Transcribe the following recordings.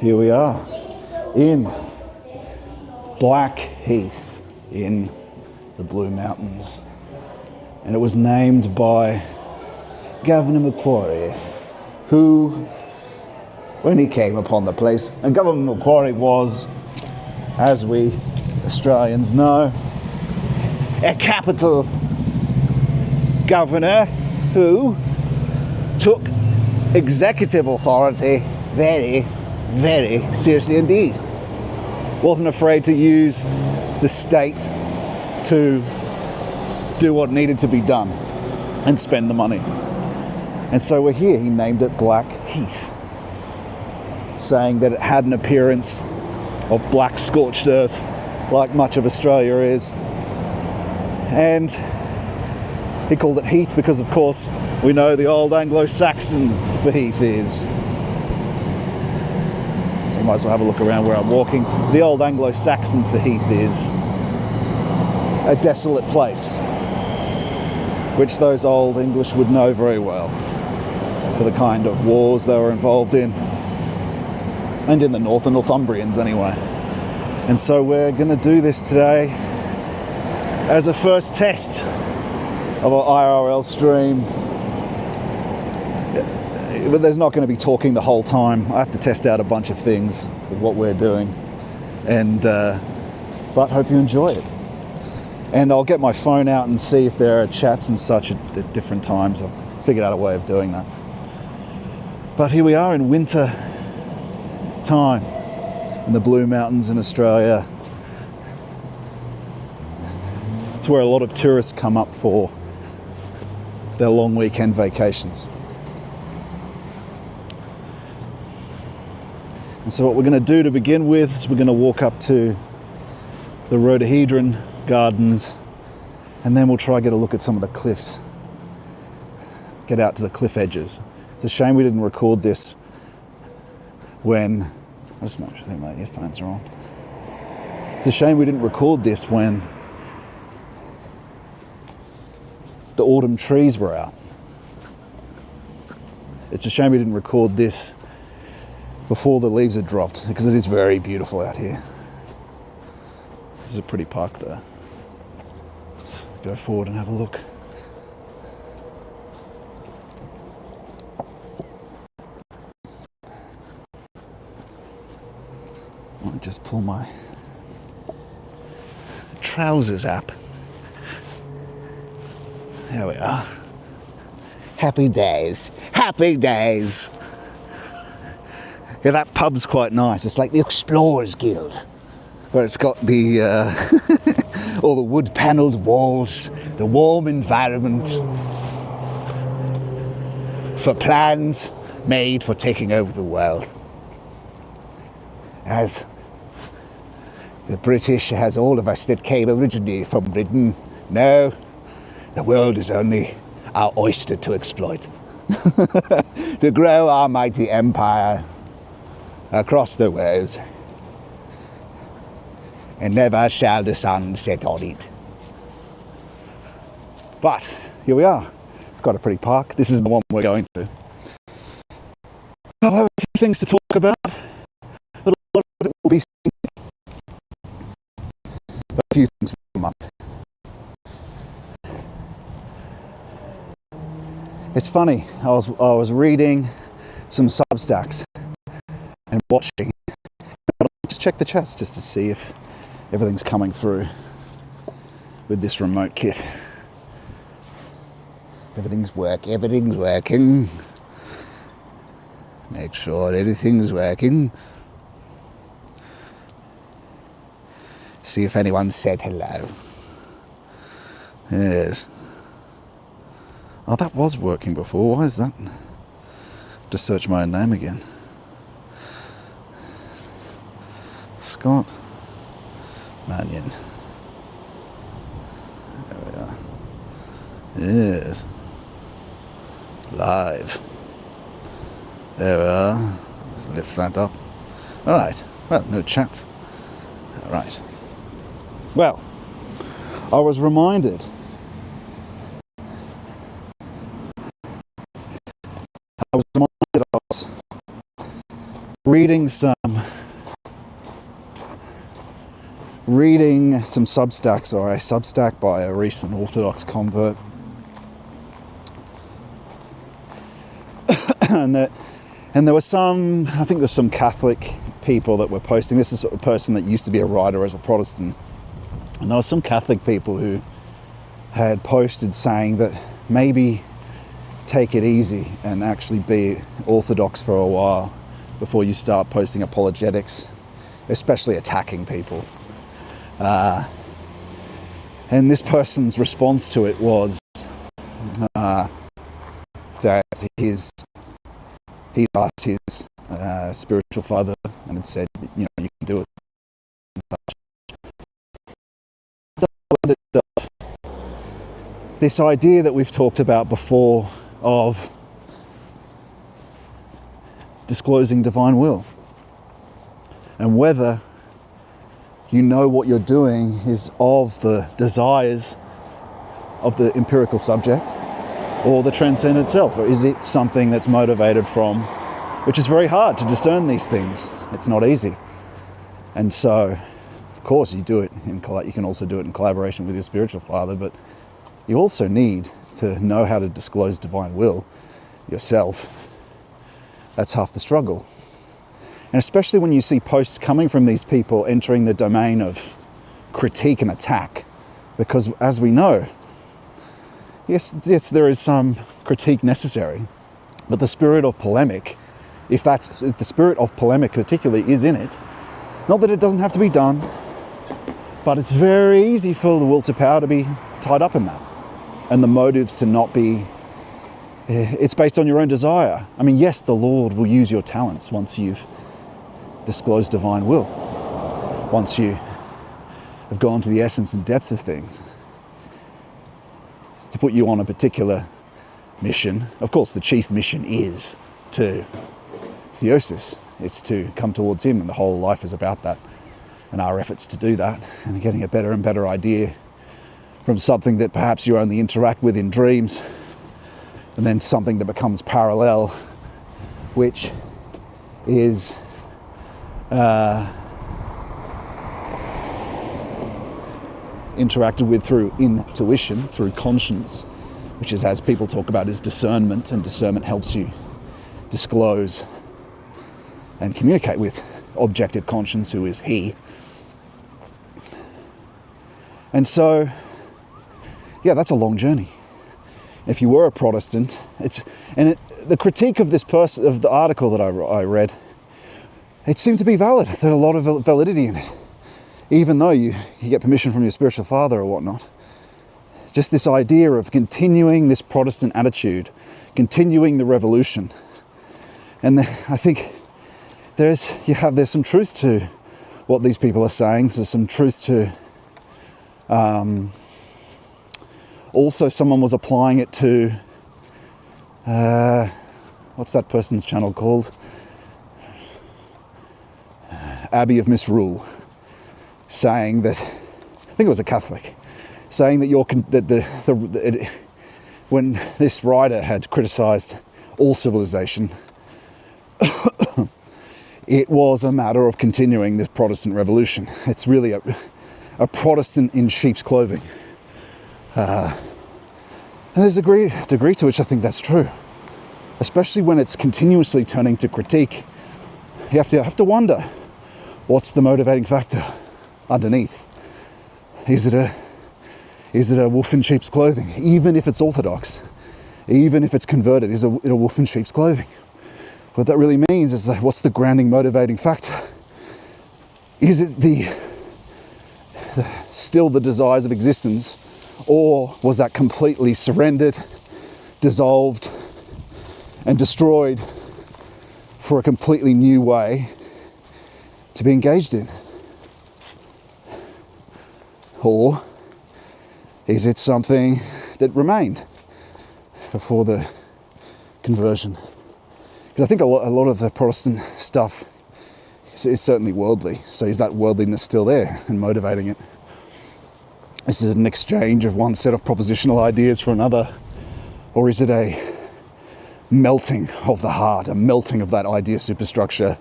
Here we are in Blackheath in the Blue Mountains, and it was named by Governor Macquarie, who, when he came upon the place, and Governor Macquarie was, as we Australians know, a capital governor who took executive authority very, very seriously indeed. Wasn't afraid to use the state to do what needed to be done and spend the money. And so we're here. He named it Blackheath, saying that it had an appearance of black scorched earth like much of Australia is. And he called it Heath because, of course, we know the old Anglo-Saxon for heath is. You might as well have a look around where I'm walking. The old Anglo-Saxon for heath is a desolate place, which those old English would know very well for the kind of wars they were involved in, and in the north, the Northumbrians anyway. And so we're going to do this today as a first test of our IRL stream. But there's not going to be talking the whole time. I have to test out a bunch of things with what we're doing, and but hope you enjoy it. And I'll get my phone out and see if there are chats and such at different times. I've figured out a way of doing that. But here we are in winter time in the Blue Mountains in Australia. It's where a lot of tourists come up for their long weekend vacations. And so what we're going to do to begin with is we're going to walk up to the rhododendron gardens, and then we'll try to get a look at some of the cliffs. Get out to the cliff edges. It's a shame we didn't record this when... I just make sure my earphones are on. It's a shame we didn't record this when the autumn trees were out. It's a shame we didn't record this before the leaves had dropped, because it is very beautiful out here. This is a pretty park though. Let's go forward and have a look. I'll just pull my trousers up. There we are. Happy days. Happy days. Yeah, that pub's quite nice. It's like the Explorers Guild, where it's got the all the wood-panelled walls, the warm environment for plans made for taking over the world. As the British, as all of us that came originally from Britain, know, the world is only our oyster to exploit. To grow our mighty empire across the waves, and never shall the sun set on it. But here we are. It's quite a pretty park. This is the one we're going to. I'll have a few things to talk about, but a lot of it will be a few things will come up. It's funny, I was reading some Substacks and watching. I'll just check the chats just to see if everything's coming through with this remote kit. Everything's working. Make sure everything's working. See if anyone said hello. Yes. Oh, that was working before. Why is that? Just search my own name again. Scott Mannion. There we are. Yes. Live. There we are. Let's lift that up. Alright. Well, no chat. Alright. Well, I was reminded of reading some Substacks, or a Substack by a recent Orthodox convert, and there were some, I think there's some Catholic people that were posting. This is a person that used to be a writer as a Protestant, and there were some Catholic people who had posted saying that maybe take it easy and actually be Orthodox for a while before you start posting apologetics, especially attacking people. And this person's response to it was that he asked his spiritual father and had said, you know, you can do it. This idea that we've talked about before of disclosing divine will, and whether you know what you're doing is of the desires of the empirical subject or the transcendent self, or is it something that's motivated from, which is very hard to discern these things. It's not easy. And so, of course, you do it you can also do it in collaboration with your spiritual father, but you also need to know how to disclose divine will yourself. That's half the struggle. And especially when you see posts coming from these people entering the domain of critique and attack, because as we know, yes, there is some critique necessary, but the spirit of polemic, if the spirit of polemic particularly is in it, not that it doesn't have to be done, but it's very easy for the will to power to be tied up in that, and the motives to not be. It's based on your own desire. I mean, yes, the Lord will use your talents once you've disclosed divine will, once you have gone to the essence and depths of things, to put you on a particular mission. Of course, the chief mission is to theosis. It's to come towards him, and the whole life is about that, and our efforts to do that, and getting a better and better idea from something that perhaps you only interact with in dreams, and then something that becomes parallel, which is interacted with through intuition, through conscience, which is, as people talk about, is discernment, and discernment helps you disclose and communicate with objective conscience, who is he. And so, yeah, that's a long journey. If you were a Protestant, the critique of this person, of the article that I read, it seemed to be valid. There's a lot of validity in it, even though you get permission from your spiritual father or whatnot. Just this idea of continuing this Protestant attitude, continuing the revolution. And I think there's some truth to what these people are saying. There's some truth to also someone was applying it to what's that person's channel called? Abbey of Misrule, saying that, I think it was a Catholic, saying that when this writer had criticised all civilization, it was a matter of continuing this Protestant revolution. It's really a Protestant in sheep's clothing. And there's a degree to which I think that's true, especially when it's continuously turning to critique. You have to wonder, what's the motivating factor underneath? Is it a wolf in sheep's clothing? Even if it's orthodox, even if it's converted, is it a wolf in sheep's clothing? What that really means is that, what's the grounding motivating factor? Is it still the desires of existence, or was that completely surrendered, dissolved, and destroyed for a completely new way to be engaged in? Or is it something that remained before the conversion? Because I think a lot of the Protestant stuff is certainly worldly. So is that worldliness still there and motivating it? Is it an exchange of one set of propositional ideas for another? Or is it a melting of the heart, a melting of that idea superstructure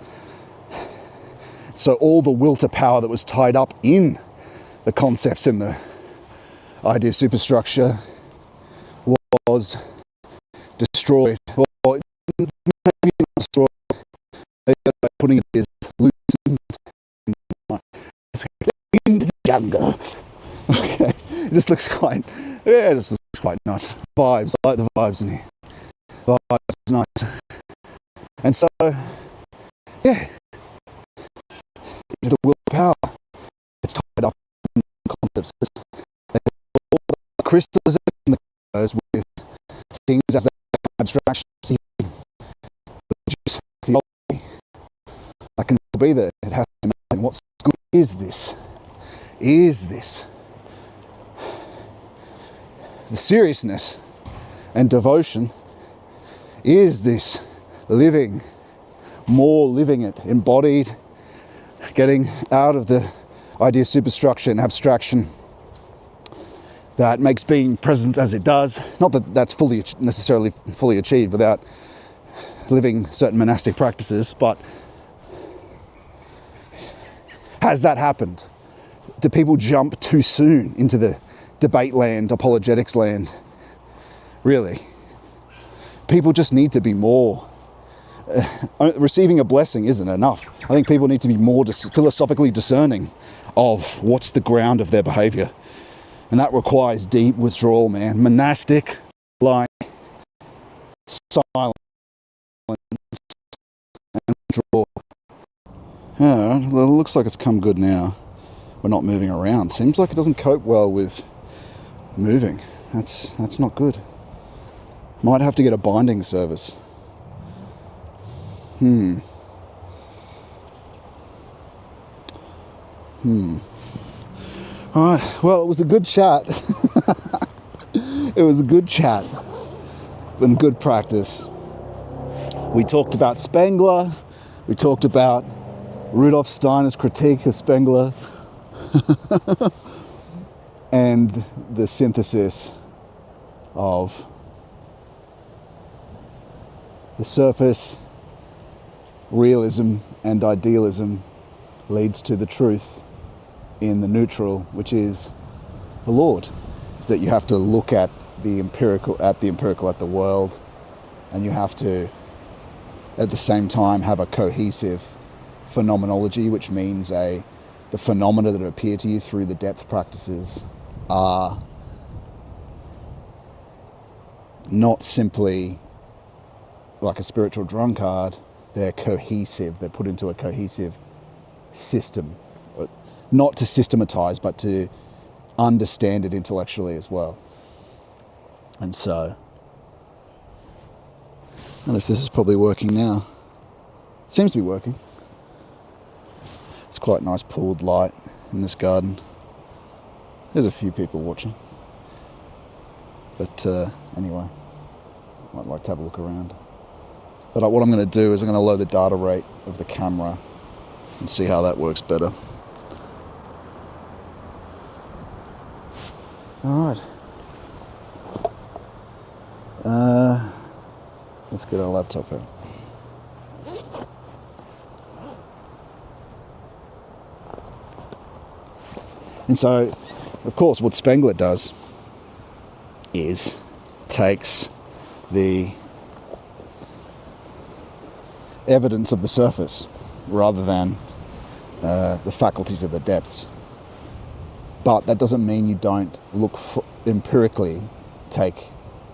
So all the will to power that was tied up in the concepts in the idea superstructure was destroyed. Well, maybe not destroyed, by putting it as loosened into the jungle. Okay, it just looks quite, yeah, it just looks quite nice. Vibes, I like the vibes in here. Vibes, nice. And so, yeah, the will to power. It's tied up in concepts. All the crystallization that goes with things as they abstraction, religious theology, that can still be there. It has to know what's good is this. Is this the seriousness and devotion? Is this living, more living it, embodied, getting out of the idea superstructure and abstraction that makes being present as it does? Not that that's necessarily fully achieved without living certain monastic practices, but has that happened? Do people jump too soon into the debate land, apologetics land? Really? People just need to be more. Receiving a blessing isn't enough. I think people need to be more philosophically discerning of what's the ground of their behavior. And that requires deep withdrawal, man. Monastic, like, silence, and withdrawal. Yeah, well, it looks like it's come good now. We're not moving around. Seems like it doesn't cope well with moving. That's not good. Might have to get a binding service. All right. Well, it was a good chat. It was a good chat and good practice. We talked about Spengler. We talked about Rudolf Steiner's critique of Spengler. And the synthesis of the surface realism and idealism leads to the truth in the neutral, which is the Lord. Is that you have to look at the empirical, at the world, and you have to, at the same time, have a cohesive phenomenology, which means the phenomena that appear to you through the depth practices are not simply like a spiritual drunkard. They're cohesive. They're put into a cohesive system, not to systematize, but to understand it intellectually as well. And so, I don't know if this is probably working now. It seems to be working. It's quite nice pooled light in this garden. There's a few people watching. But anyway, I might like to have a look around. But what I'm going to do is I'm going to lower the data rate of the camera and see how that works better. All right. Let's get our laptop out. And so, of course, what Spengler does is takes the evidence of the surface rather than the faculties of the depths. But that doesn't mean you don't look empirically, take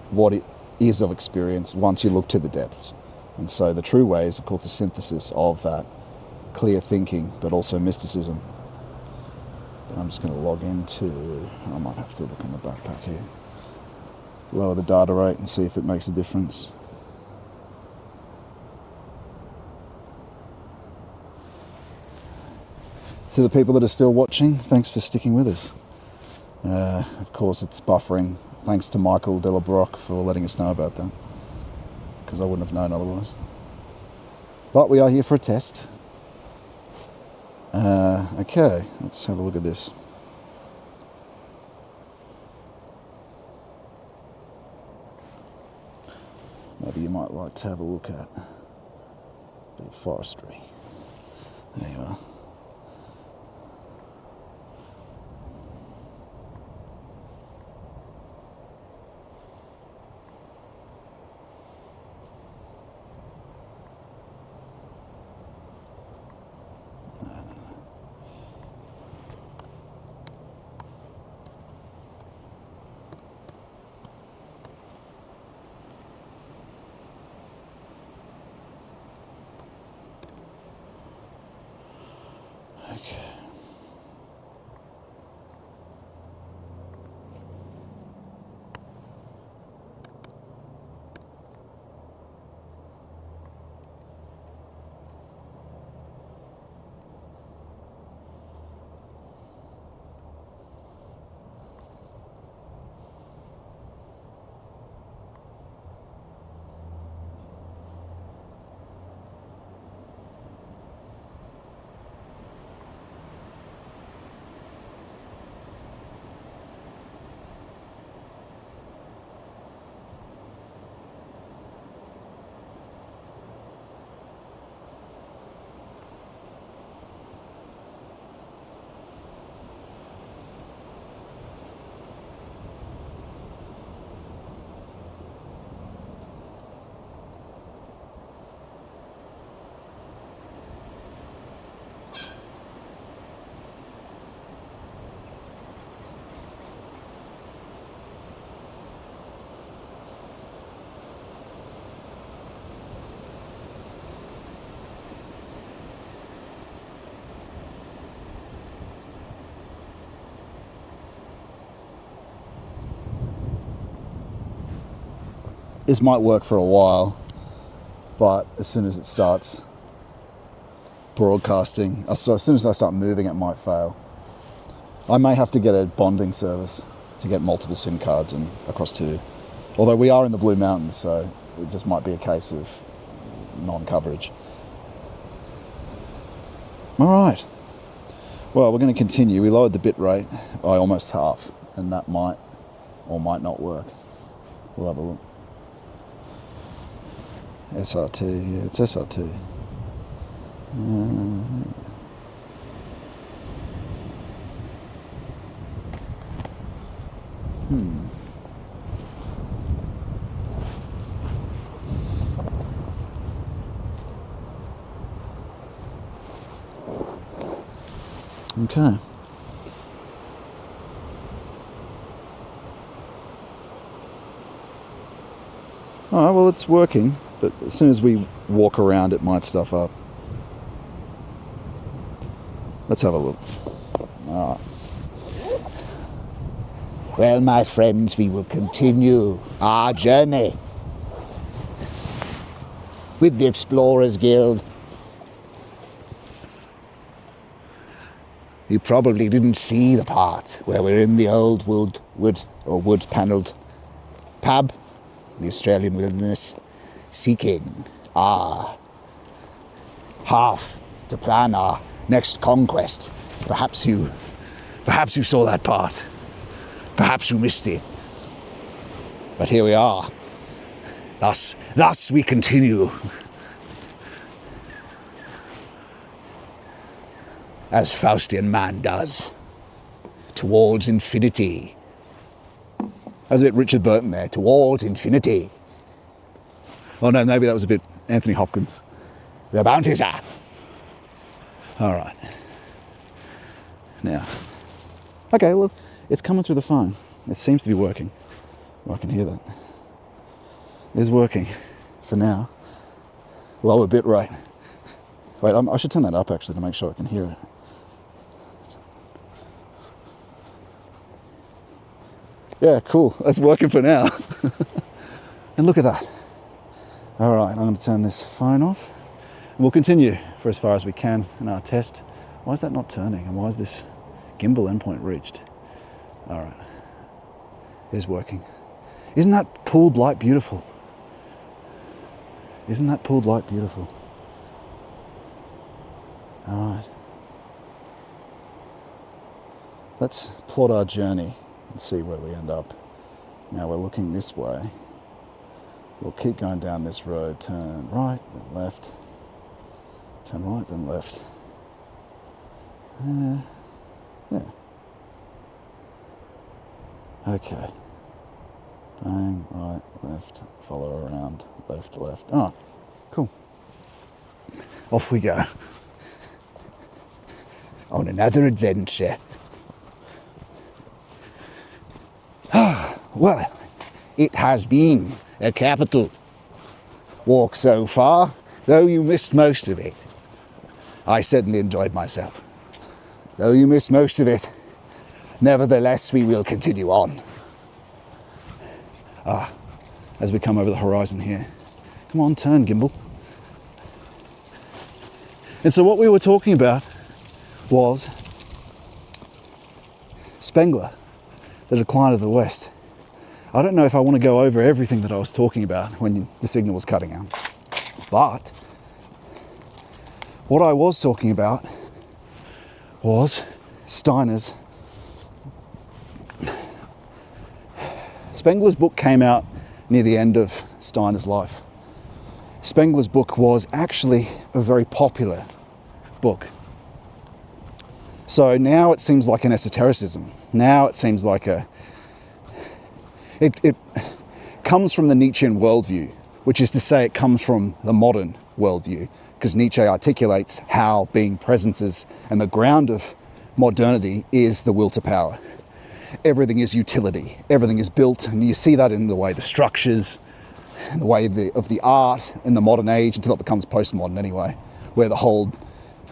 what it is of experience once you look to the depths. And so the true way is, of course, the synthesis of that clear thinking, but also mysticism. But I'm just going to log into, I might have to look in the backpack here, lower the data rate and see if it makes a difference. To the people that are still watching, thanks for sticking with us. Of course, it's buffering. Thanks to Michael Delabrock for letting us know about that, because I wouldn't have known otherwise. But we are here for a test. Okay, let's have a look at this. Maybe you might like to have a look at a bit of forestry. There you are. Okay. This might work for a while, but as soon as it starts broadcasting, as soon as I start moving, it might fail. I may have to get a bonding service to get multiple SIM cards and across to, although we are in the Blue Mountains, so it just might be a case of non-coverage. All right. Well, we're going to continue. We lowered the bit rate by almost half, and that might or might not work. We'll have a look. SRT, yeah, it's SRT. Okay. All right, well, it's working, but as soon as we walk around, it might stuff up. Let's have a look. All right. Well, my friends, we will continue our journey with the Explorers Guild. You probably didn't see the part where we're in the old wood-panelled pub, the Australian wilderness, seeking our hearth to plan our next conquest. Perhaps you saw that part. Perhaps you missed it. But here we are. Thus we continue. As Faustian man does, towards infinity. That was a bit Richard Burton there, towards infinity. Oh no, maybe that was a bit Anthony Hopkins. The bounties are. All right. Now, okay, look, it's coming through the phone. It seems to be working. Oh, I can hear that. It is working for now. Lower bit rate. Wait, I should turn that up actually to make sure I can hear it. Yeah, cool. That's working for now. And look at that. All right, I'm going to turn this phone off. And we'll continue for as far as we can in our test. Why is that not turning? And why is this gimbal endpoint reached? All right. It is working. Isn't that pooled light beautiful? Isn't that pooled light beautiful? All right. Let's plot our journey and see where we end up. Now we're looking this way. We'll keep going down this road, turn right, then left. Turn right, then left. Yeah. Okay. Bang, right, left, follow around, left. Oh, cool. Off we go. On another adventure. Well, it has been a capital walk so far, though you missed most of it. I certainly enjoyed myself. Though you miss most of it, nevertheless we will continue on. As we come over the horizon here. Come on, turn, gimbal. And so what we were talking about was Spengler, the decline of the West. I don't know if I want to go over everything that I was talking about when the signal was cutting out, but what I was talking about was Spengler's book came out near the end of Steiner's life. Spengler's book was actually a very popular book. So now it seems like an esotericism. Now it seems like it comes from the Nietzschean worldview, which is to say it comes from the modern worldview, because Nietzsche articulates how being presences and the ground of modernity is the will to power. Everything is utility, everything is built, and you see that in the way the structures, in the way of the art in the modern age, until it becomes postmodern anyway, where the whole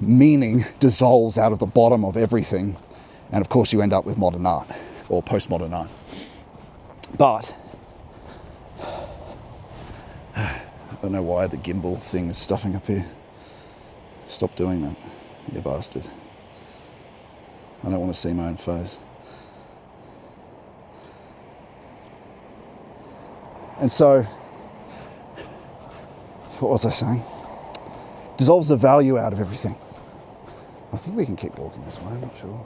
meaning dissolves out of the bottom of everything, and of course you end up with modern art, or postmodern art. But I don't know why the gimbal thing is stuffing up here. Stop doing that, you bastard. I don't want to see my own face. And so, what was I saying? Dissolves the value out of everything. I think we can keep walking this way, I'm not sure.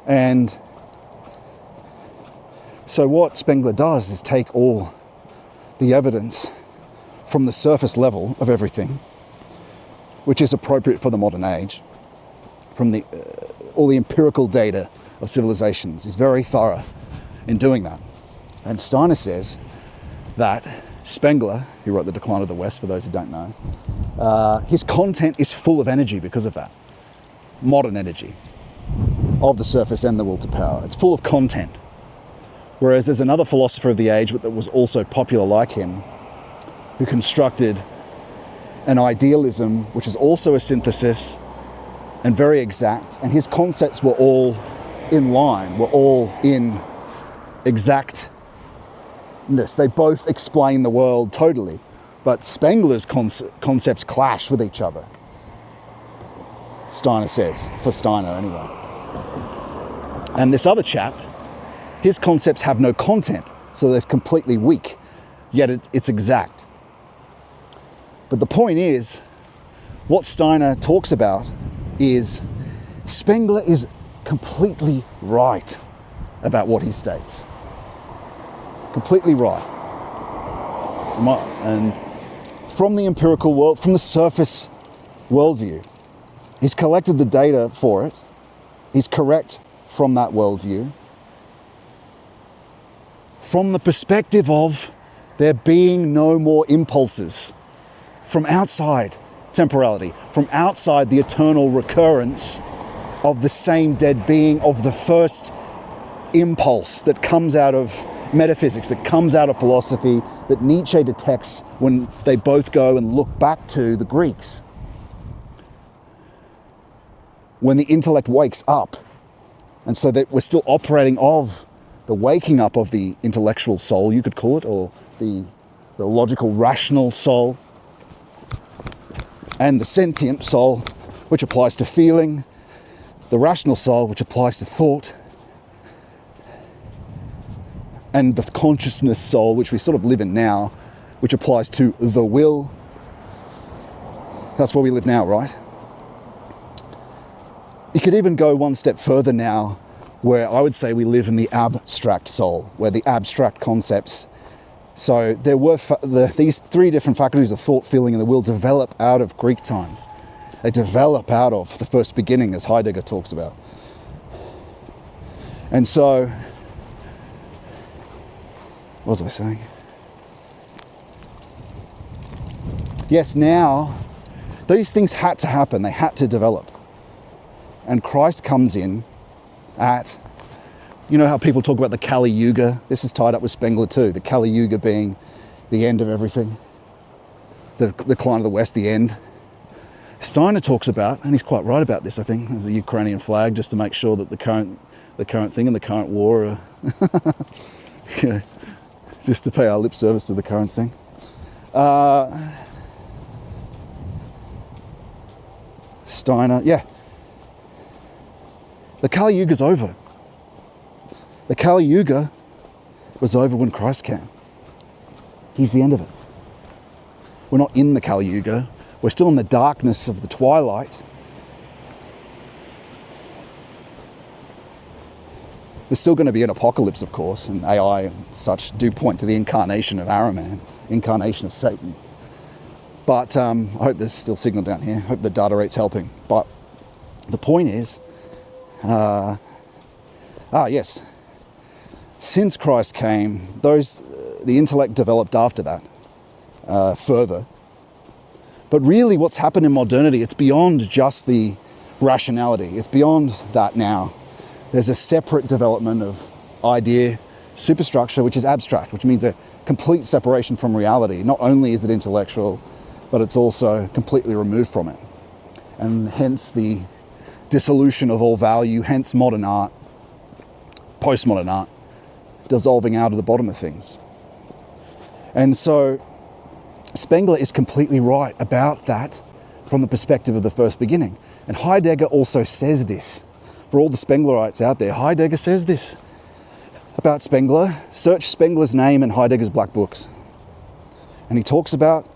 And so what Spengler does is take all the evidence from the surface level of everything, which is appropriate for the modern age, from all the empirical data of civilizations. He's very thorough in doing that. And Steiner says that Spengler, who wrote The Decline of the West, for those who don't know, his content is full of energy because of that. Modern energy of the surface and the will to power. It's full of content. Whereas there's another philosopher of the age that was also popular like him, who constructed an idealism which is also a synthesis and very exact, and his concepts were all in line, were all in exactness. They both explain the world totally, but Spengler's concepts clash with each other, Steiner says, for Steiner anyway. And this other chap, his concepts have no content, so they're completely weak, yet it's exact. But the point is, what Steiner talks about is Spengler is completely right about what he states. Completely right. And from the empirical world, from the surface worldview, he's collected the data for it. He's correct from that worldview. From the perspective of there being no more impulses from outside temporality, from outside the eternal recurrence of the same dead being, of the first impulse that comes out of metaphysics, that comes out of philosophy, that Nietzsche detects when they both go and look back to the Greeks. When the intellect wakes up, and so that we're still operating of the waking up of the intellectual soul, you could call it, or the logical, rational soul, and the sentient soul, which applies to feeling, the rational soul, which applies to thought, and the consciousness soul, which we sort of live in now, which applies to the will. That's where we live now, right? You could even go one step further now, where I would say we live in the abstract soul, where the abstract concepts. So there were these three different faculties of thought, feeling, and the will develop out of Greek times. They develop out of the first beginning, as Heidegger talks about. And so, what was I saying? Yes, now, these things had to happen. They had to develop. And Christ comes in at, you know how people talk about the Kali Yuga? This is tied up with Spengler too. The Kali Yuga being the end of everything. The decline of the West, the end. Steiner talks about, and he's quite right about this, I think, there's a Ukrainian flag just to make sure that the current thing and the current war are, you know, just to pay our lip service to the current thing. Steiner, yeah. The Kali Yuga's over. The Kali Yuga was over when Christ came. He's the end of it. We're not in the Kali Yuga. We're still in the darkness of the twilight. There's still going to be an apocalypse, of course, and AI and such do point to the incarnation of Araman, incarnation of Satan. But I hope there's still signal down here. I hope the data rate's helping. But the point is, yes, since Christ came, the intellect developed after that, further. But really what's happened in modernity, it's beyond just the rationality. It's beyond that now. There's a separate development of idea, superstructure, which is abstract, which means a complete separation from reality. Not only is it intellectual, but it's also completely removed from it. And hence the dissolution of all value, hence modern art, postmodern art, dissolving out of the bottom of things. And so Spengler is completely right about that from the perspective of the first beginning. And Heidegger also says this. For all the Spenglerites out there, Heidegger says this about Spengler. Search Spengler's name in Heidegger's black books. And he talks about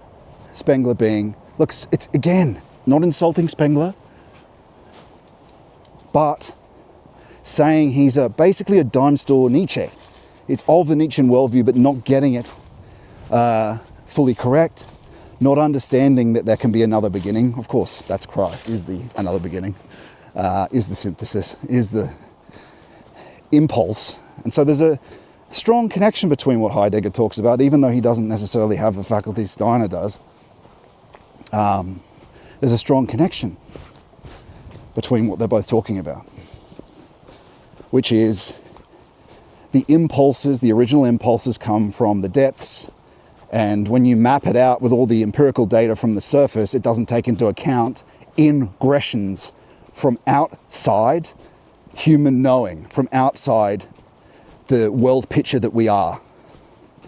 Spengler being, look, it's again, not insulting Spengler, but saying he's basically a dime store Nietzsche. It's of the Nietzschean worldview, but not getting it fully correct, not understanding that there can be another beginning. Of course, that's Christ, is the another beginning, is the synthesis, is the impulse. And so there's a strong connection between what Heidegger talks about, even though he doesn't necessarily have the faculty Steiner does. There's a strong connection between what they're both talking about, which is the impulses, the original impulses come from the depths, and when you map it out with all the empirical data from the surface, it doesn't take into account ingressions from outside human knowing, from outside the world picture that we are.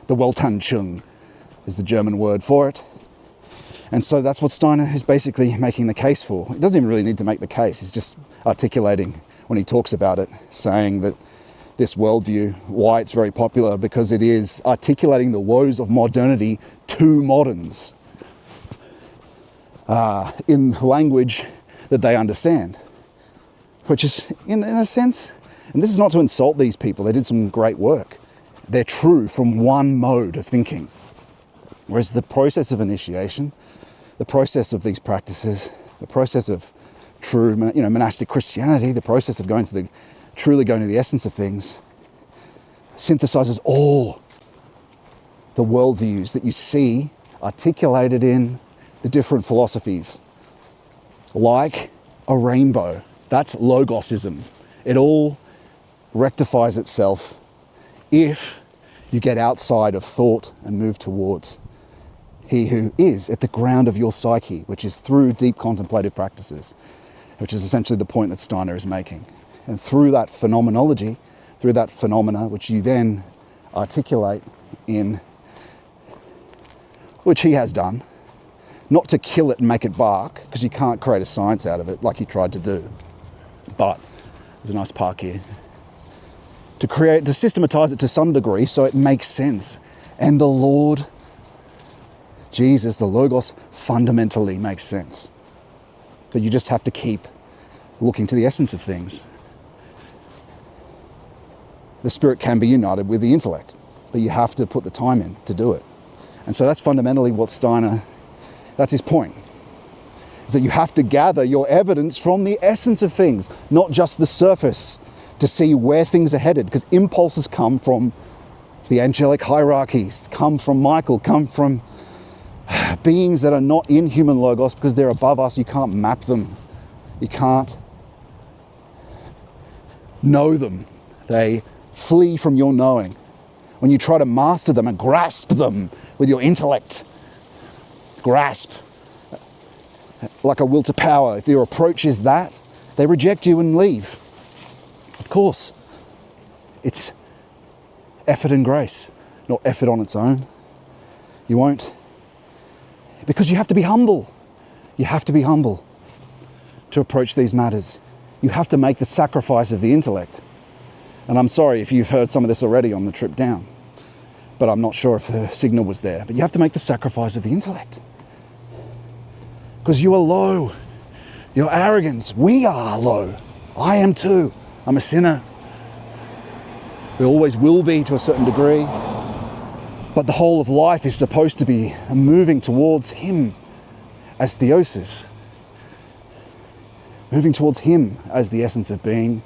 The Weltanschauung is the German word for it. And so that's what Steiner is basically making the case for. He doesn't even really need to make the case. He's just articulating when he talks about it, saying that this worldview, why it's very popular, because it is articulating the woes of modernity to moderns in language that they understand, which is, in a sense, and this is not to insult these people, they did some great work. They're true from one mode of thinking. Whereas the process of initiation, the process of these practices, the process of true, monastic Christianity, the process of truly going to the essence of things, synthesizes all the worldviews that you see articulated in the different philosophies, like a rainbow. That's logosism. It all rectifies itself if you get outside of thought and move towards he who is at the ground of your psyche, which is through deep contemplative practices, which is essentially the point that Steiner is making. And through that phenomenology, through that phenomena, which you then articulate in, which he has done, not to kill it and make it bark, because you can't create a science out of it like he tried to do. But there's a nice park here. To systematize it to some degree so it makes sense. And the Lord Jesus, the Logos, fundamentally makes sense. But you just have to keep looking to the essence of things. The spirit can be united with the intellect, but you have to put the time in to do it. And so that's fundamentally what Steiner, that's his point, is that you have to gather your evidence from the essence of things, not just the surface, to see where things are headed, because impulses come from the angelic hierarchies, come from Michael, come from beings that are not in human logos because they're above us. You can't map them. You can't know them. They flee from your knowing. When you try to master them and grasp them with your intellect, grasp, like a will to power. If your approach is that, they reject you and leave. Of course, it's effort and grace, not effort on its own. You won't, because you have to be humble. You have to be humble to approach these matters. You have to make the sacrifice of the intellect. And I'm sorry if you've heard some of this already on the trip down, but I'm not sure if the signal was there. But you have to make the sacrifice of the intellect. Because you are low. Your arrogance, we are low. I am too. I'm a sinner. We always will be to a certain degree. But the whole of life is supposed to be moving towards Him as theosis. Moving towards Him as the essence of being.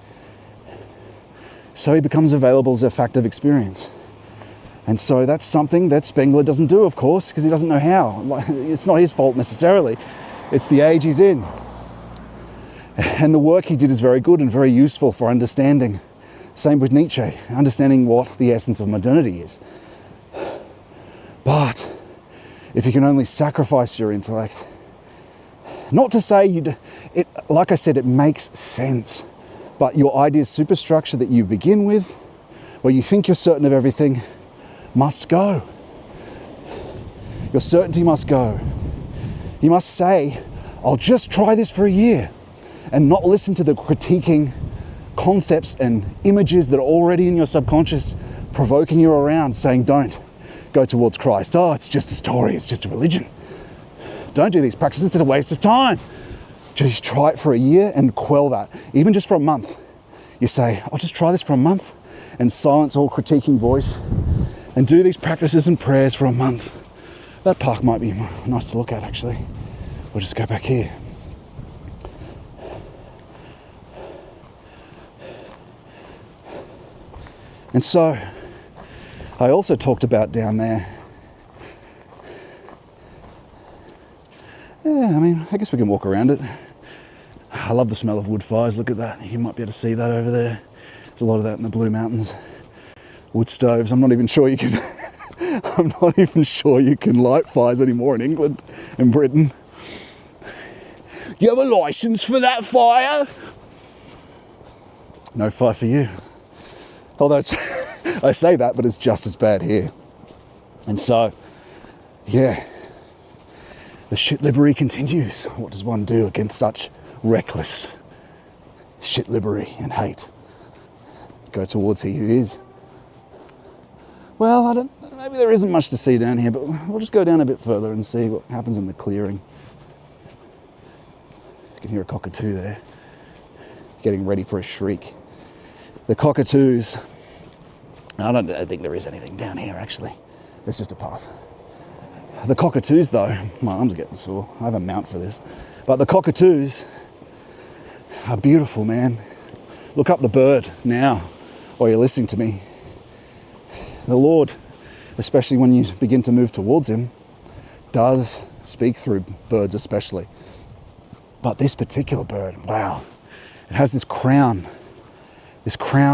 So He becomes available as a fact of experience. And so that's something that Spengler doesn't do, of course, because he doesn't know how. It's not his fault necessarily. It's the age he's in. And the work he did is very good and very useful for understanding. Same with Nietzsche, understanding what the essence of modernity is. But if you can only sacrifice your intellect, not to say like I said, it makes sense, but your idea's superstructure that you begin with, where you think you're certain of everything, must go. Your certainty must go. You must say, I'll just try this for a year, and not listen to the critiquing concepts and images that are already in your subconscious, provoking you around, saying, don't go towards Christ. Oh, it's just a story, it's just a religion. Don't do these practices, it's a waste of time. Just try it for a year and quell that, even just for a month. You say, I'll just try this for a month and silence all critiquing voice and do these practices and prayers for a month. That park might be nice to look at, actually. We'll just go back here. And so, I also talked about down there, yeah, I mean, I guess we can walk around it. I love the smell of wood fires, look at that. You might be able to see that over there. There's a lot of that in the Blue Mountains. Wood stoves, I'm not even sure you can light fires anymore in England and Britain. You have a license for that fire? No fire for you. Although I say that, but it's just as bad here. And so, yeah, the shit-libbery continues. What does one do against such reckless shit-libbery and hate? Go towards He who is. Well, maybe there isn't much to see down here, but we'll just go down a bit further and see what happens in the clearing. You can hear a cockatoo there, getting ready for a shriek. The cockatoos, I don't think there is anything down here, actually. It's just a path. The cockatoos, though, my arms are getting sore. I have a mount for this. But the cockatoos are beautiful, man. Look up the bird now while you're listening to me. The Lord, especially when you begin to move towards Him, does speak through birds especially. But this particular bird, wow, it has this crown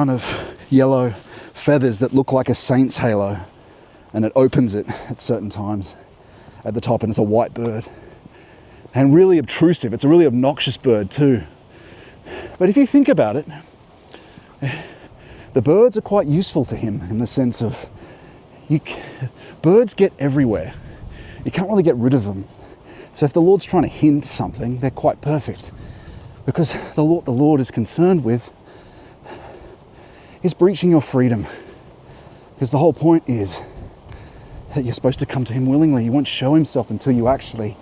of yellow feathers that look like a saint's halo, and it opens it at certain times at the top, and it's a white bird. And really obtrusive, it's a really obnoxious bird too. But if you think about it, the birds are quite useful to Him in the sense of, birds get everywhere. You can't really get rid of them. So if the Lord's trying to hint something, they're quite perfect. Because the Lord is concerned with is breaching your freedom. Because the whole point is that you're supposed to come to Him willingly. He won't show Himself until you actually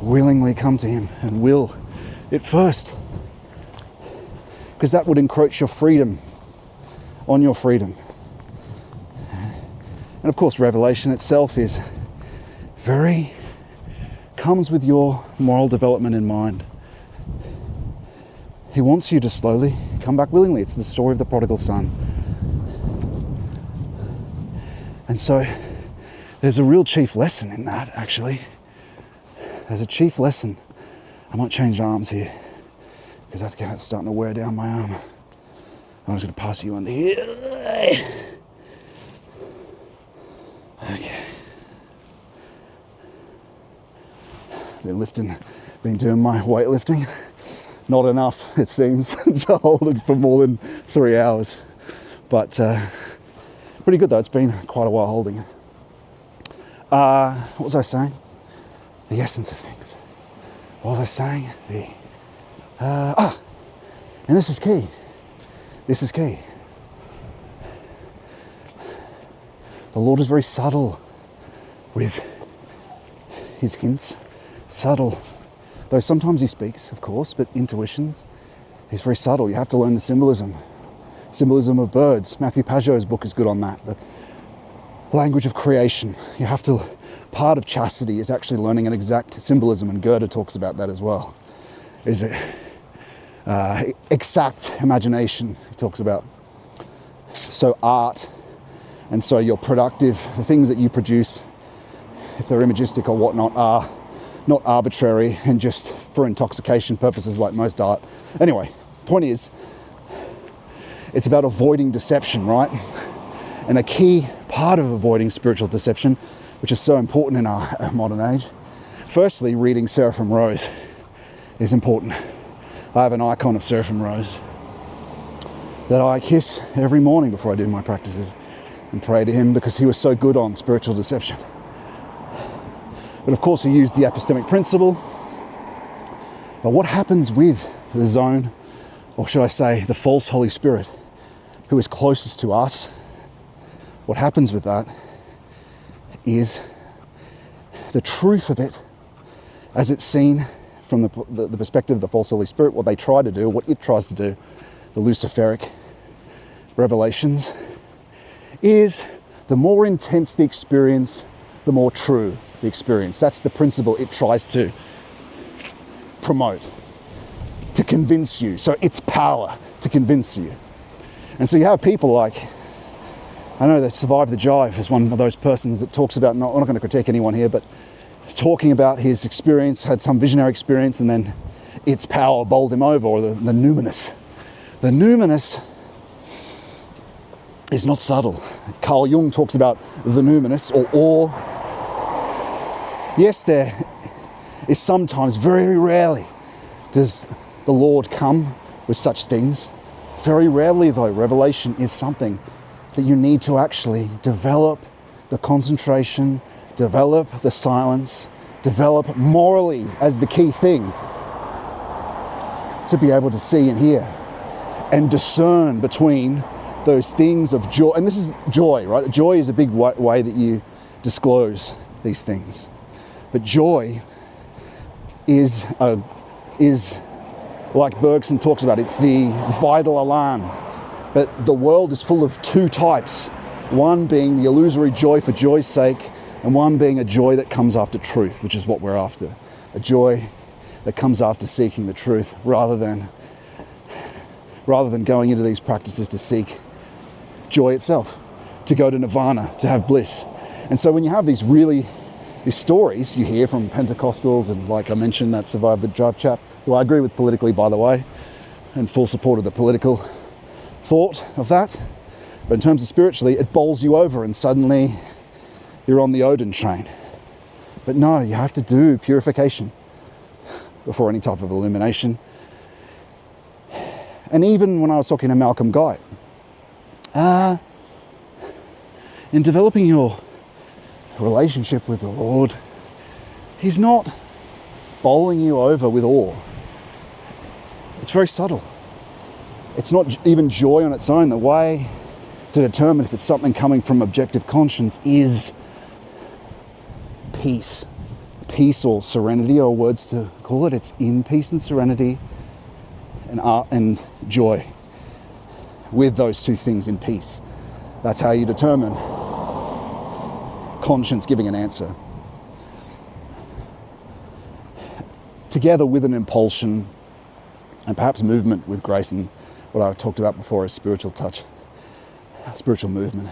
willingly come to Him and will it first. Because that would encroach your freedom on your freedom. And of course, revelation itself comes with your moral development in mind. He wants you to slowly come back willingly. It's the story of the prodigal son. And so there's a real chief lesson in that, actually. There's a chief lesson. I might change arms here because that's starting to wear down my arm. I'm just going to pass you under here. Okay. Been been doing my weightlifting. Not enough, it seems, to hold it for more than 3 hours. But pretty good though, it's been quite a while holding it. What was I saying? The essence of things. What was I saying? And this is key. This is key. The Lord is very subtle with his hints. Subtle. Though sometimes he speaks, of course, but intuitions, he's very subtle. You have to learn the symbolism. Symbolism of birds. Matthew Pageau's book is good on that. The language of creation. You have to, part of chastity is actually learning an exact symbolism, and Goethe talks about that as well. Is it exact imagination, he talks about. So art, and so your productive, the things that you produce, if they're imagistic or whatnot, are not arbitrary and just for intoxication purposes like most art. Anyway, point is, it's about avoiding deception, right? And a key part of avoiding spiritual deception, which is so important in our modern age, firstly, reading Seraphim Rose is important. I have an icon of Seraphim Rose that I kiss every morning before I do my practices and pray to him because he was so good on spiritual deception. But of course, he used the epistemic principle. But what happens with the zone, or should I say, the false Holy Spirit, who is closest to us? What happens with that is the truth of it, as it's seen from the perspective of the false Holy Spirit, what they try to do, what it tries to do, the Luciferic revelations, is the more intense the experience, the more true the experience. That's the principle it tries to promote, to convince you. So it's power to convince you. And so you have people like, I know that Survive the Jive is one of those persons that talks about, we're not going to critique anyone here, but talking about his experience, had some visionary experience, and then its power bowled him over, or the numinous. The numinous is not subtle. Carl Jung talks about the numinous, or awe. Yes, there is sometimes, very rarely, does the Lord come with such things. Very rarely, though, revelation is something that you need to actually develop the concentration, develop the silence, develop morally as the key thing to be able to see and hear and discern between those things of joy. And this is joy, right? Joy is a big way that you disclose these things. But joy is like Bergson talks about, it's the vital alarm. But the world is full of two types. One being the illusory joy for joy's sake, and one being a joy that comes after truth, which is what we're after. A joy that comes after seeking the truth, rather than going into these practices to seek joy itself, to go to nirvana, to have bliss. And so when you have these stories you hear from Pentecostals, and like I mentioned, that Survive the Jive chap, who I agree with politically, by the way, and full support of the political thought of that. But in terms of spiritually, it bowls you over and suddenly you're on the Odin train. But no, you have to do purification before any type of illumination. And even when I was talking to Malcolm Guy, in developing your relationship with the Lord, he's not bowling you over with awe. It's very subtle. It's not even joy on its own. The way to determine if it's something coming from objective conscience is peace. Peace, or serenity, are words to call it. It's in peace and serenity and joy. With those two things in peace. That's how you determine conscience giving an answer. Together with an impulsion and perhaps movement with grace, and what I've talked about before is spiritual touch, spiritual movement.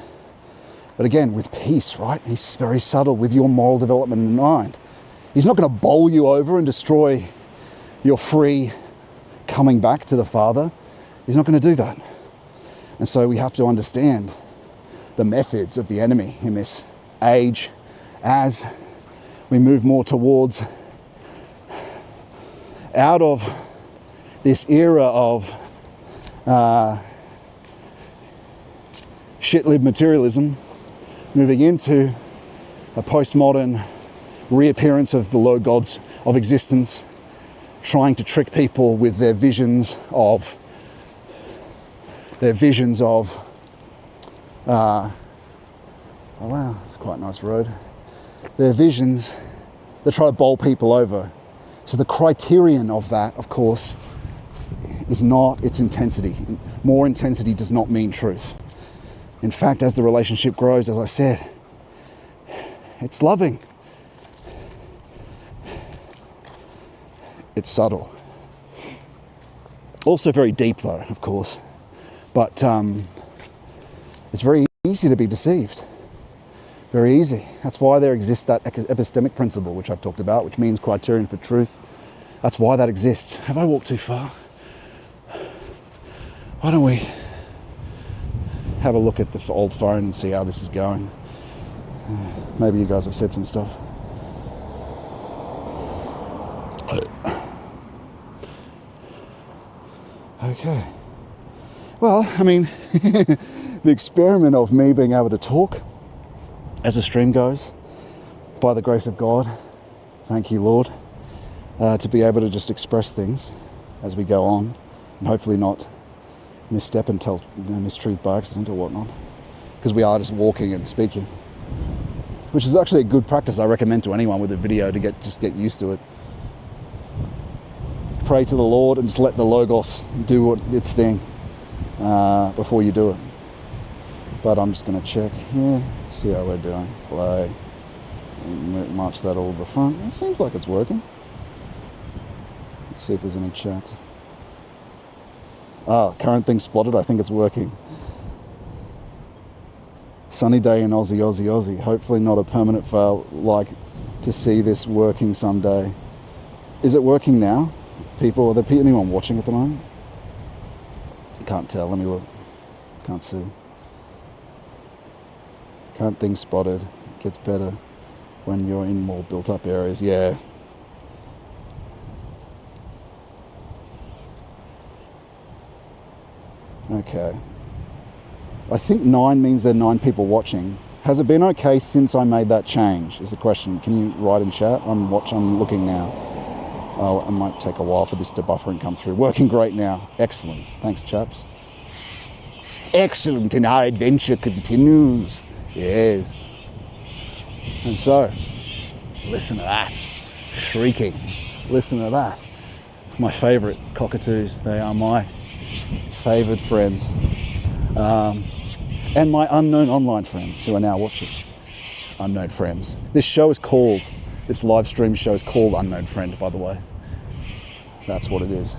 But again, with peace, right? He's very subtle with your moral development in mind. He's not going to bowl you over and destroy your free coming back to the Father. He's not going to do that. And so we have to understand the methods of the enemy in this age as we move more towards out of this era of shit-lib materialism, moving into a postmodern reappearance of the low gods of existence, trying to trick people with their visions of oh wow, it's quite a nice road. Their visions, they try to bowl people over. So the criterion of that, of course, is not its intensity. More intensity does not mean truth. In fact, as the relationship grows, as I said, it's loving. It's subtle. Also very deep though, of course. But it's very easy to be deceived. Very easy. That's why there exists that epistemic principle, which I've talked about, which means criterion for truth. That's why that exists. Have I walked too far? Why don't we have a look at the old phone and see how this is going? Maybe you guys have said some stuff. Okay. Well, I mean, the experiment of me being able to talk as the stream goes, by the grace of God, thank you, Lord, to be able to just express things as we go on, and hopefully not misstep and tell mistruth by accident or whatnot, because we are just walking and speaking, which is actually a good practice I recommend to anyone with a video to just get used to it. Pray to the Lord and just let the Logos do its thing before you do it. But I'm just going to check here, see how we're doing. Play, and march that all to the front. It seems like it's working. Let's see if there's any chats. Current thing spotted, I think it's working. Sunny day in Aussie, Aussie, Aussie. Hopefully not a permanent fail, like to see this working someday. Is it working now? People, are there anyone watching at the moment? Can't tell, let me look. Can't see. Current thing spotted. It gets better when you're in more built up areas. Yeah. Okay. I think 9 means there are 9 people watching. Has it been okay since I made that change, is the question. Can you write in chat? I'm looking now. Oh, it might take a while for this to buffer and come through. Working great now. Excellent. Thanks, chaps. Excellent, and our adventure continues. Yes. And so, listen to that. Shrieking. Listen to that. My favourite cockatoos. They are my favoured friends. And my unknown online friends who are now watching. Unknown friends. This live stream show is called Unknown Friend, by the way. That's what it is.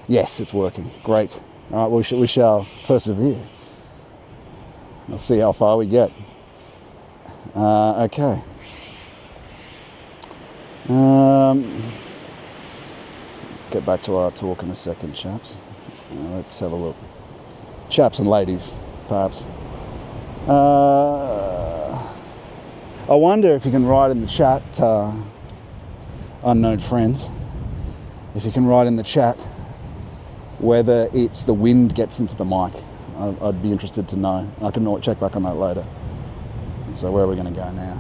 Yes, it's working. Great. All right, we shall persevere. Let's see how far we get. Okay. Get back to our talk in a second, chaps. Let's have a look. Chaps and ladies, perhaps. I wonder if you can write in the chat, unknown friends, if you can write in the chat whether it's the wind gets into the mic. I'd be interested to know. I can check back on that later. So where are we going to go now?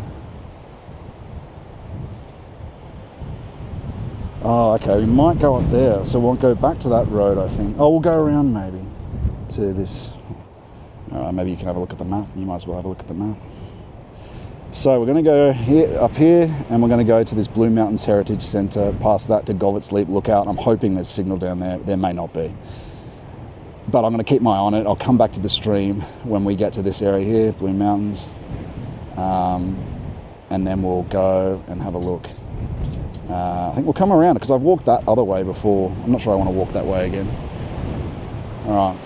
Oh, okay, we might go up there. So we'll go back to that road, I think. Oh, we'll go around maybe to this. All right, maybe you can have a look at the map. You might as well have a look at the map. So we're going to go up here, and we're going to go to this Blue Mountains Heritage Centre, past that to Govetts Leap Lookout. I'm hoping there's signal down there. There may not be. But I'm going to keep my eye on it. I'll come back to the stream when we get to this area here, Blue Mountains. And then we'll go and have a look. I think we'll come around, because I've walked that other way before. I'm not sure I want to walk that way again. All right,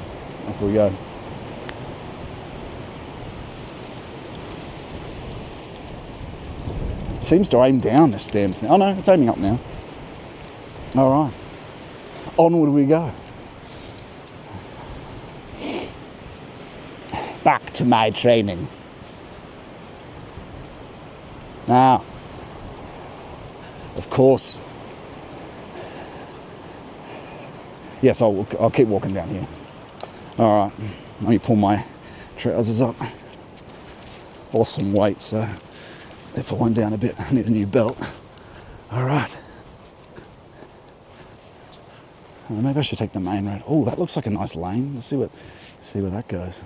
off we go. Seems to aim down, this damn thing. Oh no, it's aiming up now. All right, onward we go. Back to my training. Now, of course, Yes, I'll keep walking down here. All right, let me pull my trousers up. Lost some weight, so they're falling down a bit. I need a new belt. All right. Maybe I should take the main road. Oh, that looks like a nice lane. Let's see where that goes.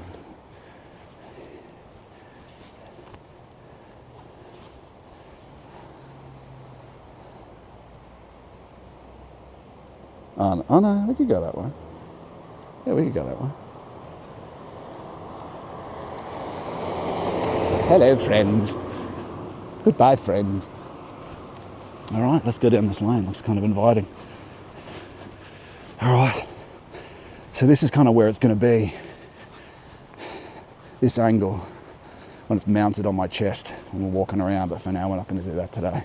Oh no, we could go that way. Yeah, we could go that way. Hello, friends. Goodbye, friends. All right, let's go down this lane. Looks kind of inviting. All right. So this is kind of where it's going to be. This angle, when it's mounted on my chest when we're walking around, but for now we're not going to do that today.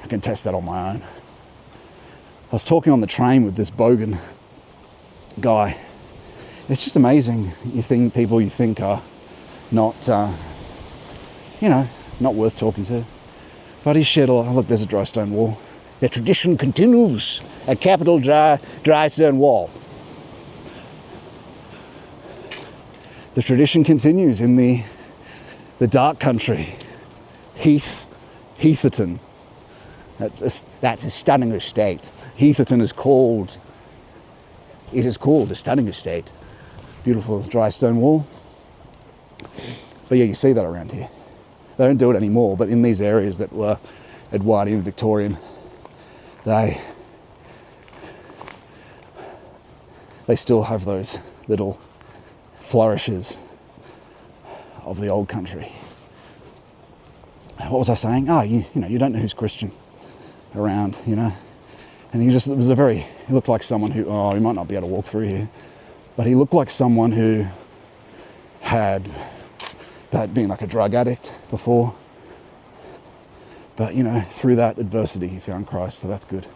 I can test that on my own. I was talking on the train with this bogan guy. It's just amazing. You think people you think are not, not worth talking to. But he shared look, there's a dry stone wall. The tradition continues. A capital dry stone wall. The tradition continues in the dark country. Heatherton. That's a stunning estate. Heatherton is called a stunning estate. Beautiful dry stone wall. But yeah, you see that around here. They don't do it anymore, but in these areas that were Edwardian, Victorian, they still have those little flourishes of the old country. What was I saying? You don't know who's Christian around, And he looked like someone who, he might not be able to walk through here, but he looked like someone who had been like a drug addict before. But, through that adversity, he found Christ, so that's good.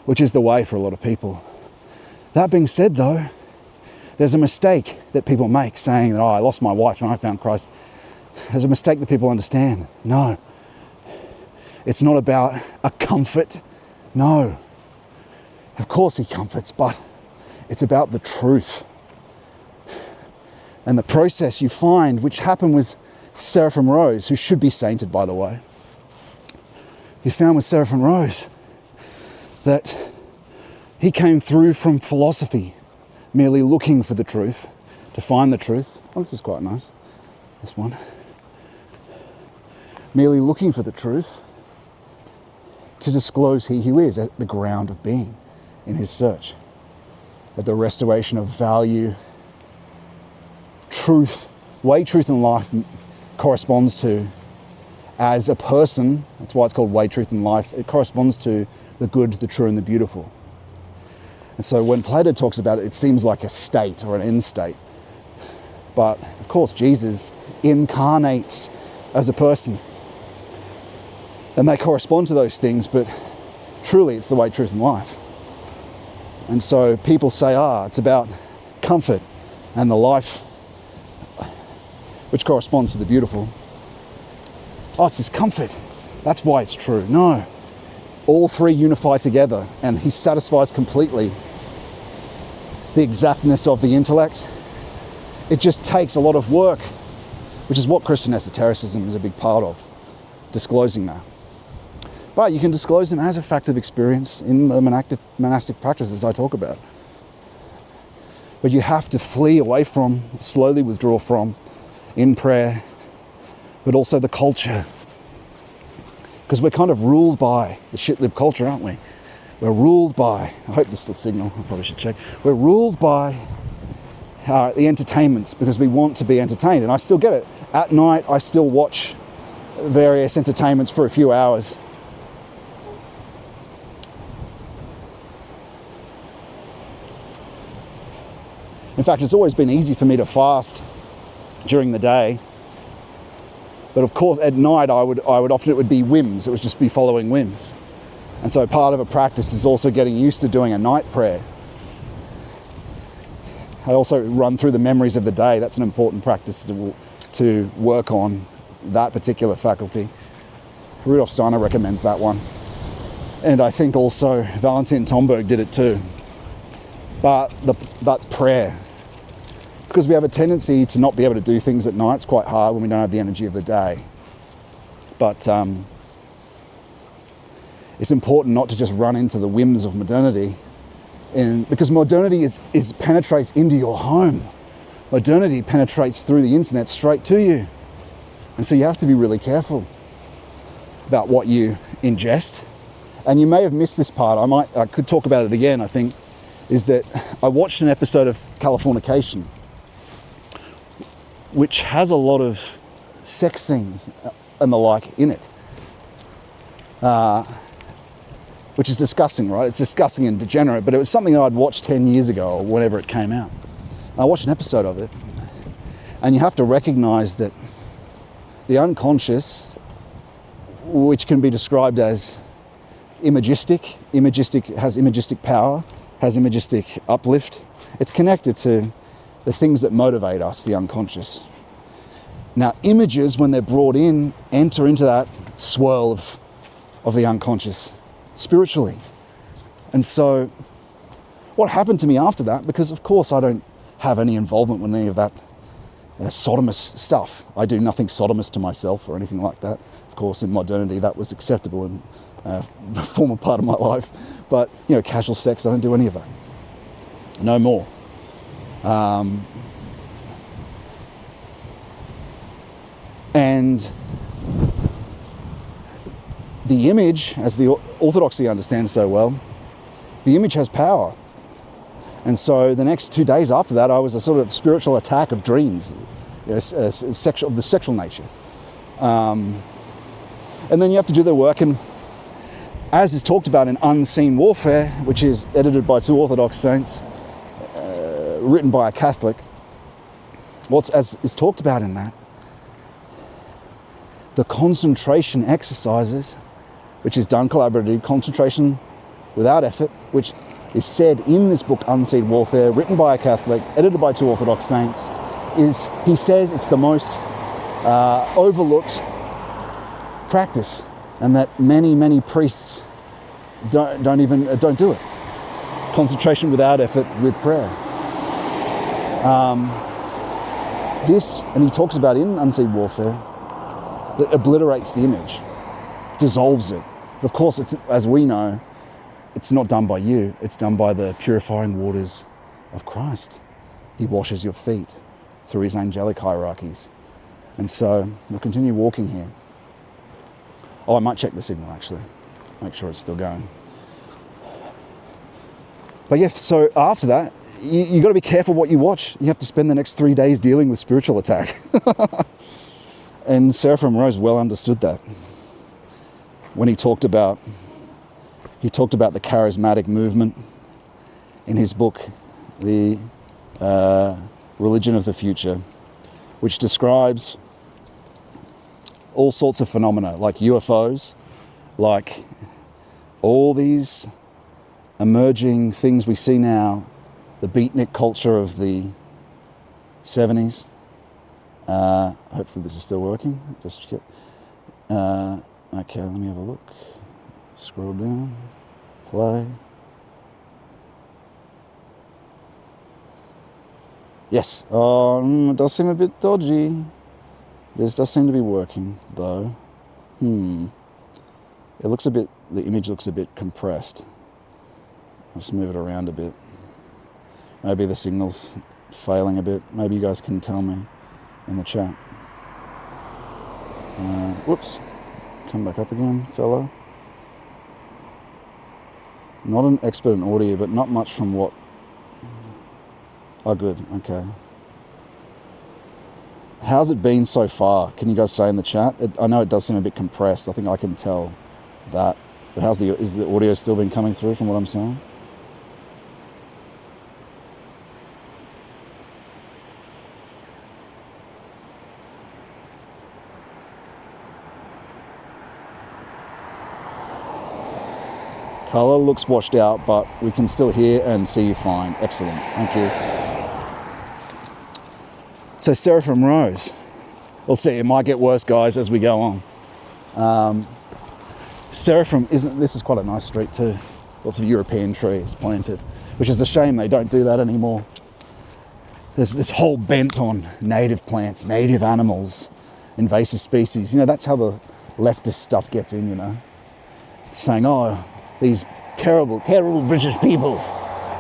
Which is the way for a lot of people. That being said, though, there's a mistake that people make saying that, I lost my wife and I found Christ. There's a mistake that people understand. No. It's not about a comfort. No. Of course he comforts, but it's about the truth. And the process you find, which happened with Seraphim Rose, who should be sainted, by the way. You found with Seraphim Rose that he came through from philosophy, merely looking for the truth, to find the truth. Oh, this is quite nice, this one. Merely looking for the truth, to disclose he who is at the ground of being in his search. At the restoration of value, truth, way truth and life corresponds to as a person. That's why it's called way, truth and life. It corresponds to the good, the true and the beautiful. And so when Plato talks about it, it seems like a state or an end state. But of course, Jesus incarnates as a person. And they correspond to those things, but truly it's the way, truth and life. And so people say, it's about comfort and the life which corresponds to the beautiful. It's this comfort. That's why it's true. No. All three unify together and he satisfies completely the exactness of the intellect. It just takes a lot of work, which is what Christian esotericism is a big part of, disclosing that. But you can disclose them as a fact of experience in the monastic practices I talk about. But you have to flee away from, slowly withdraw from, in prayer, but also the culture. Because we're kind of ruled by the shit-lib culture, aren't we? We're ruled by, I hope there's still signal, I probably should check. We're ruled by the entertainments because we want to be entertained. And I still get it. At night, I still watch various entertainments for a few hours. In fact, it's always been easy for me to fast during the day. But of course, at night, I would often, it would be whims. It would just be following whims. And so part of a practice is also getting used to doing a night prayer. I also run through the memories of the day. That's an important practice to work on that particular faculty. Rudolf Steiner recommends that one. And I think also Valentin Tomberg did it too. But prayer. Because we have a tendency to not be able to do things at night. It's quite hard when we don't have the energy of the day. But it's important not to just run into the whims of modernity, because modernity penetrates into your home. Modernity penetrates through the internet straight to you. And so you have to be really careful about what you ingest. And you may have missed this part. I could talk about it again, I think, is that I watched an episode of Californication, which has a lot of sex scenes and the like in it. Which is disgusting, right? It's disgusting and degenerate, but it was something I'd watched 10 years ago or whenever it came out. And I watched an episode of it, and you have to recognize that the unconscious, which can be described as imagistic has imagistic power, has imagistic uplift. It's connected to the things that motivate us, the unconscious. Now, images, when they're brought in, enter into that swirl of the unconscious spiritually. And so what happened to me after that, because of course I don't have any involvement with any of that sodomist stuff. I do nothing sodomist to myself or anything like that. Of course, in modernity, that was acceptable and a former part of my life. But, casual sex, I don't do any of that. No more. And the image, as the orthodoxy understands so well, the image has power. And so the next 2 days after that, I was a sort of spiritual attack of dreams, of the sexual nature. And then you have to do the work, and as is talked about in Unseen Warfare, which is edited by 2 Orthodox saints, written by a Catholic, as is talked about in that, the concentration exercises, which is done collaboratively, concentration without effort, which is said in this book, Unseen Warfare, written by a Catholic, edited by 2 Orthodox saints, he says it's the most overlooked practice, and that many priests don't do it. Concentration without effort with prayer. And he talks about in Unseen Warfare, that obliterates the image, dissolves it. But of course, as we know, it's not done by you, it's done by the purifying waters of Christ. He washes your feet through his angelic hierarchies. And so we'll continue walking here. Oh, I might check the signal actually, make sure it's still going. But yeah, so after that, you got to be careful what you watch. You have to spend the next 3 days dealing with spiritual attack. And Seraphim Rose well understood that when he talked about the charismatic movement in his book, The Religion of the Future, which describes all sorts of phenomena like UFOs, like all these emerging things we see now, the beatnik culture of the 70s. Hopefully this is still working. Just check. Okay, let me have a look. Scroll down. Play. Yes. It does seem a bit dodgy. This does seem to be working, though. It looks a bit, the image looks a bit compressed. I'll just move it around a bit. Maybe the signal's failing a bit. Maybe you guys can tell me in the chat. Whoops. Come back up again, fellow. Not an expert in audio, but not much from what... Oh, good. Okay. How's it been so far? Can you guys say in the chat? I know it does seem a bit compressed. I think I can tell that. But is the audio still been coming through from what I'm saying? Colour looks washed out, but we can still hear and see you fine. Excellent. Thank you. So Seraphim Rose. We'll see. It might get worse, guys, as we go on. Seraphim isn't, this is quite a nice street too. Lots of European trees planted, which is a shame they don't do that anymore. There's this whole bent on native plants, native animals, invasive species. You know, that's how the leftist stuff gets in, you know. Saying, oh, these terrible, terrible British people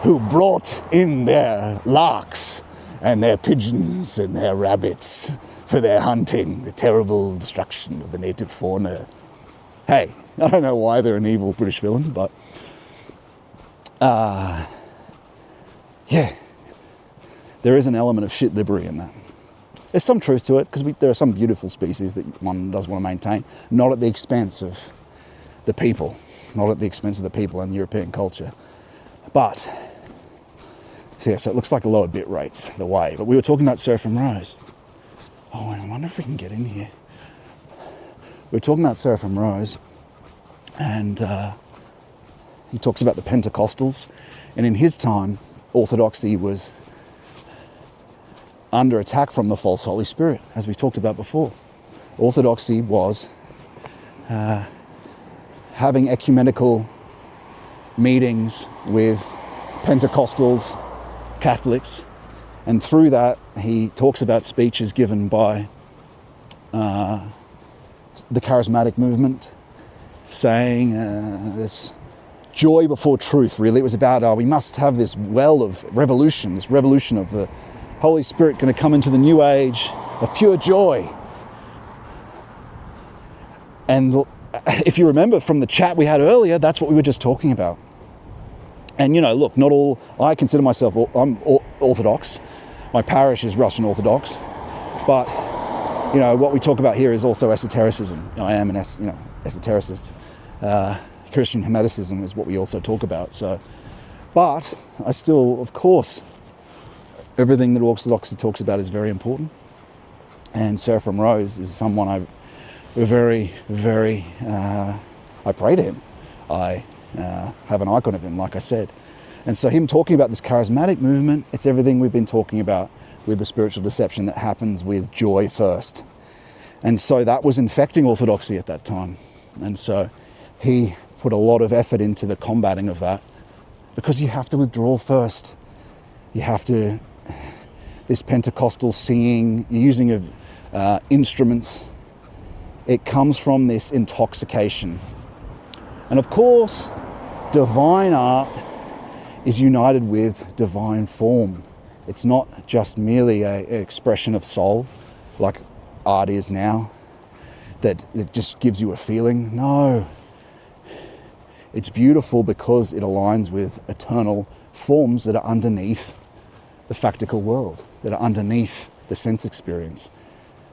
who brought in their larks and their pigeons and their rabbits for their hunting, the terrible destruction of the native fauna. Hey, I don't know why they're an evil British villain, but yeah, there is an element of shit liberty in that. There's some truth to it, because there are some beautiful species that one does want to maintain, not at the expense of the people, not at the expense of the people and European culture. But, so yeah, so it looks like lower bit rates, the way. But we were talking about Seraphim Rose. Oh, and I wonder if we can get in here. We were talking about Seraphim Rose, and he talks about the Pentecostals, and in his time, Orthodoxy was under attack from the false Holy Spirit, as we talked about before. Orthodoxy was having ecumenical meetings with Pentecostals, Catholics, and through that he talks about speeches given by the charismatic movement, saying this joy before truth, really. It was about, we must have this well of revolution, this revolution of the Holy Spirit going to come into the new age of pure joy. And if you remember from the chat we had earlier, that's what we were just talking about. And, you know, look, not all, I consider myself, I'm Orthodox. My parish is Russian Orthodox. But, you know, what we talk about here is also esotericism. I am an esotericist. Christian Hermeticism is what we also talk about. So, but I still, of course, everything that Orthodoxy talks about is very important. And Seraphim Rose is someone I very, very, I pray to him. I have an icon of him, like I said. And so him talking about this charismatic movement, it's everything we've been talking about with the spiritual deception that happens with joy first. And so that was infecting Orthodoxy at that time. And so he put a lot of effort into the combating of that, because you have to withdraw first. You have to, this Pentecostal singing, the using of instruments, it comes from this intoxication. And of course, divine art is united with divine form. It's not just merely an expression of soul, like art is now, that it just gives you a feeling. No. It's beautiful because it aligns with eternal forms that are underneath the factical world, that are underneath the sense experience,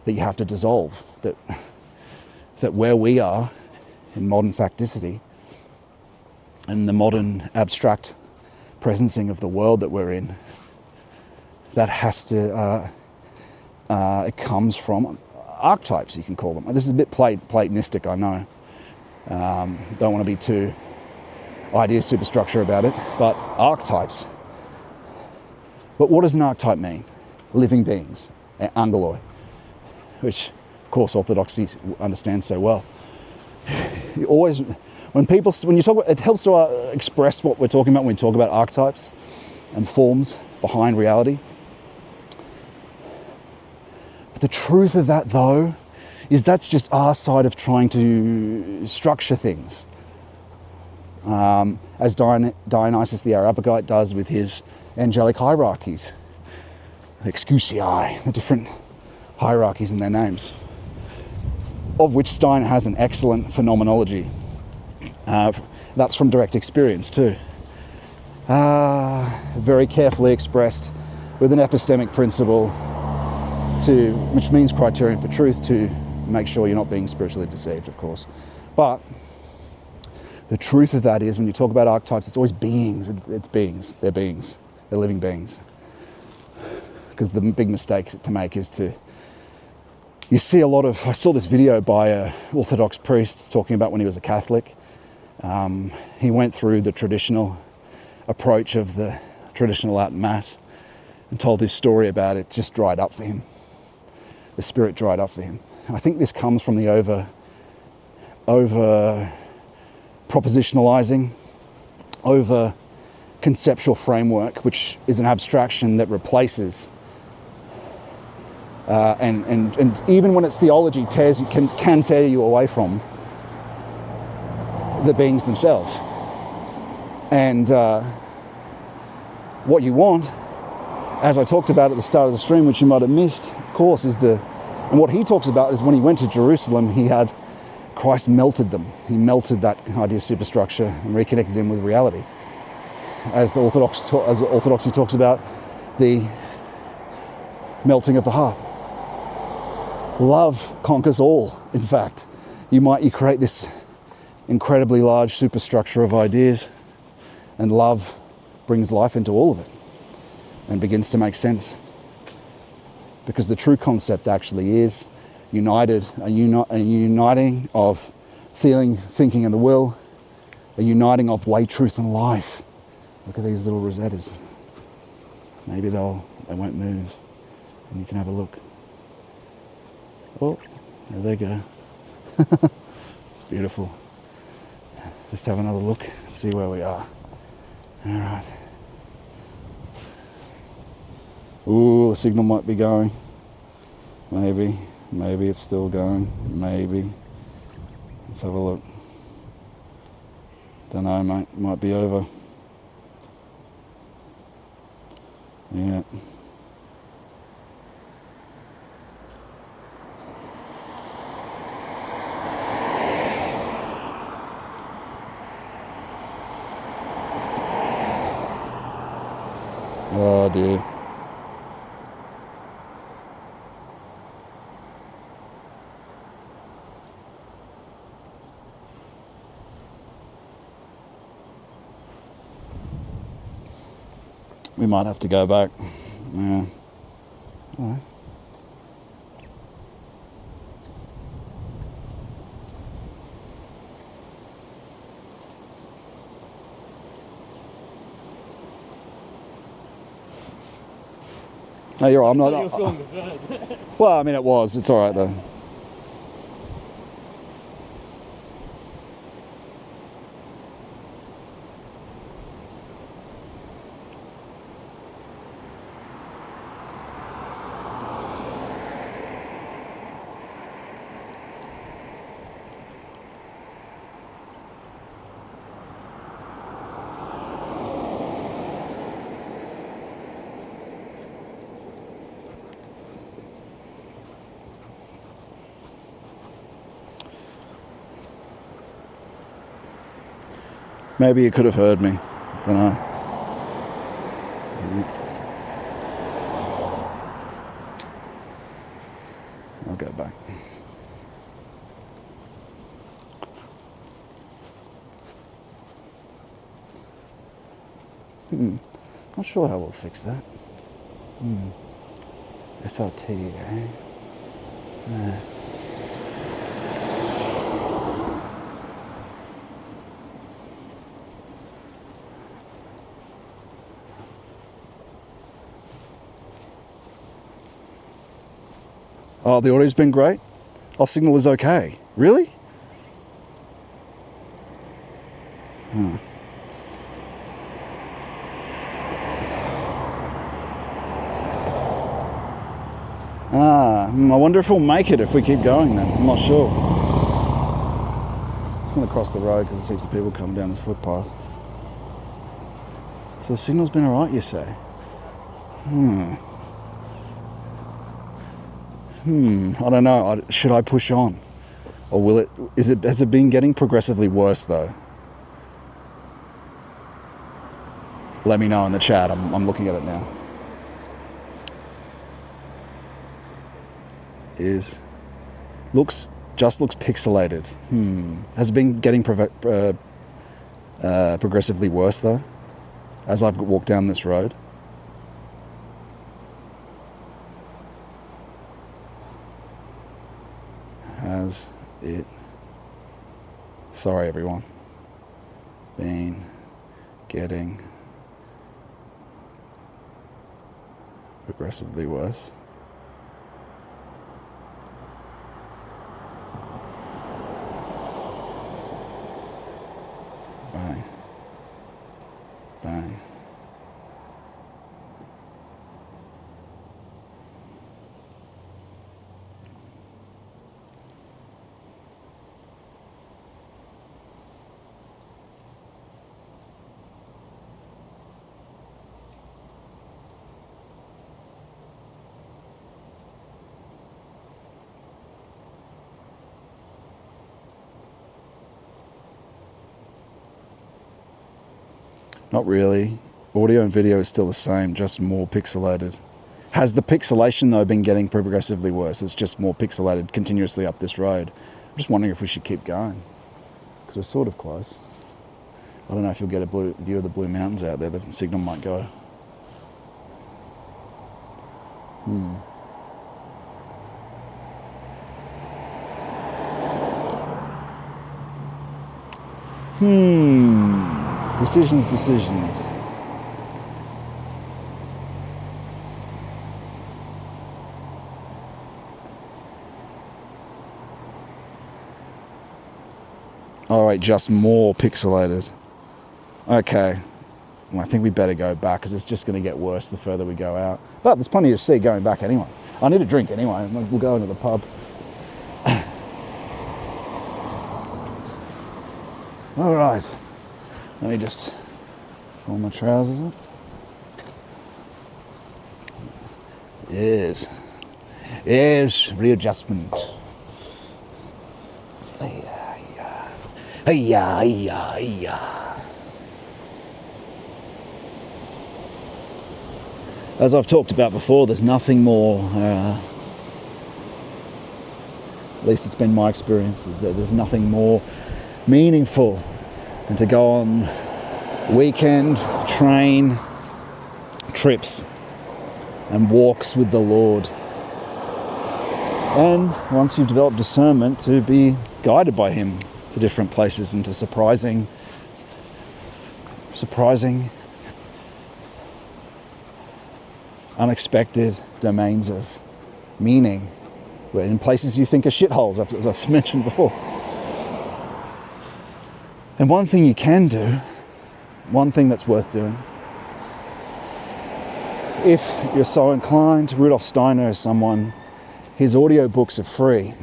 that you have to dissolve, that where we are in modern facticity and the modern abstract presencing of the world that we're in, that has to, it comes from archetypes, you can call them. This is a bit Platonistic, I know. Don't want to be too idea superstructure about it, but archetypes. But what does an archetype mean? Living beings, angeloi, which of course Orthodoxy understands so well. You always, when you talk about, it helps to express what we're talking about when we talk about archetypes and forms behind reality. But the truth of that, though, is that's just our side of trying to structure things. As Dionysus the Areopagite does with his angelic hierarchies, exousiae, the different hierarchies and their names, of which Stein has an excellent phenomenology. That's from direct experience too. Very carefully expressed with an epistemic principle, which means criterion for truth, to make sure you're not being spiritually deceived, of course. But the truth of that is, when you talk about archetypes, it's always beings. It's beings. They're beings. They're living beings. Because the big mistake to make is you see a lot of, I saw this video by an Orthodox priest talking about when he was a Catholic. He went through the traditional approach of the traditional Latin Mass and told his story about it. Just dried up for him. The spirit dried up for him. I think this comes from the over propositionalizing over conceptual framework, which is an abstraction that replaces and even when its theology can tear you away from the beings themselves. And what you want, as I talked about at the start of the stream, which you might have missed, of course, and what he talks about is when he went to Jerusalem, Christ melted them. He melted that idea of superstructure and reconnected them with reality. As Orthodoxy talks about the melting of the heart. Love conquers all, in fact. You create this incredibly large superstructure of ideas, and love brings life into all of it and begins to make sense. Because the true concept actually is a uniting of feeling, thinking, and the will, a uniting of way, truth, and life. Look at these little rosettas. Maybe they won't move, and you can have a look. Oh, there they go. Beautiful. Just have another look, see where we are. All right. Ooh, the signal might be going. Maybe it's still going. Maybe. Let's have a look. Don't know, mate. Might be over. Yeah. Oh dear. We might have to go back. Yeah. All right. No, you're right. I'm not. Well, I mean, it was. It's all right though. Maybe you could have heard me. Don't know. I'll go back. Not sure how we'll fix that. SRT, eh? Yeah. Oh, the audio's been great? Our signal is okay. Really? I wonder if we'll make it if we keep going then. I'm not sure. Just going to cross the road because there's heaps of people coming down this footpath. So the signal's been alright, you say? I don't know. Should I push on? Or has it been getting progressively worse though? Let me know in the chat. I'm looking at it now. Looks pixelated. Has it been getting progressively worse though, as I've walked down this road? Has it, sorry everyone, been getting progressively worse? Bang. Not really. Audio and video is still the same, just more pixelated. Has the pixelation, though, been getting progressively worse? It's just more pixelated continuously up this road. I'm just wondering if we should keep going, because we're sort of close. I don't know if you'll get a view of the Blue Mountains out there. The signal might go. Decisions. All right, just more pixelated. Okay. Well, I think we better go back because it's just going to get worse the further we go out. But there's plenty to see going back anyway. I need a drink anyway. We'll go into the pub. All right. Let me just pull my trousers up. Yes, readjustment. As I've talked about before, there's nothing more, at least it's been my experience, is that there's nothing more meaningful than to go on weekend train trips and walks with the Lord. And once you've developed discernment, to be guided by Him to different places and to surprising, unexpected domains of meaning, in places you think are shitholes, as I've mentioned before. And one thing you can do, one thing that's worth doing, if you're so inclined, Rudolf Steiner is someone, his audiobooks are free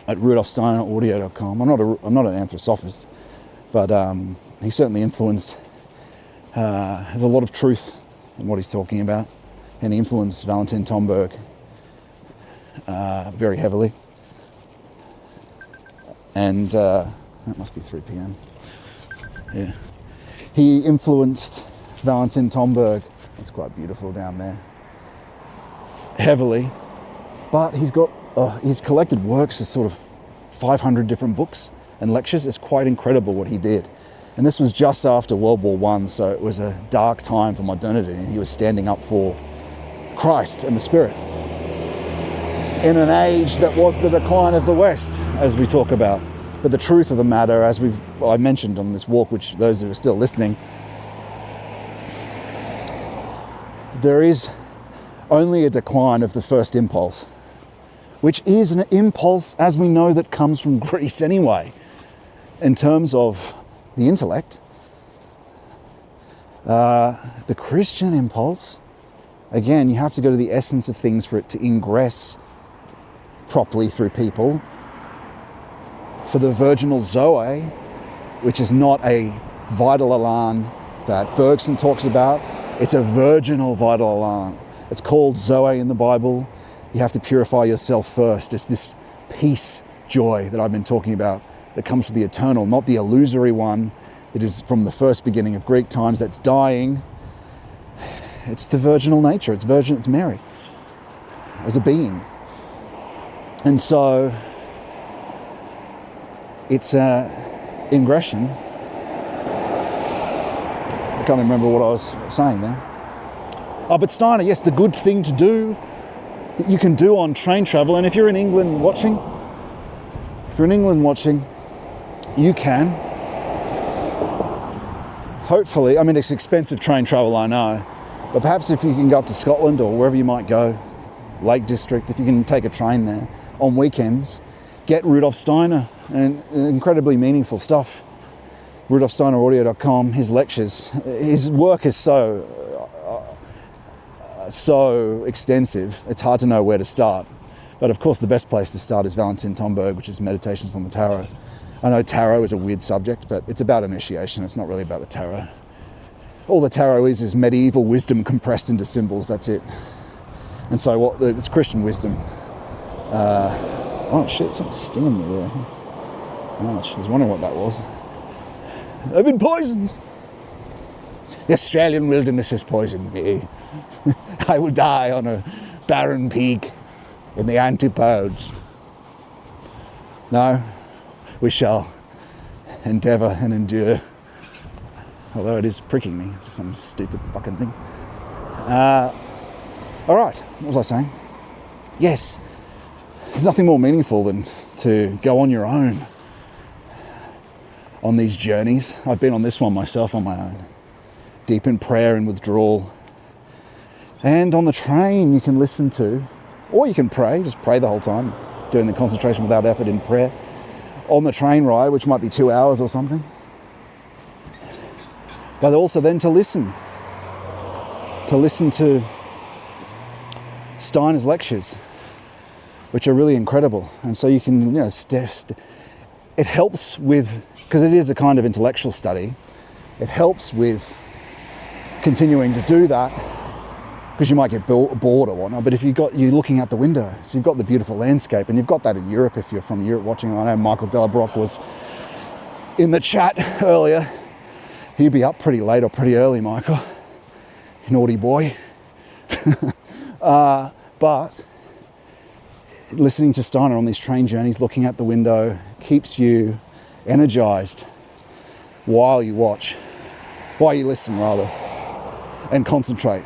at rudolfsteineraudio.com. I'm not an anthroposophist, but he certainly influenced, there's a lot of truth in what he's talking about, and he influenced Valentin Tomberg very heavily. And that must be 3 p.m. Yeah. He influenced Valentin Tomberg, it's quite beautiful down there, heavily. But he's got, he's collected works as sort of 500 different books and lectures. It's quite incredible what he did. And this was just after World War I, so it was a dark time for modernity, and he was standing up for Christ and the Spirit in an age that was the decline of the West, as we talk about. But the truth of the matter, as I mentioned on this walk, which those who are still listening, there is only a decline of the first impulse, which is an impulse, as we know, that comes from Greece anyway, in terms of the intellect. The Christian impulse, again, you have to go to the essence of things for it to ingress properly through people. For the virginal Zoe, which is not a vital elan that Bergson talks about, it's a virginal vital elan. It's called Zoe in the Bible. You have to purify yourself first. It's this peace, joy that I've been talking about that comes from the eternal, not the illusory one that is from the first beginning of Greek times that's dying. It's the virginal nature. It's virgin, it's Mary as a being. And so it's ingression. I can't remember what I was saying there. Oh, but Steiner, yes, the good thing to do, that you can do on train travel, and if you're in England watching, you can. Hopefully, I mean, it's expensive train travel, I know, but perhaps if you can go up to Scotland or wherever you might go, Lake District, if you can take a train there on weekends, get Rudolf Steiner, and incredibly meaningful stuff RudolfSteinerAudio.com, his lectures, his work is so extensive, it's hard to know where to start. But of course the best place to start is Valentin Tomberg, which is Meditations on the Tarot. I know tarot is a weird subject, but it's about initiation, it's not really about the tarot. All the tarot is medieval wisdom compressed into symbols, that's it. And so it's Christian wisdom. Oh shit, something's stinging me there. Ouch, I was wondering what that was. I've been poisoned. The Australian wilderness has poisoned me. I will die on a barren peak in the antipodes. No, we shall endeavour and endure. Although it is pricking me, it's some stupid fucking thing. All right, what was I saying? Yes, there's nothing more meaningful than to go on your own on these journeys. I've been on this one myself on my own, deep in prayer and withdrawal. And on the train you can listen to, or you can pray, just pray the whole time, doing the concentration without effort in prayer. On the train ride, which might be 2 hours or something. But also then to listen to Steiner's lectures, which are really incredible. And so you can, it helps with, because it is a kind of intellectual study, it helps with continuing to do that, because you might get bored or whatnot. But if you're looking out the window, so you've got the beautiful landscape, and you've got that in Europe if you're from Europe watching. I know Michael Delabrock was in the chat earlier. He'd be up pretty late or pretty early, Michael. Naughty boy. But listening to Steiner on these train journeys, looking out the window, keeps you energized while you listen rather, and concentrate.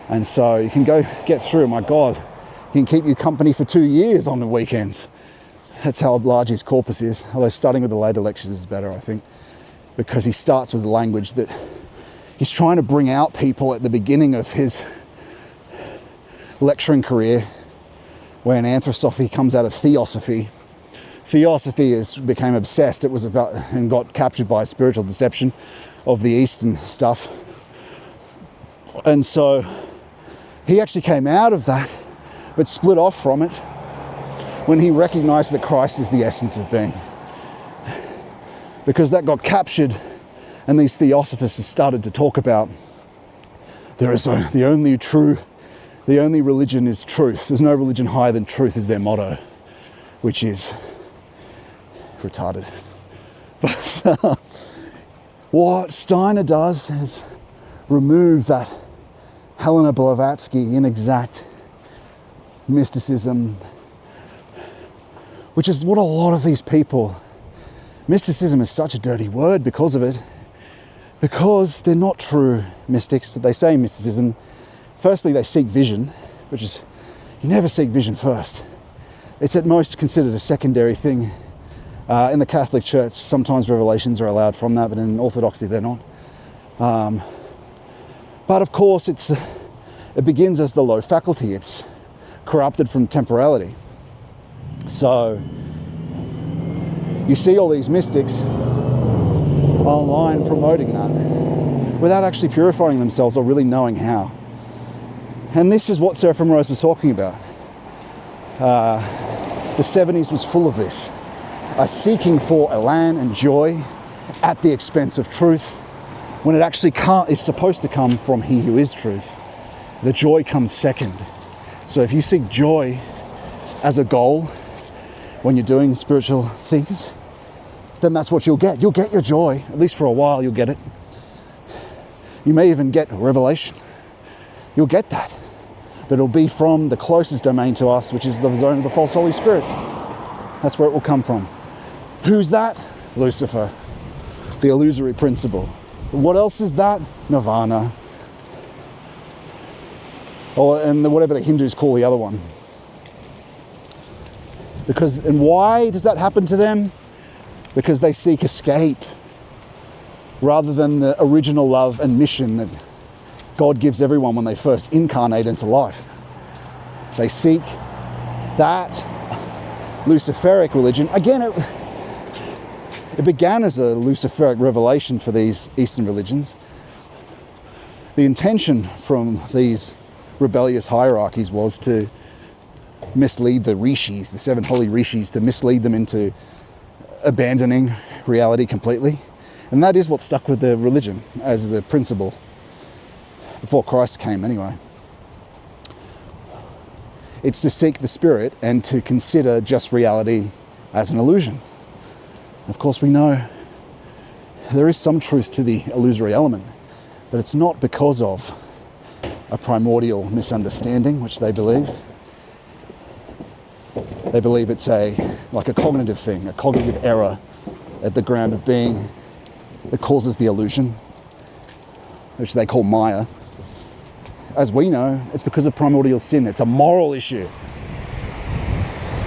And so you can go get through, my God, he can keep you company for 2 years on the weekends. That's how large his corpus is, although starting with the later lectures is better, I think, because he starts with the language that he's trying to bring out people at the beginning of his lecturing career, where an anthroposophy comes out of theosophy. Theosophy became obsessed, it was about, and got captured by spiritual deception of the East and stuff. And so he actually came out of that, but split off from it when he recognized that Christ is the essence of being. Because that got captured, and these theosophists started to talk about the only religion is truth. There's no religion higher than truth is their motto, which is retarded. But what Steiner does is remove that Helena Blavatsky inexact mysticism, which is what a lot of these people, mysticism is such a dirty word because of it, because they're not true mystics. They say mysticism, firstly they seek vision, which is, you never seek vision first. It's at most considered a secondary thing. In the Catholic Church, sometimes revelations are allowed from that, but in Orthodoxy they're not. But of course it begins as the low faculty. It's corrupted from temporality. So you see all these mystics online promoting that without actually purifying themselves or really knowing how. And this is what Seraphim Rose was talking about. The 70s was full of this. A seeking for elan and joy at the expense of truth, when it actually is supposed to come from He who is truth. The joy comes second. So if you seek joy as a goal when you're doing spiritual things, then that's what you'll get. You'll get your joy, at least for a while you'll get it. You may even get revelation. You'll get that. But it'll be from the closest domain to us, which is the zone of the false Holy Spirit. That's where it will come from. Who's that? Lucifer, the illusory principle. What else is that? Nirvana. And whatever the Hindus call the other one. And why does that happen to them? Because they seek escape rather than the original love and mission that God gives everyone when they first incarnate into life. They seek that Luciferic religion. Again, It began as a Luciferic revelation for these Eastern religions. The intention from these rebellious hierarchies was to mislead the rishis, the 7 holy rishis, to mislead them into abandoning reality completely. And that is what stuck with the religion as the principle before Christ came anyway. It's to seek the spirit and to consider just reality as an illusion. Of course, we know there is some truth to the illusory element, but it's not because of a primordial misunderstanding, which they believe. They believe it's like a cognitive thing, a cognitive error at the ground of being that causes the illusion, which they call Maya. As we know, it's because of primordial sin. It's a moral issue.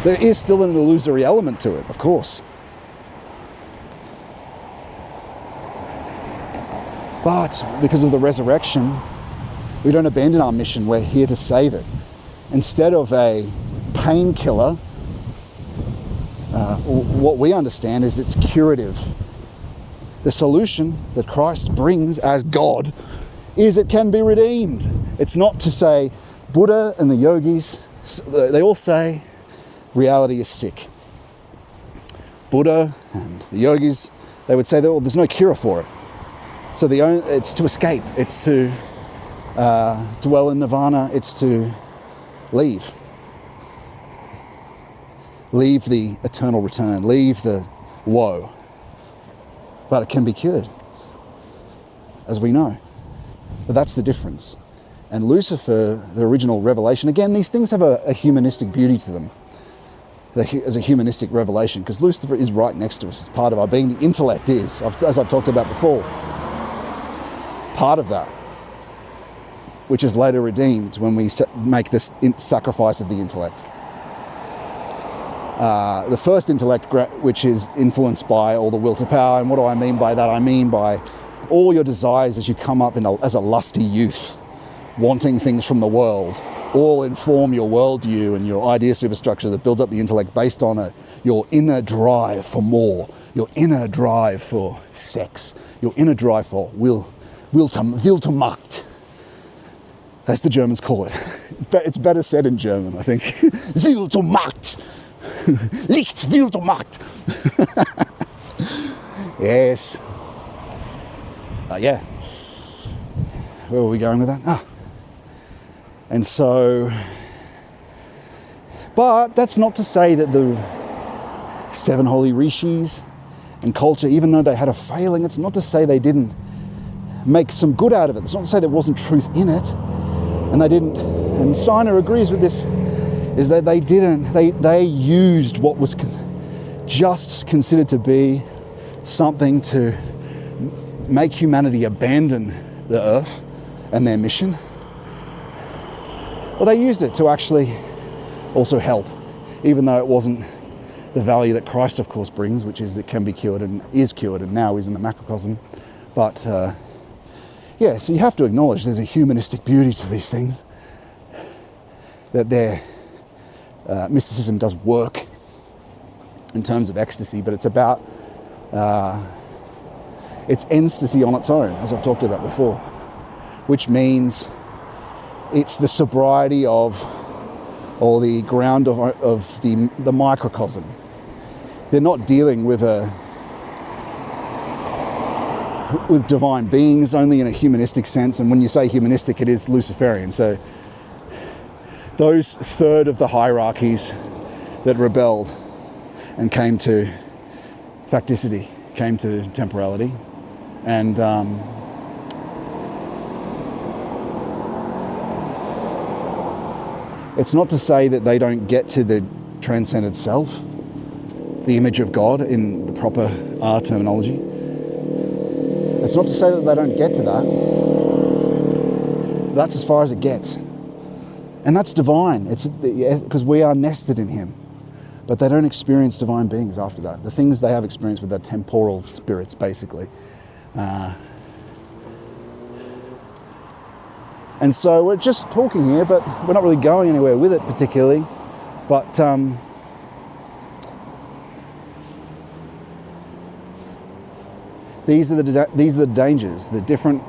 There is still an illusory element to it, of course. But because of the resurrection, we don't abandon our mission. We're here to save it. Instead of a painkiller, what we understand is it's curative. The solution that Christ brings as God is it can be redeemed. It's not to say, Buddha and the yogis, they all say reality is sick. Buddha and the yogis, they would say that, well, there's no cure for it. So it's to escape, it's to dwell in nirvana, it's to leave. Leave the eternal return, leave the woe. But it can be cured, as we know. But that's the difference. And Lucifer, the original revelation, again, these things have a humanistic beauty to them. As a humanistic revelation, because Lucifer is right next to us. It's part of our being. The intellect is, as I've talked about before, part of that, which is later redeemed when we make this sacrifice of the intellect. The first intellect, which is influenced by all the will to power. And what do I mean by that? I mean by all your desires as you come up as a lusty youth, wanting things from the world, all inform your worldview and your idea superstructure that builds up the intellect based on your inner drive for more, your inner drive for sex, your inner drive for will to Macht, as the Germans call it. It's better said in German, I think. Will to Macht. Licht, will to Macht. Yes. Yeah. Where were we going with that? And so, but that's not to say that the 7 holy rishis and culture, even though they had a failing, it's not to say they didn't make some good out of it. It's not to say there wasn't truth in it. And they didn't, and Steiner agrees with this, is that they used what was just considered to be something to make humanity abandon the earth and their mission. Well, they used it to actually also help, even though it wasn't the value that Christ, of course, brings, which is it can be cured and is cured and now is in the macrocosm. But yeah, so you have to acknowledge there's a humanistic beauty to these things, that their mysticism does work in terms of ecstasy, but it's about it's ecstasy on its own, as I've talked about before, which means it's the sobriety of, or the ground of the microcosm. They're not dealing with divine beings only in a humanistic sense, and when you say humanistic, it is Luciferian. So those third of the hierarchies that rebelled and came to facticity, came to temporality, and it's not to say that they don't get to the transcendent self, the image of God in the proper R terminology. It's not to say that they don't get to that. That's as far as it gets. And that's divine. It's because we are nested in Him. But they don't experience divine beings after that. The things they have experienced with their temporal spirits, basically. And so we're just talking here, but we're not really going anywhere with it particularly. But These are the dangers, the different.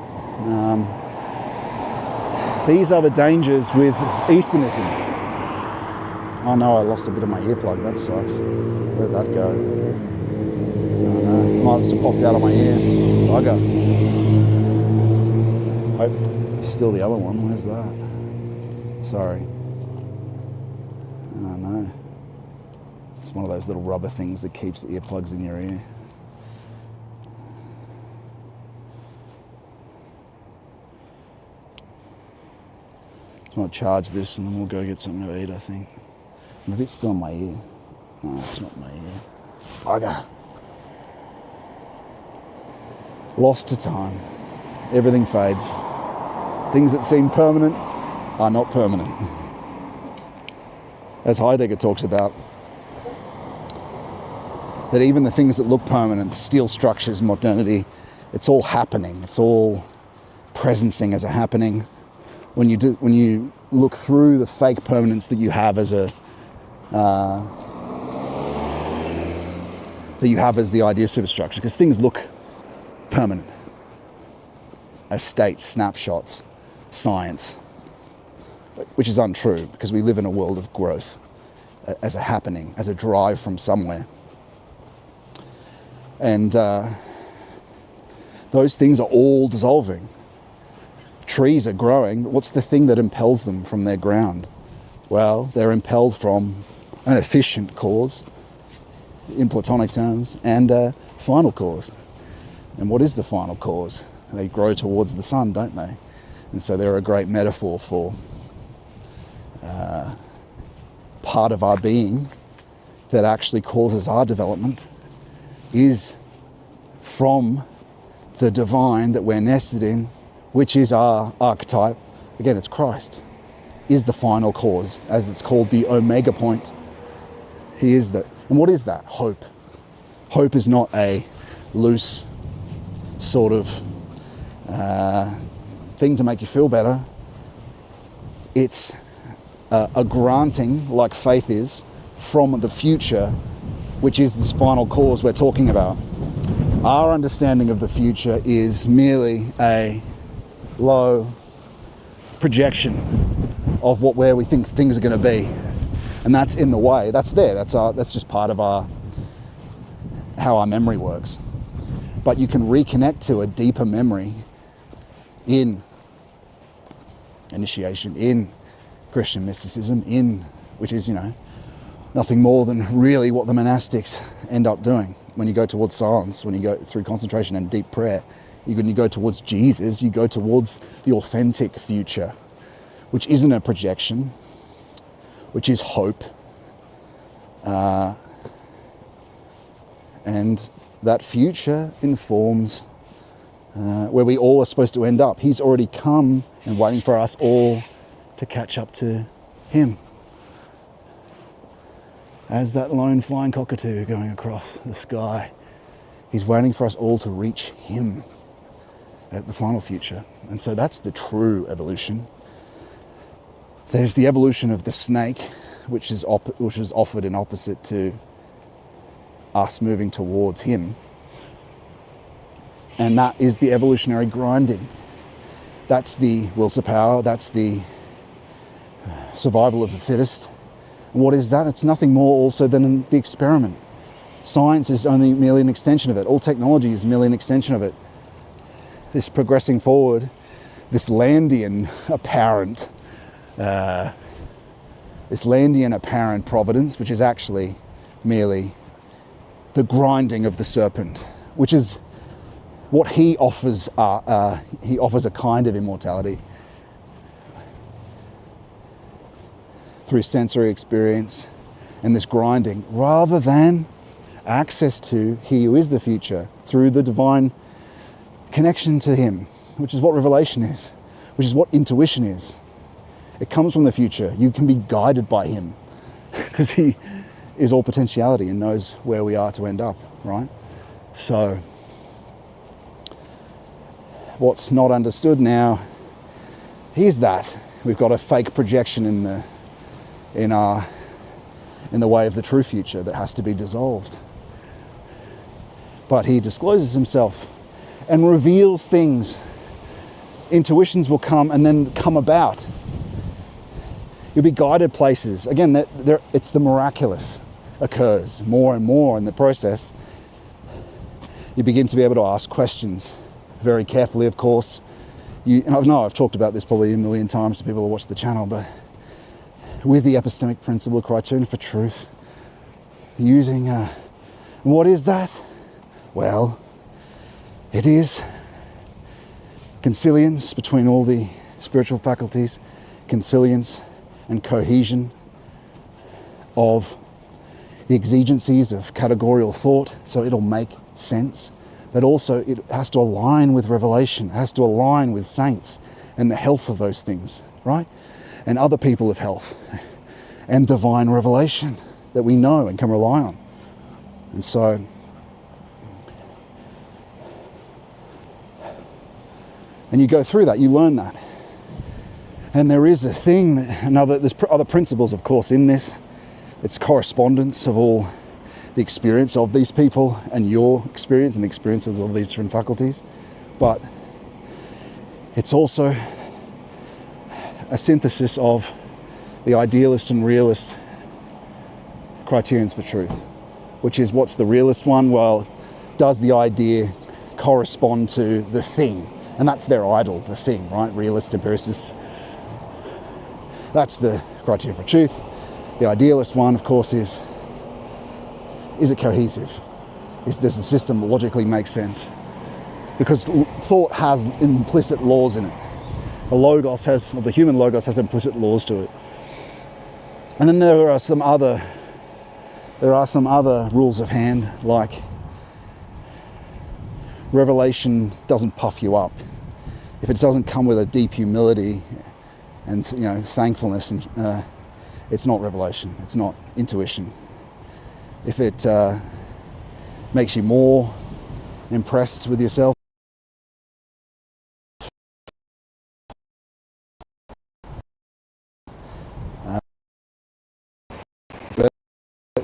These are the dangers with Easternism. Oh no, I lost a bit of my earplug. That sucks. Where'd that go? Oh no, must have popped out of my ear. Bugger. Hope it's still the other one. Where's that? Sorry. Oh no. It's one of those little rubber things that keeps the earplugs in your ear. So I'll charge this and then we'll go get something to eat, I think. I'm a bit still in my ear. No, it's not my ear. Bugger. Lost to time. Everything fades. Things that seem permanent are not permanent. As Heidegger talks about, that even the things that look permanent, steel structures, modernity, it's all happening. It's all presencing as a happening. When you look through the fake permanence that you have as the idea superstructure, because things look permanent as states, snapshots, science, which is untrue because we live in a world of growth as a happening, as a drive from somewhere. And those things are all dissolving. Trees are growing, but what's the thing that impels them from their ground? Well, they're impelled from an efficient cause, in Platonic terms, and a final cause. And what is the final cause? They grow towards the sun, don't they? And so they're a great metaphor for part of our being that actually causes our development is from the divine that we're nested in, which is our archetype. Again, it's Christ, is the final cause, as it's called the omega point. He is that. And what is that? Hope. Hope is not a loose sort of thing to make you feel better. It's a granting, like faith is, from the future, which is this final cause we're talking about. Our understanding of the future is merely a low projection of where we think things are going to be, and that's in the way. That's there. That's just part of how our memory works. But you can reconnect to a deeper memory in initiation, in Christian mysticism, which is nothing more than really what the monastics end up doing. When you go towards silence, when you go through concentration and deep prayer, when you go towards Jesus, you go towards the authentic future, which isn't a projection, which is hope. And that future informs where we all are supposed to end up. He's already come and waiting for us all to catch up to him. As that lone flying cockatoo going across the sky, he's waiting for us all to reach him at the final future. And so that's the true evolution. There's the evolution of the snake, which is offered in opposite to us moving towards him. And that is the evolutionary grinding. That's the will to power. That's the survival of the fittest. And what is that? It's nothing more also than the experiment. Science is only merely an extension of it. All technology is merely an extension of it. This progressing forward, this Landian apparent providence, which is actually merely the grinding of the serpent, which is what he offers. He offers a kind of immortality through sensory experience and this grinding, rather than access to he who is the future through the divine connection to him, which is what revelation is, which is what intuition is. It comes from the future. You can be guided by him because he is all potentiality and knows where we are to end up, right? So what's not understood now is that we've got a fake projection in the way of the true future that has to be dissolved. But he discloses himself and reveals things. Intuitions will come and then come about. You'll be guided places. Again, it's the miraculous occurs more and more in the process. You begin to be able to ask questions very carefully, of course. And I know I've talked about this probably a million times to people who watch the channel, but with the epistemic principle, criterion for truth, using what is that? Well, it is consilience between all the spiritual faculties, consilience and cohesion of the exigencies of categorical thought, so it'll make sense. But also it has to align with revelation, it has to align with saints and the health of those things, right? And other people of health and divine revelation that we know and can rely on. And so, and you go through that, you learn that. And there is a thing, there's other principles, of course, in this. It's correspondence of all the experience of these people and your experience and the experiences of these different faculties. But it's also a synthesis of the idealist and realist criterions for truth, which is, what's the realist one? Well, does the idea correspond to the thing? And that's their idol, the thing, right? Realist, empiricist. That's the criterion for truth. The idealist one, of course, is it cohesive? Does the system logically make sense? Because thought has implicit laws in it. The human logos has implicit laws to it. And then there are some other rules of hand, like revelation doesn't puff you up. If it doesn't come with a deep humility and thankfulness, and it's not revelation, it's not intuition. If it makes you more impressed with yourself,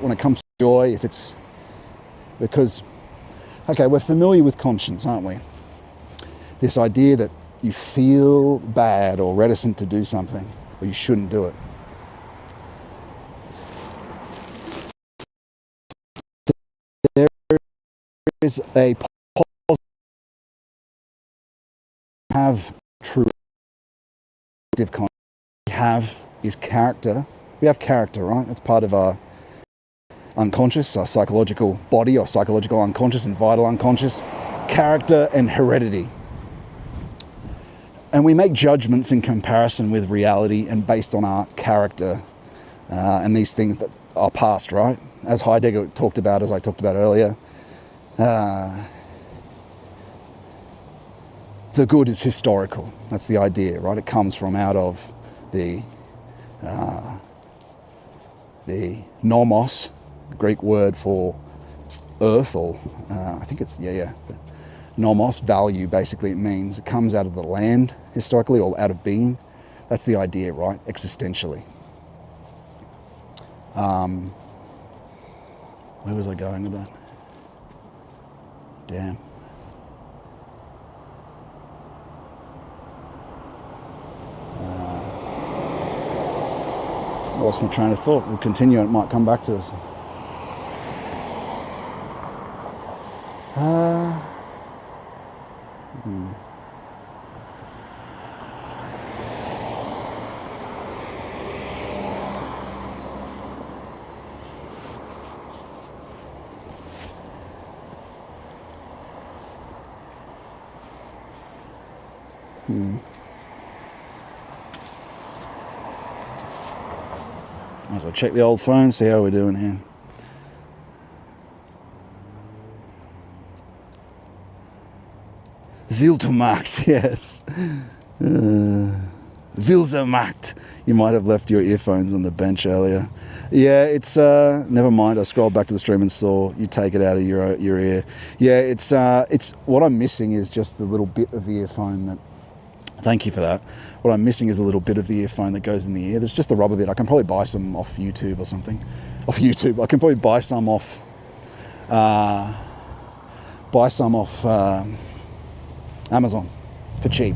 when it comes to joy, if it's because, okay, we're familiar with conscience, aren't we? This idea that you feel bad or reticent to do something, or you shouldn't do it. There is a positive, have true conscience. We have is character. We have character, right? That's part of our unconscious, our psychological body, our psychological unconscious and vital unconscious, character and heredity. And we make judgments in comparison with reality and based on our character and these things that are past, right? As Heidegger talked about, as I talked about earlier, the good is historical. That's the idea, right? It comes from out of the nomos, Greek word for earth, or I think it's, nomos, value, basically it means it comes out of the land historically, or out of being. That's the idea, right? Existentially. Where was I going with that? Damn. I lost my train of thought. We'll continue, it might come back to us. Might as well check the old phone, see how we're doing here. Zieltomax, yes. Wilzermacht. You might have left your earphones on the bench earlier. Yeah, it's never mind. I scrolled back to the stream and saw you take it out of your ear. Yeah, it's what I'm missing is just the little bit of the earphone that. Thank you for that. What I'm missing is a little bit of the earphone that goes in the ear. There's just a rubber bit. I can probably buy some off YouTube or something. Off YouTube. I can probably buy some off Amazon, for cheap.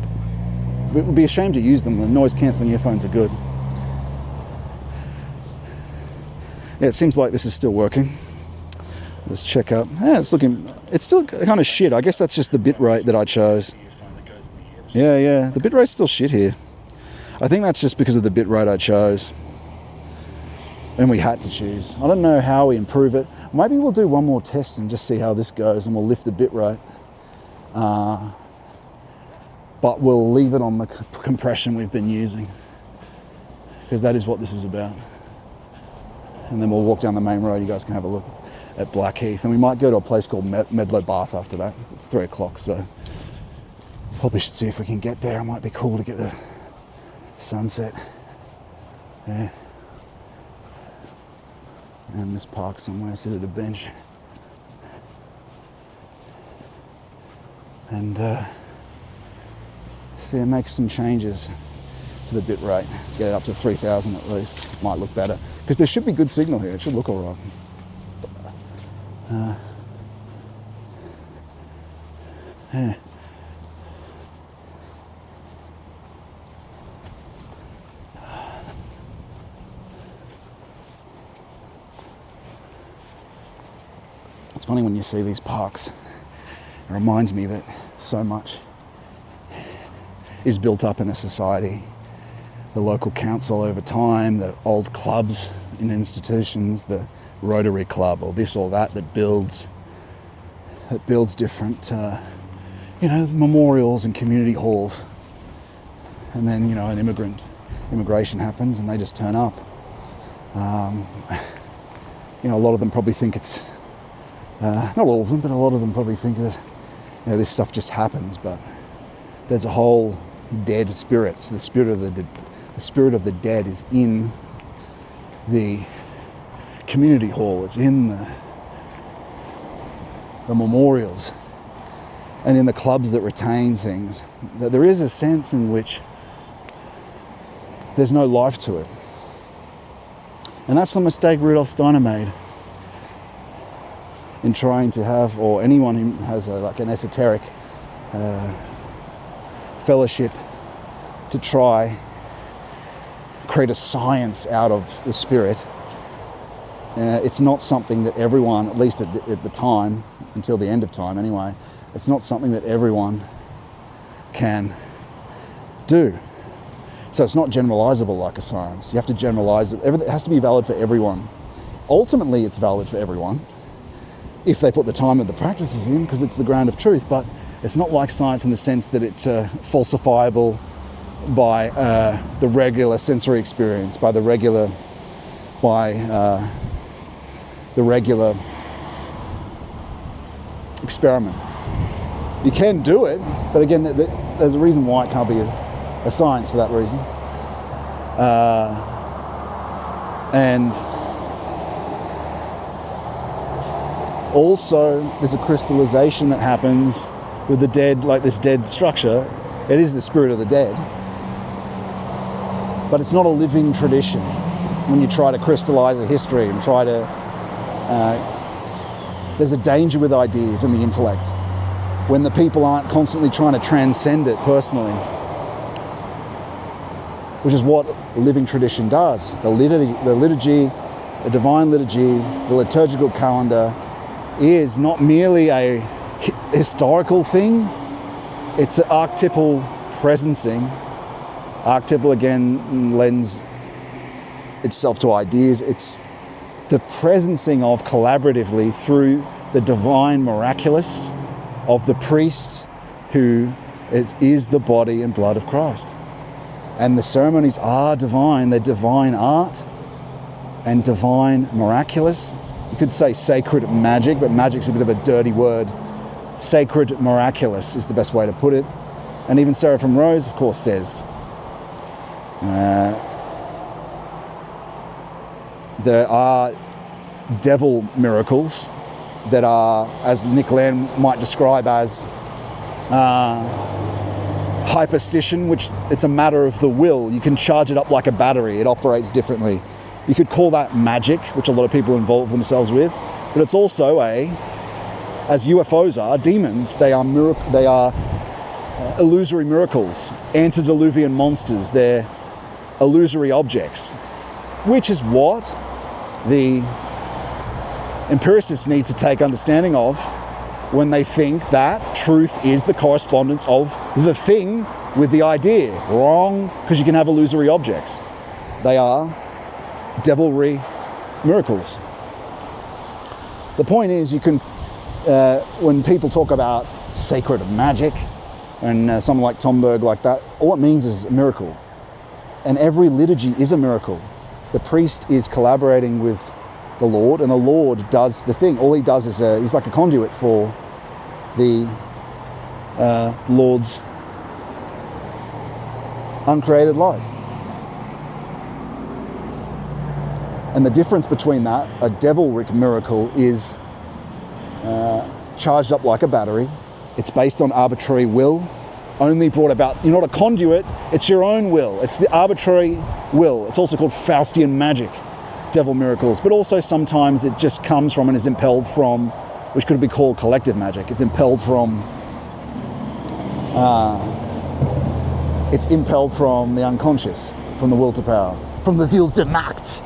It would be a shame to use them. The noise cancelling earphones are good. Yeah, it seems like this is still working. Let's check up. Yeah, it's still kind of shit. I guess that's just the bit rate that I chose. Yeah, the bit rate's still shit here. I think that's just because of the bit rate I chose. And we had to choose. I don't know how we improve it. Maybe we'll do one more test and just see how this goes, and we'll lift the bit rate. But we'll leave it on the compression we've been using, because that is what this is about. And then we'll walk down the main road. You guys can have a look at Blackheath, and we might go to a place called Medlow Bath after that. It's 3 o'clock, so probably should see if we can get there. It might be cool to get the sunset. Yeah. And this park somewhere, sit at a bench. And see, make some changes to the bit rate. Get it up to 3,000 at least. Might look better. Because there should be good signal here. It should look all right. Yeah. It's funny when you see these parks. It reminds me that so much is built up in a society. The local council over time, the old clubs in institutions, the Rotary Club or this or that builds different, memorials and community halls. And then, an immigration happens and they just turn up. A lot of them probably think it's, not all of them, but a lot of them probably think that, this stuff just happens, but there's a whole dead spirit. So the spirit of the dead is in the community hall. It's in the memorials and in the clubs that retain things. That there is a sense in which there's no life to it. And that's the mistake Rudolf Steiner made in trying to have, or anyone who has an esoteric fellowship, to try create a science out of the spirit. It's not something that everyone, at least at the time, until the end of time anyway, it's not something that everyone can do. So it's not generalizable like a science. You have to generalize it. It has to be valid for everyone. Ultimately, it's valid for everyone if they put the time and the practices in, because it's the ground of truth. But it's not like science in the sense that it's falsifiable by the regular sensory experience, by the regular experiment. You can do it, but again, there's a reason why it can't be a science for that reason. And also, there's a crystallization that happens with the dead, like this dead structure. It is the spirit of the dead, but it's not a living tradition. When you try to crystallize a history and try to, there's a danger with ideas and the intellect when the people aren't constantly trying to transcend it personally, which is what a living tradition does. The liturgy, the divine liturgy, the liturgical calendar is not merely a historical thing, it's an archetypal presencing. Archetypal, again, lends itself to ideas. It's the presencing of collaboratively through the divine miraculous of the priest who is the body and blood of Christ. And the ceremonies are divine. They're divine art and divine miraculous. You could say sacred magic, but magic's a bit of a dirty word. Sacred miraculous is the best way to put it. And even Seraphim Rose, of course, says there are devil miracles that are, as Nick Land might describe as hyperstition, which it's a matter of the will. You can charge it up like a battery. It operates differently. You could call that magic, which a lot of people involve themselves with, but it's also as UFOs are, demons. They are illusory miracles, antediluvian monsters, they're illusory objects, which is what the empiricists need to take understanding of when they think that truth is the correspondence of the thing with the idea. Wrong, because you can have illusory objects. They are devilry miracles. The point is, you can, when people talk about sacred magic, and someone like Tom Berg like that, all it means is a miracle. And every liturgy is a miracle. The priest is collaborating with the Lord, and the Lord does the thing. All he does is he's like a conduit for the Lord's uncreated light. And the difference between that, a devilry miracle, is charged up like a battery. It's based on arbitrary will, only brought about. You're not a conduit, it's your own will. It's the arbitrary will. It's also called Faustian magic, devil miracles. But also sometimes it just comes from and is impelled from, which could be called collective magic. It's impelled from the unconscious, from the will to power, from the Will der Macht.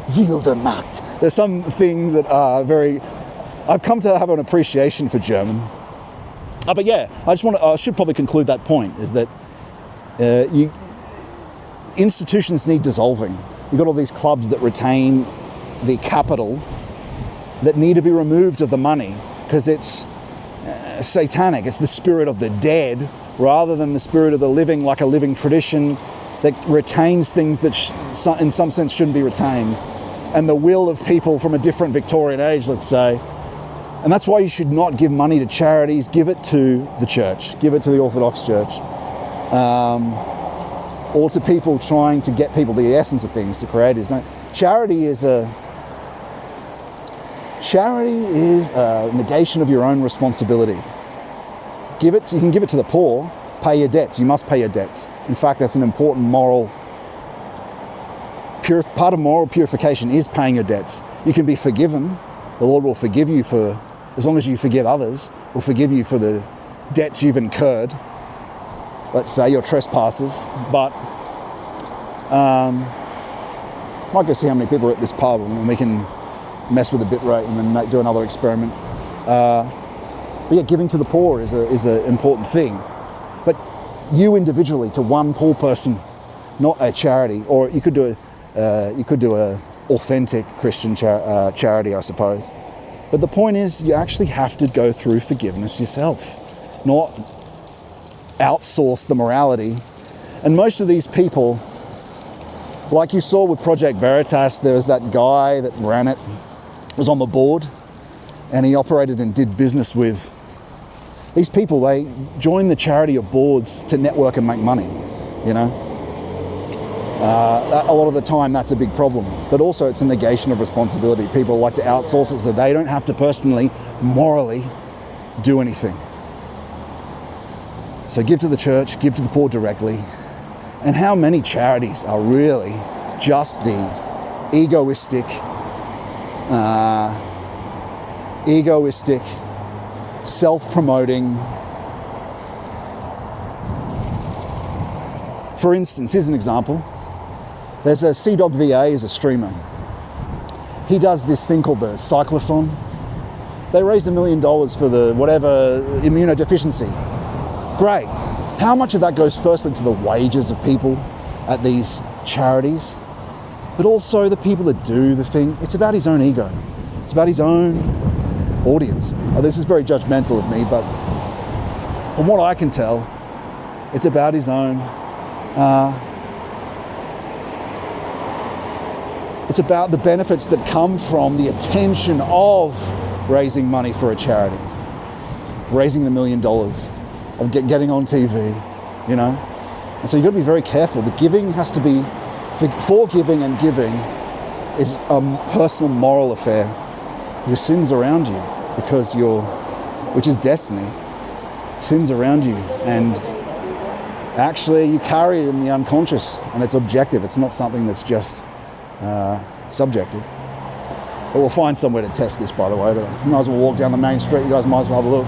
Ziel der Macht. There's some things that are very... I've come to have an appreciation for German. But yeah, I should probably conclude that point, is that institutions need dissolving. You've got all these clubs that retain the capital that need to be removed of the money because it's satanic. It's the spirit of the dead rather than the spirit of the living, like a living tradition that retains things that in some sense shouldn't be retained, and the will of people from a different Victorian age, let's say. And that's why you should not give money to charities. Give it to the church. Give it to the Orthodox Church. Or to people trying to get people the essence of things, to creators. Charity is a negation of your own responsibility. You can give it to the poor. Pay your debts. You must pay your debts. In fact, that's an important moral... part of moral purification is paying your debts. You can be forgiven. The Lord will forgive you for... as long as you forgive others, will forgive you for the debts you've incurred. Let's say your trespasses. But might go see how many people are at this pub, and we can mess with the bit rate and then do another experiment. But yeah, giving to the poor is an important thing. But you individually, to one poor person, not a charity, or you could do a authentic Christian charity, I suppose. But the point is, you actually have to go through forgiveness yourself, not outsource the morality. And most of these people, like you saw with Project Veritas, there was that guy that ran it, was on the board, and he operated and did business with these people. They join the charity of boards to network and make money, you know. A lot of the time that's a big problem, but also it's a negation of responsibility. People like to outsource it so they don't have to personally, morally do anything. So give to the church, give to the poor directly. And how many charities are really just the egoistic, self-promoting. For instance, here's an example. There's a Sea-Dog VA is a streamer. He does this thing called the cyclothon. They raised $1 million for the whatever immunodeficiency. Great. How much of that goes firstly to the wages of people at these charities, but also the people that do the thing? It's about his own ego. It's about his own audience. Oh, this is very judgmental of me, but from what I can tell, it's about his own. It's about the benefits that come from the attention of raising money for a charity, raising the $1 million, of getting on TV, you know. And so you've got to be very careful. The giving has to be, forgiving and giving is a personal moral affair. Your sin's around you because which is destiny, sin's around you, and actually you carry it in the unconscious, and it's objective. It's not something that's just subjective. But we'll find somewhere to test this, by the way, but you might as well walk down the main street. You guys might as well have a look.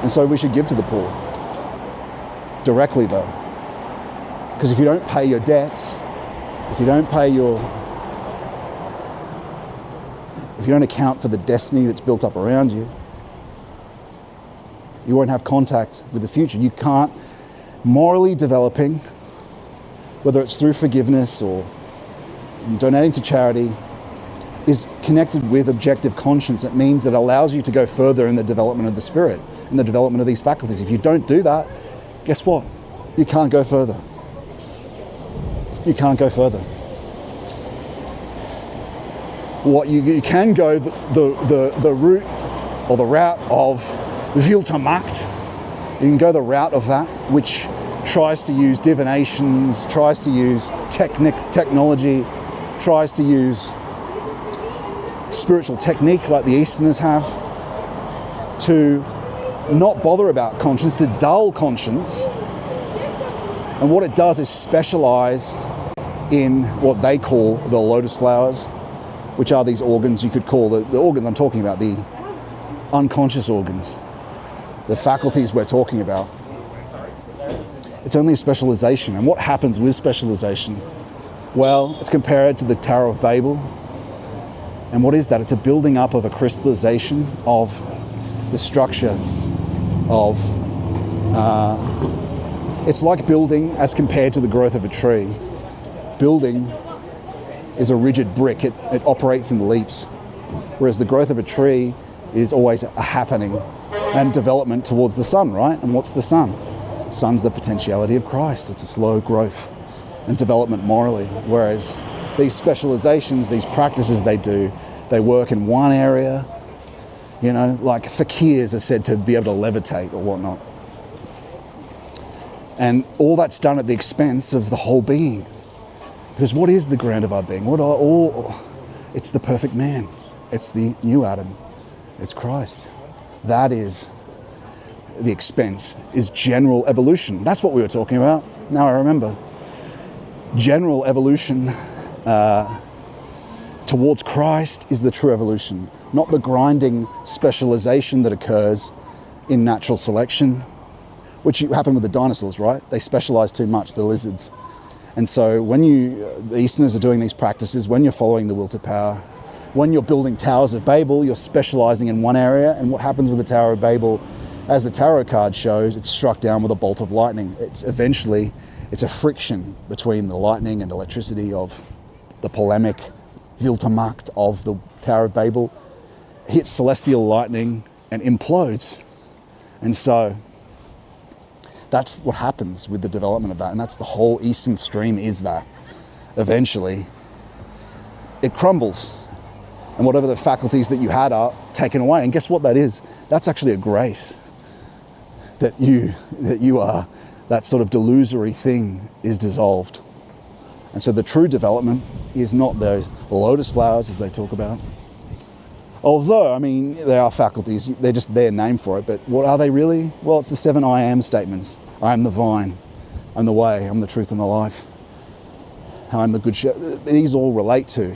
And so we should give to the poor. Directly though. Because if you don't pay your debts, if you don't account for the destiny that's built up around you, you won't have contact with the future. You can't, morally developing, whether it's through forgiveness or donating to charity, is connected with objective conscience. It means that it allows you to go further in the development of the spirit, in the development of these faculties. If you don't do that, guess what? You can't go further. You can't go further. What you can go the route or the route of Wiltermacht. You can go the route of that, which tries to use divinations, tries to use technology, tries to use spiritual technique like the Easterners have, to not bother about conscience, to dull conscience. And what it does is specialize in what they call the lotus flowers, which are these organs you could call, the organs I'm talking about, the unconscious organs, the faculties we're talking about. It's only a specialization. And what happens with specialization? Well, it's compared to the Tower of Babel. And what is that? It's a building up of a crystallization of the structure of, it's like building as compared to the growth of a tree. Building is a rigid brick. It operates in leaps. Whereas the growth of a tree is always a happening and development towards the sun, right? And what's the sun? Sun's the potentiality of Christ. It's a slow growth and development morally. Whereas these specializations, these practices they work in one area, you know, like fakirs are said to be able to levitate or whatnot. And all that's done at the expense of the whole being. Because what is the ground of our being? It's the perfect man. It's the new Adam. It's Christ. That is the expense, is general evolution. That's what we were talking about. Now I remember. General evolution towards Christ is the true evolution, not the grinding specialization that occurs in natural selection, which happened with the dinosaurs, right? They specialized too much, the lizards. And so when the Easterners are doing these practices, when you're following the will to power, when you're building towers of Babel, you're specializing in one area. And what happens with the Tower of Babel, as the tarot card shows, it's struck down with a bolt of lightning. It's a friction between the lightning and electricity of the polemic Wiltermacht of the Tower of Babel, hits celestial lightning and implodes. And so that's what happens with the development of that. And that's the whole Eastern stream, is that eventually it crumbles. And whatever the faculties that you had are taken away. And guess what that is? That's actually a grace. That you are, that sort of delusory thing is dissolved. And so the true development is not those lotus flowers as they talk about. Although, I mean, they are faculties, they're just their name for it, but what are they really? Well, it's the 7 I am statements. I am the vine, I'm the way, I'm the truth and the life. I'm the good shepherd. These all relate to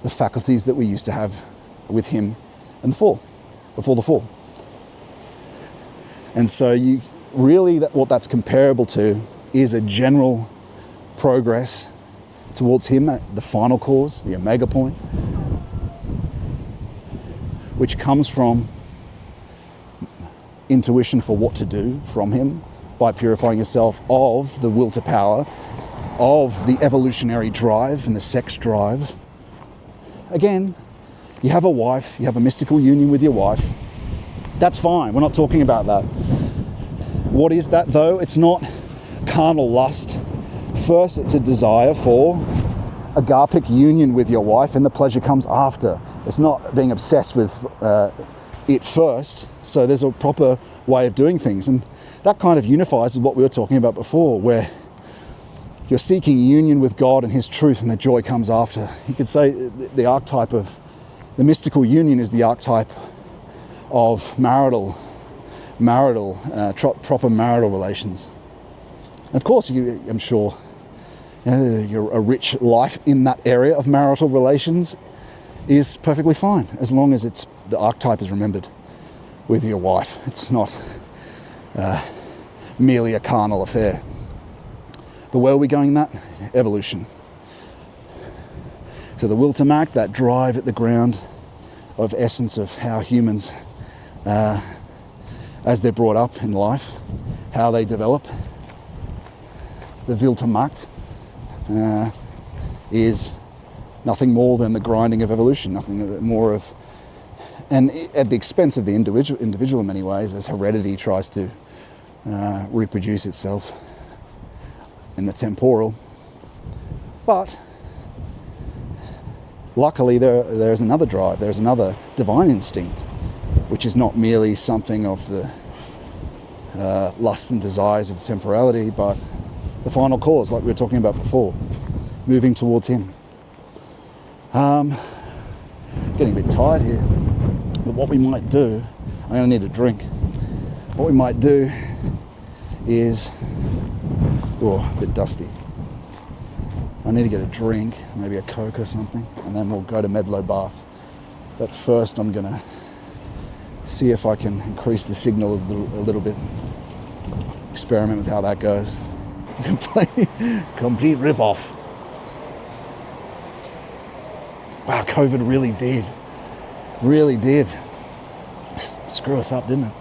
the faculties that we used to have with him and the fall, before the fall. And so you really, what that's comparable to is a general progress towards him at the final cause, the omega point, which comes from intuition for what to do from him by purifying yourself of the will to power, of the evolutionary drive and the sex drive. Again, you have a wife, you have a mystical union with your wife. That's fine, we're not talking about that. What is that though? It's not carnal lust. First, it's a desire for agapic union with your wife, and the pleasure comes after. It's not being obsessed with it first. So there's a proper way of doing things. And that kind of unifies with what we were talking about before, where you're seeking union with God and his truth, and the joy comes after. You could say the archetype of the mystical union is the archetype of proper marital relations. And of course, I'm sure you're a rich life in that area of marital relations is perfectly fine, as long as the archetype is remembered. with your wife. It's not merely a carnal affair. But where are we going in that? Evolution. So the will to act, that drive at the ground of essence of how humans, as they're brought up in life, how they develop. The will to act is nothing more than the grinding of evolution, nothing more of, and at the expense of the individual in many ways, as heredity tries to reproduce itself in the temporal. But luckily there's another drive, there's another divine instinct, which is not merely something of the lusts and desires of temporality, but the final cause, like we were talking about before, moving towards him. Getting a bit tired here, but what we might do, I'm going to need a drink. What we might do is, a bit dusty. I need to get a drink, maybe a Coke or something, and then we'll go to Medlow Bath. But first I'm going to see if I can increase the signal a little bit. Experiment with how that goes. Complete rip-off. Wow, COVID really did screw us up, didn't it?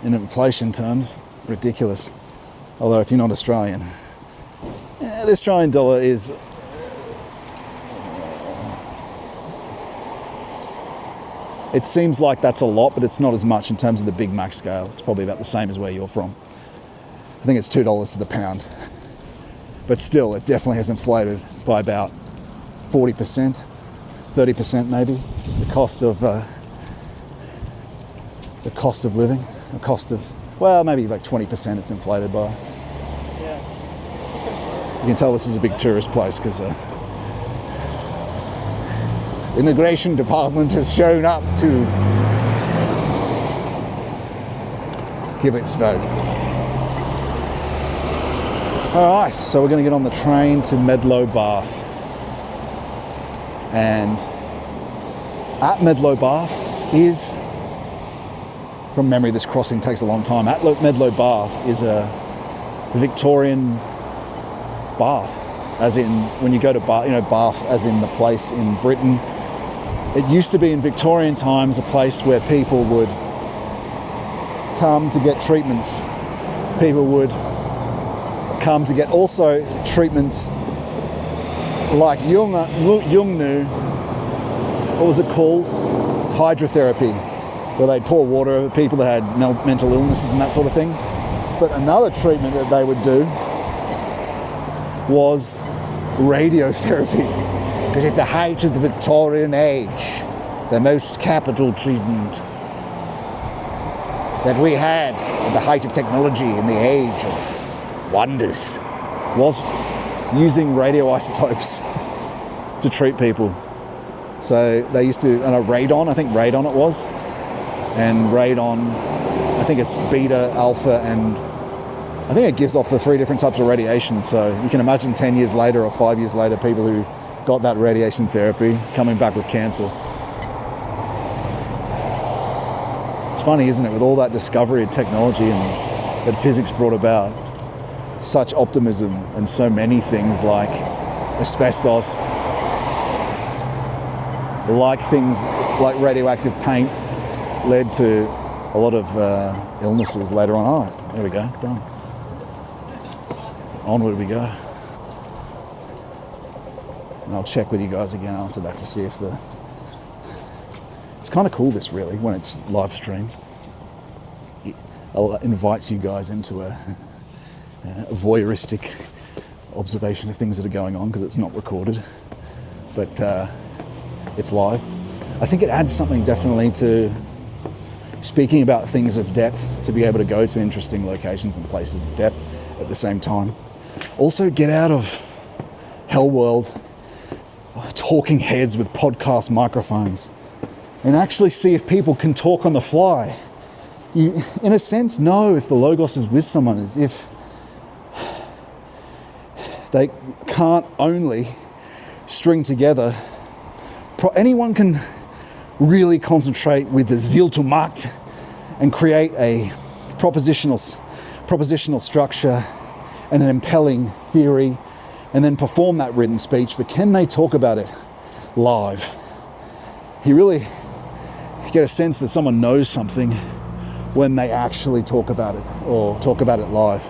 In inflation terms, ridiculous. Although if you're not Australian, the Australian dollar is it seems like that's a lot, but it's not as much in terms of the Big Mac scale. It's probably about the same as where you're from. I think it's $2 to the pound. But still, it definitely has inflated by about 40%, 30% maybe. The cost of living, the cost of, well, maybe like 20% it's inflated by. Yeah. You can tell this is a big tourist place because the immigration department has shown up to give its vote. All right, so we're going to get on the train to Medlow Bath. And at Medlow Bath is, from memory this crossing takes a long time, at Medlow Bath is a Victorian bath, as in when you go to Bath, Bath as in the place in Britain. It used to be in Victorian times a place where people would come to get treatments. People would come to get also treatments like Jung knew, what was it called? Hydrotherapy, where they'd pour water over people that had mental illnesses and that sort of thing. But another treatment that they would do was radiotherapy, because at the height of the Victorian age, the most capital treatment that we had at the height of technology in the age of wonders was using radioisotopes to treat people. So they used to, radon, I think radon it was, and radon, I think it's beta, alpha, and I think it gives off the 3 different types of radiation. So you can imagine 10 years later or 5 years later, people who got that radiation therapy coming back with cancer. It's funny, isn't it, with all that discovery of technology and that physics brought about, such optimism and so many things like asbestos, like things like radioactive paint led to a lot of illnesses later on. Oh, there we go, done. Onward we go. And I'll check with you guys again after that to see if it's kind of cool this really when it's live streamed. It invites you guys into a voyeuristic observation of things that are going on because it's not recorded, but it's live. I think it adds something definitely to speaking about things of depth, to be able to go to interesting locations and places of depth at the same time. Also get out of hell world talking heads with podcast microphones and actually see if people can talk on the fly. You, in a sense, know if the Logos is with someone, as if they can't only string together. Anyone can really concentrate with the Ziel to Macht and create a propositional structure and an impelling theory and then perform that written speech, but can they talk about it live? You get a sense that someone knows something when they actually talk about it or talk about it live.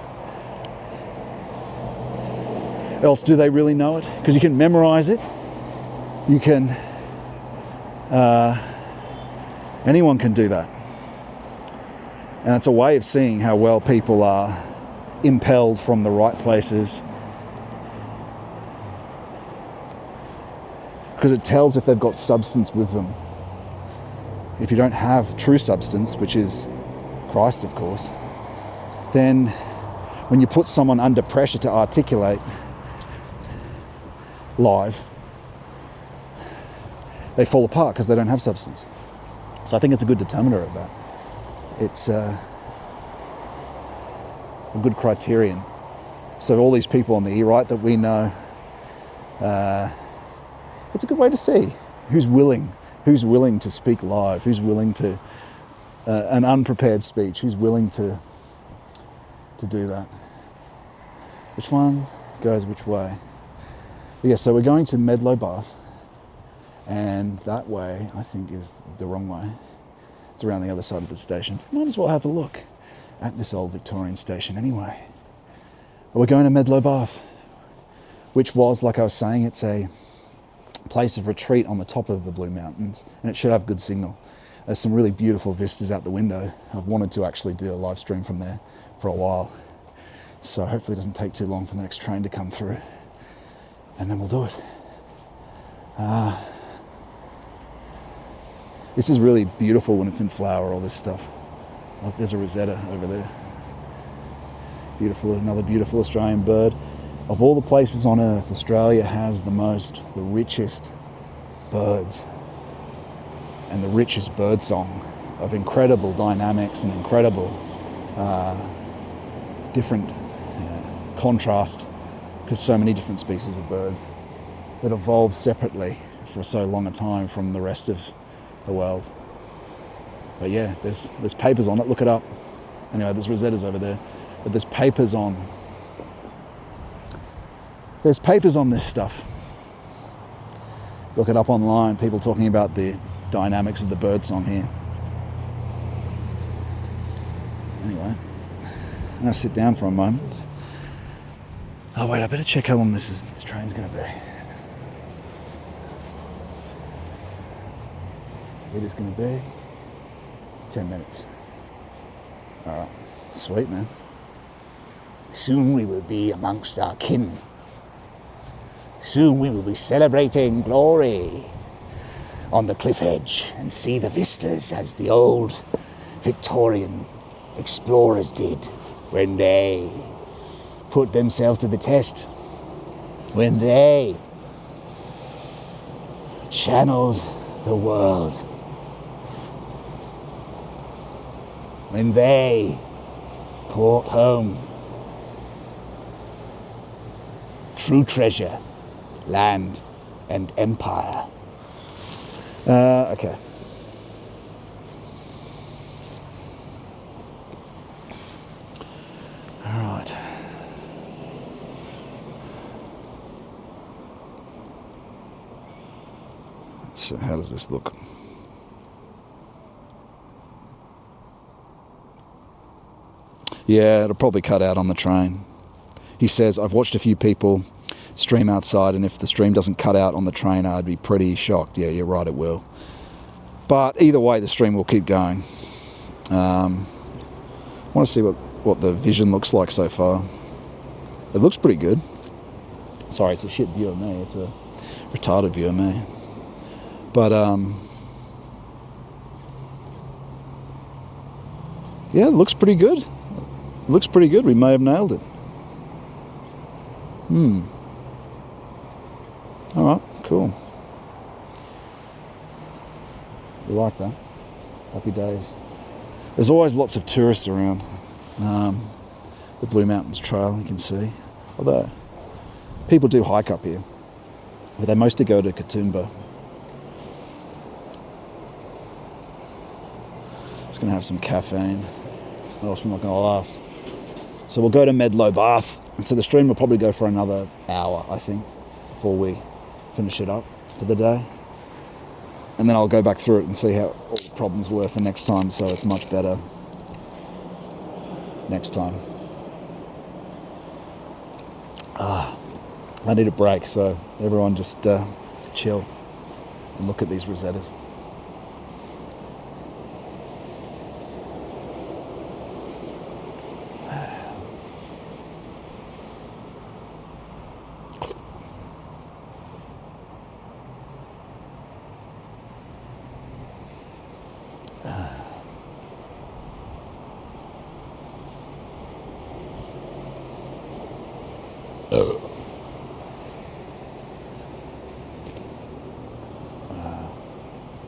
Else, do they really know it? Because you can memorize it. You can, anyone can do that. And that's a way of seeing how well people are impelled from the right places. Because it tells if they've got substance with them. If you don't have true substance, which is Christ, of course, then when you put someone under pressure to articulate live, they fall apart because they don't have substance. So I think it's a good determiner of that. It's a good criterion. So all these people on the E-right that we know, it's a good way to see who's willing to speak live, who's willing to, an unprepared speech, who's willing to do that. Which one goes which way? But yeah, so we're going to Medlow Bath, and that way, I think, is the wrong way. It's around the other side of the station. Might as well have a look at this old Victorian station anyway. But we're going to Medlow Bath, which was, like I was saying, it's a place of retreat on the top of the Blue Mountains, and it should have good signal. There's some really beautiful vistas out the window. I've wanted to actually do a live stream from there for a while, so hopefully it doesn't take too long for the next train to come through, and then we'll do it. This is really beautiful when it's in flower, all this stuff. Oh, there's a Rosetta over there. Beautiful, another beautiful Australian bird. Of all the places on earth, Australia has the richest birds and the richest bird song of incredible dynamics and incredible different contrast, because so many different species of birds that evolved separately for so long a time from the rest of the world. But yeah, there's papers on it, look it up. Anyway, there's Rosettas over there, but there's papers on this stuff. Look it up online, people talking about the dynamics of the birdsong here. Anyway, I'm gonna sit down for a moment. Oh wait, I better check how long this train's gonna be. It is gonna be 10 minutes. All right, sweet, man. Soon we will be amongst our kin. Soon we will be celebrating glory on the cliff edge and see the vistas as the old Victorian explorers did when they put themselves to the test, when they channeled the world, when they brought home true treasure, land and empire. Okay. All right. So how does this look? Yeah, it'll probably cut out on the train. He says, I've watched a few people stream outside, and if the stream doesn't cut out on the train, I'd be pretty shocked. Yeah, you're right, it will. But either way, the stream will keep going. I want to see what the vision looks like so far. It looks pretty good. Sorry, it's a shit view of me. It's a retarded view of me. But, yeah, it looks pretty good. It looks pretty good. We may have nailed it. All right, cool. We like that. Happy days. There's always lots of tourists around. The Blue Mountains Trail, you can see. Although, people do hike up here. But they mostly go to Katoomba. Just going to have some caffeine. Or else we're not going to last. So we'll go to Medlow Bath. And so the stream will probably go for another hour, I think, before we finish it up for the day. And then I'll go back through it and see how all the problems were for next time, so it's much better next time. I need a break, so everyone just chill and look at these Rosettas.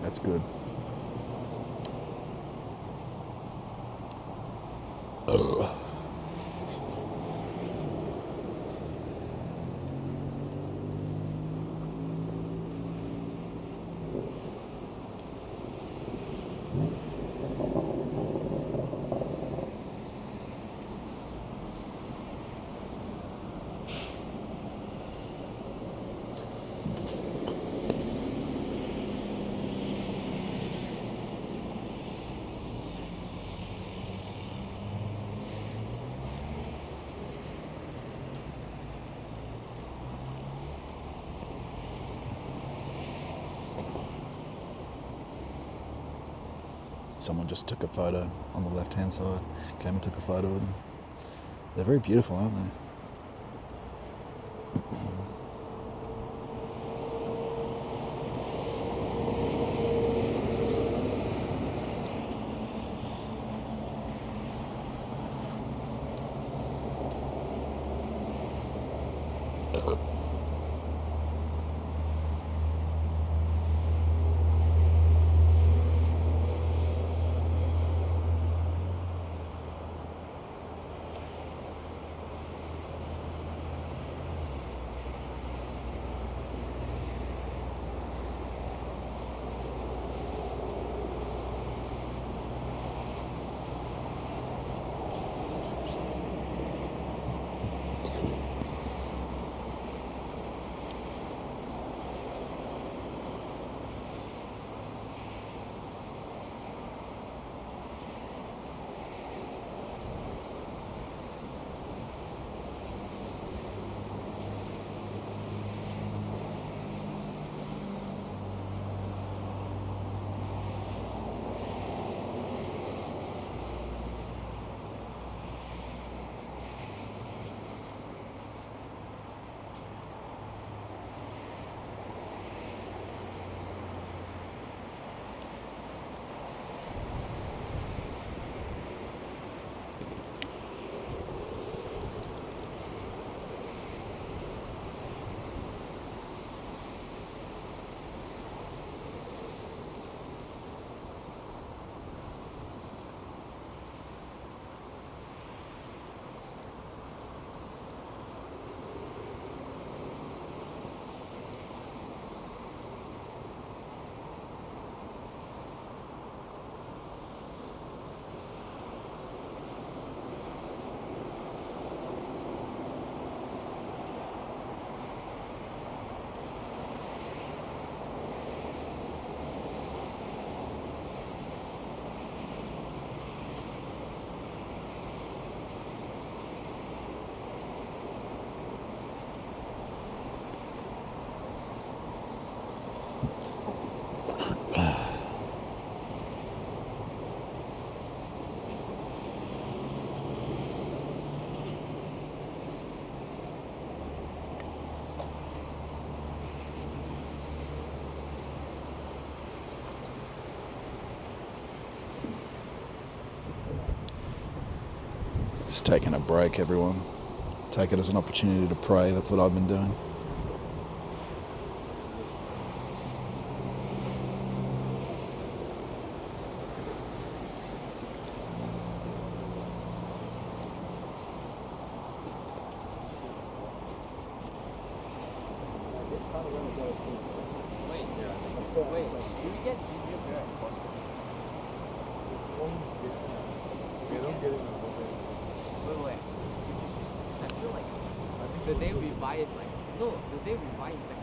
That's good. Someone just took a photo on the left-hand side, came and took a photo of them. They're very beautiful, aren't they? Just taking a break, everyone. Take it as an opportunity to pray. That's what I've been doing. Wait, do we get gingerbread? Wait. I feel like the day we buy it, like, no, the day we buy it's like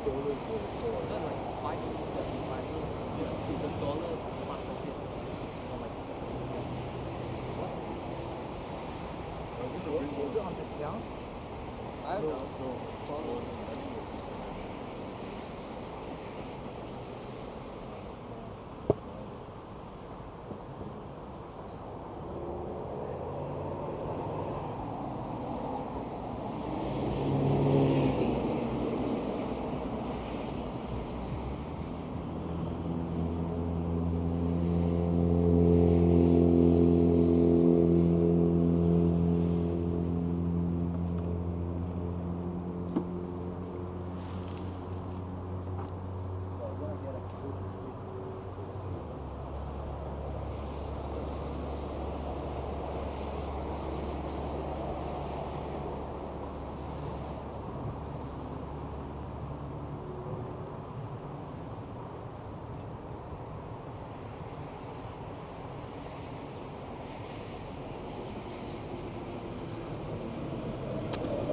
not like 5.75, so it's $1 plus of it. Or like, what? I don't know.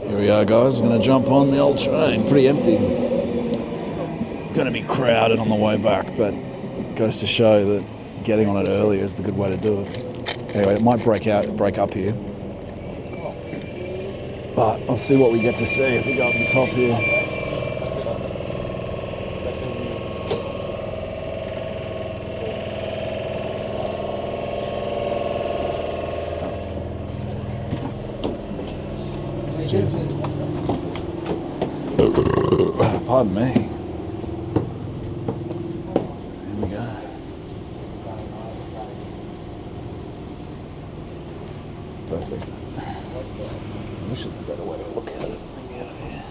Here we are, guys. We're going to jump on the old train. Pretty empty. Going to be crowded on the way back, but it goes to show that getting on it early is the good way to do it. Anyway, it might break up here. But I'll see what we get to see if we go up the top here. Cheers. Pardon me. Here we go. Perfect. This is a better way to look at it. Let me get it here.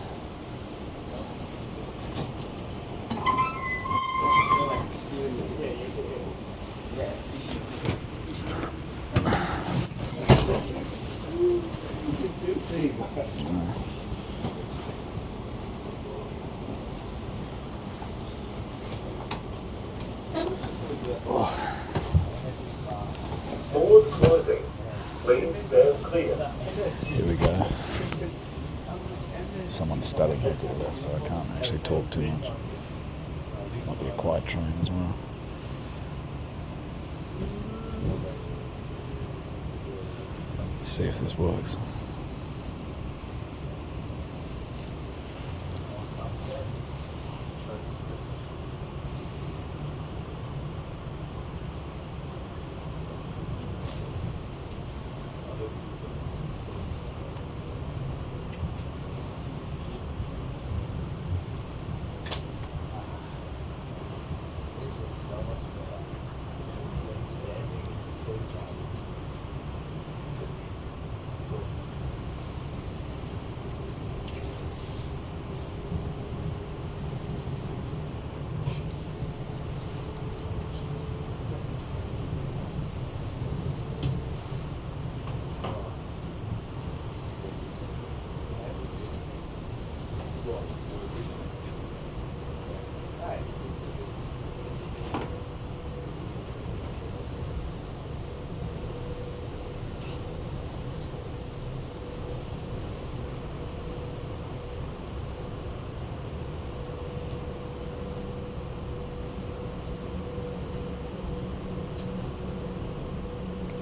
Doors closing. Please stand clear. Here we go. Someone's studying here to the left, so I can't actually talk too much. Might be a quiet train as well. Let's see if this works.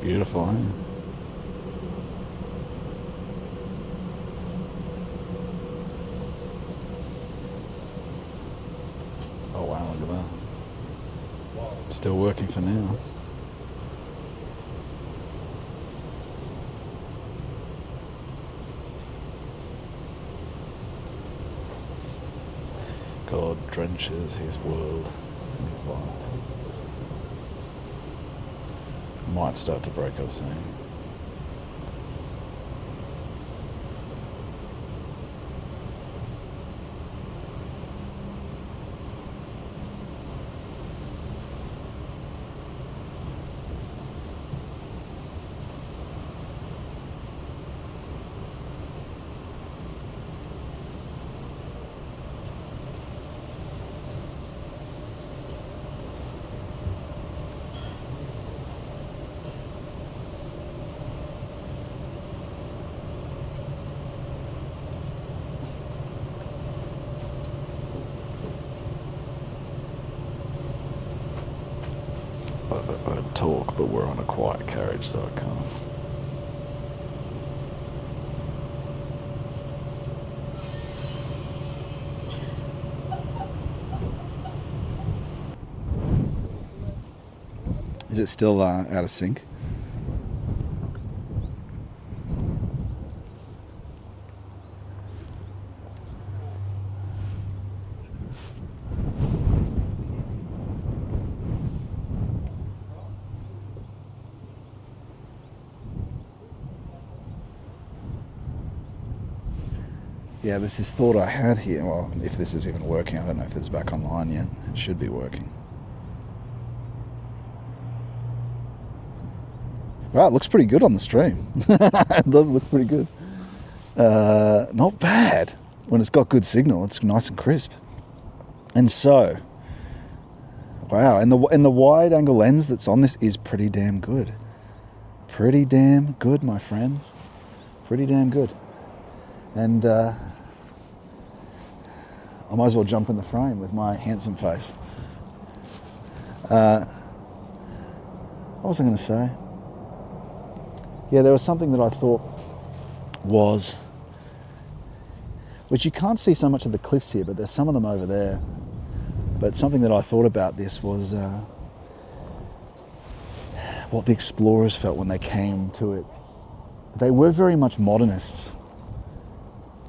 Beautiful, huh? Oh wow, look at that. Still working for now. God drenches his world in his light. Might start to break up soon. thought I'd talk, but we're on a quiet carriage, so I can't. Is it still out of sync? Yeah, there's this thought I had here. Well, if this is even working, I don't know if this is back online yet. It should be working. Wow, it looks pretty good on the stream. It does look pretty good. Not bad. When it's got good signal, it's nice and crisp. And so, wow, and the wide angle lens that's on this is pretty damn good. Pretty damn good, my friends. Pretty damn good. And I might as well jump in the frame with my handsome face. What was I going to say? Yeah, there was something that I thought was, which you can't see so much of the cliffs here, but there's some of them over there. But something that I thought about this was what the explorers felt when they came to it. They were very much modernists.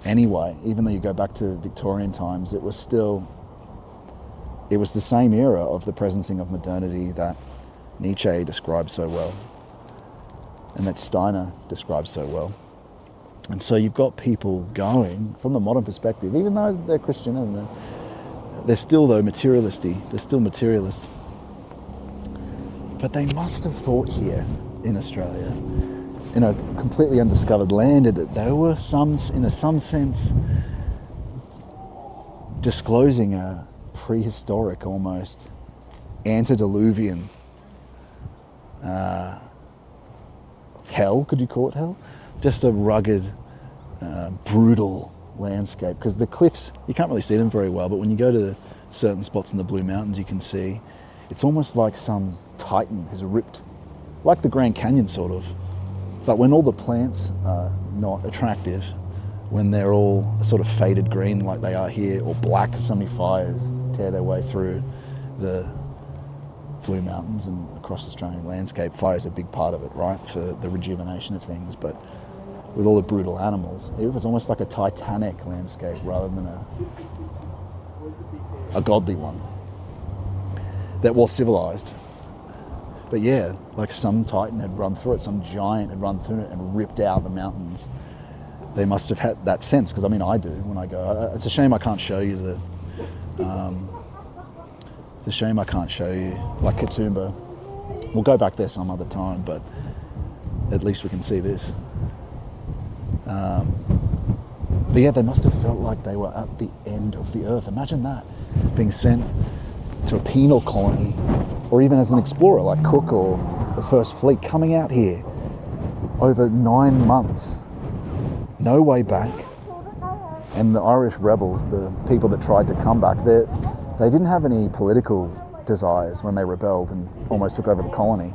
Anyway, even though you go back to Victorian times, it was the same era of the presencing of modernity that Nietzsche described so well, and that Steiner describes so well. And so you've got people going, from the modern perspective, even though they're Christian and they're still, though, materialistic. They're still materialist. But they must have thought here in Australia, in a completely undiscovered land, that they were some sense disclosing a prehistoric, almost antediluvian hell. Could you call it hell? Just a rugged, brutal landscape. Because the cliffs, you can't really see them very well, but when you go to certain spots in the Blue Mountains, you can see it's almost like some titan has ripped, like the Grand Canyon sort of. But when all the plants are not attractive, when they're all sort of faded green like they are here, or black, so many fires tear their way through the Blue Mountains and across the Australian landscape. Fire is a big part of it, right, for the rejuvenation of things. But with all the brutal animals, it was almost like a titanic landscape rather than a godly one that was civilized. But yeah, like some titan had run through it, some giant had run through it and ripped out the mountains. They must have had that sense, because I mean I do when I go. It's a shame I can't show you it's a shame I can't show you like Katoomba. We'll go back there some other time, but at least we can see this. But yeah, they must have felt like they were at the end of the earth. Imagine that, being sent to a penal colony, or even as an explorer like Cook or the First Fleet, coming out here over 9 months, no way back. And the Irish rebels, the people that tried to come back, they didn't have any political desires when they rebelled and almost took over the colony.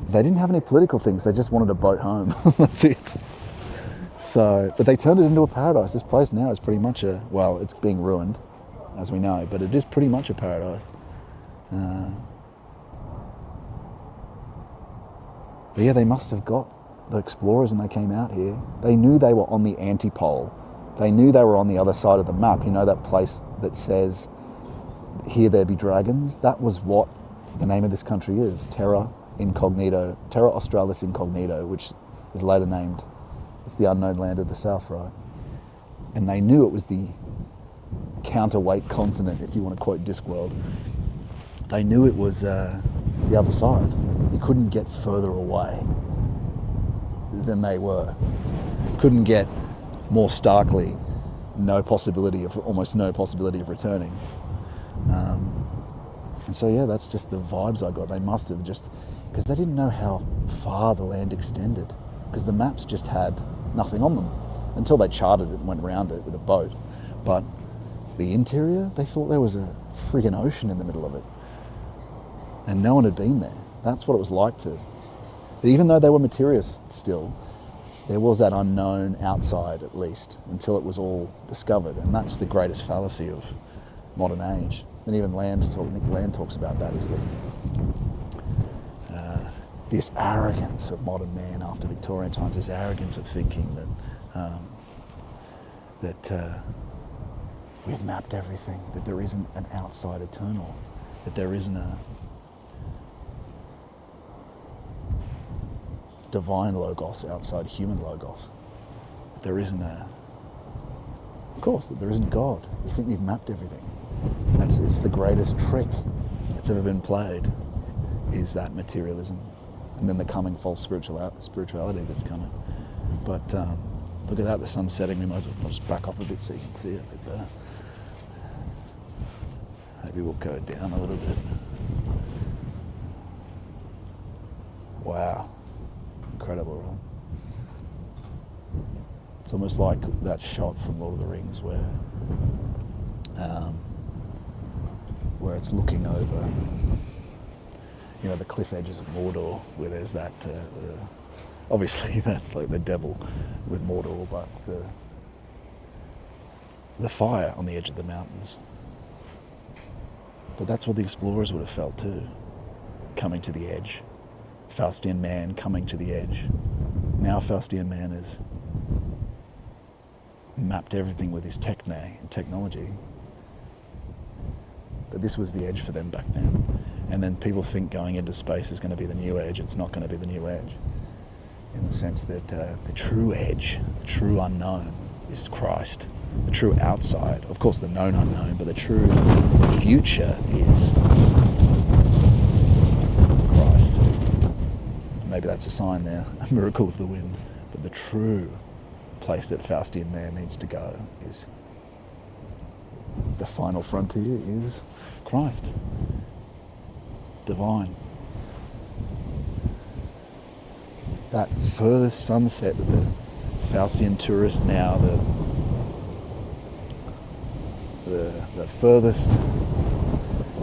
They didn't have any political things, they just wanted a boat home. That's it. So, but they turned it into a paradise. This place now is pretty much well, it's being ruined, as we know, but it is pretty much a paradise. But yeah, they must have got the explorers when they came out here. They knew they were on the antipole. They knew they were on the other side of the map. You know that place that says, "Here there be dragons"? That was what the name of this country is, Terra Incognito, Terra Australis Incognito, which is later named, it's the unknown land of the South, right? And they knew it was the counterweight continent, if you want to quote Discworld. They knew it was the other side. You couldn't get further away than they were. Couldn't get more starkly almost no possibility of returning. And so yeah, that's just the vibes I got. They must have just, because they didn't know how far the land extended, because the maps just had nothing on them until they charted it and went around it with a boat. But the interior, they thought there was a friggin' ocean in the middle of it. And no one had been there. That's what it was like to... Even though they were materialists still, there was that unknown outside, at least, until it was all discovered. And that's the greatest fallacy of modern age. And even Nick Land talks about that, is that this arrogance of modern man after Victorian times, this arrogance of thinking that we've mapped everything, that there isn't an outside eternal, that there isn't a divine logos outside human logos, that there isn't of course, that there isn't God. We think we've mapped everything. It's the greatest trick that's ever been played, is that materialism, and then the coming false spirituality that's coming. But look at that, the sun's setting. We might as well just back off a bit so you can see it a bit better. Maybe we'll go down a little bit. Wow, incredible, right? It's almost like that shot from Lord of the Rings where it's looking over, you know, the cliff edges of Mordor, where there's that, obviously that's like the devil with Mordor, but the fire on the edge of the mountains. But that's what the explorers would have felt too, coming to the edge. Faustian man coming to the edge. Now Faustian man has mapped everything with his technology. But this was the edge for them back then. And then people think going into space is going to be the new age. It's not going to be the new age. In the sense that the true edge, the true unknown is Christ. The true outside, of course the known unknown, but the true future is Christ. Maybe that's a sign there, a miracle of the wind. But the true place that Faustian man needs to go is, the final frontier is Christ. Divine. That furthest sunset that the Faustian tourist now, the furthest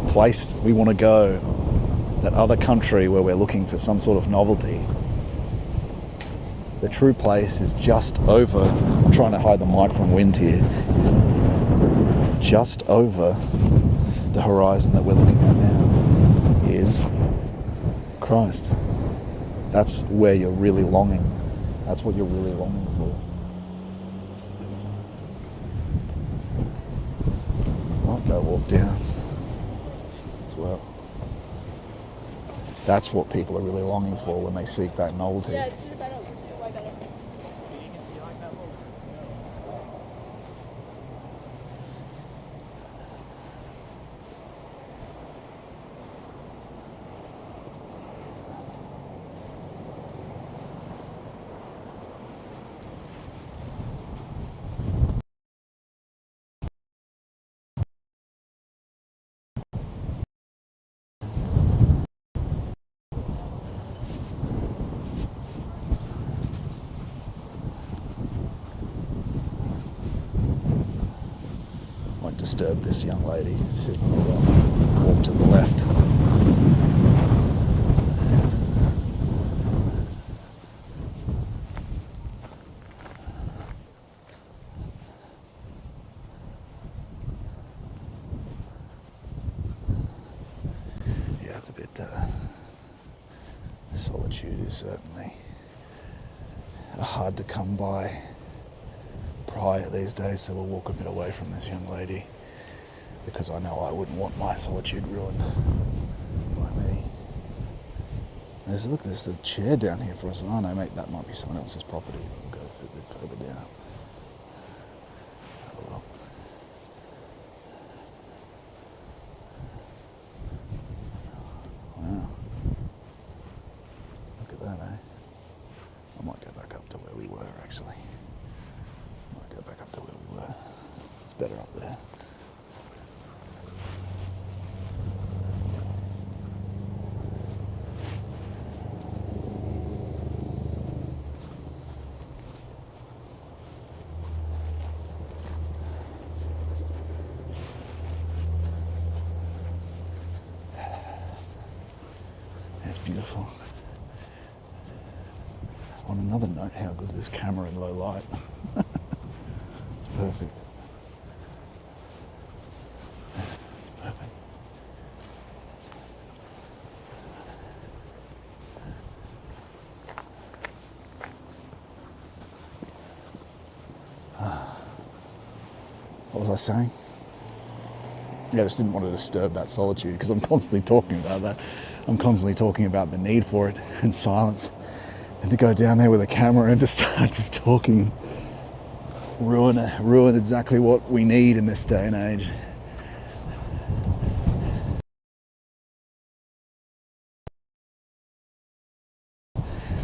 place we want to go, that other country where we're looking for some sort of novelty. The true place is just over, I'm trying to hide the mic from wind here, is just over the horizon that we're looking at now is Christ. That's where you're really longing. That's what you're really longing for. I'll go walk down as well. That's what people are really longing for when they seek that novelty. Disturb this young lady. Walk to the left. Yeah, it's a bit. Solitude is certainly hard to come by prior these days, so we'll walk a bit away from this young lady, because I know I wouldn't want my solitude ruined by me. Look, there's a chair down here for us. Oh no, mate, that might be someone else's property. We'll go a bit further down. Have a look. Wow. Look at that, eh? I might go back up to where we were, actually. Go back up to where we were. It's better up there. beautiful. On another note, how good is this camera in low light? It's perfect. Perfect. What was I saying? Yeah, I just didn't want to disturb that solitude because I'm constantly talking about that. I'm constantly talking about the need for it and silence. And to go down there with a camera and just start just talking, ruin exactly what we need in this day and age.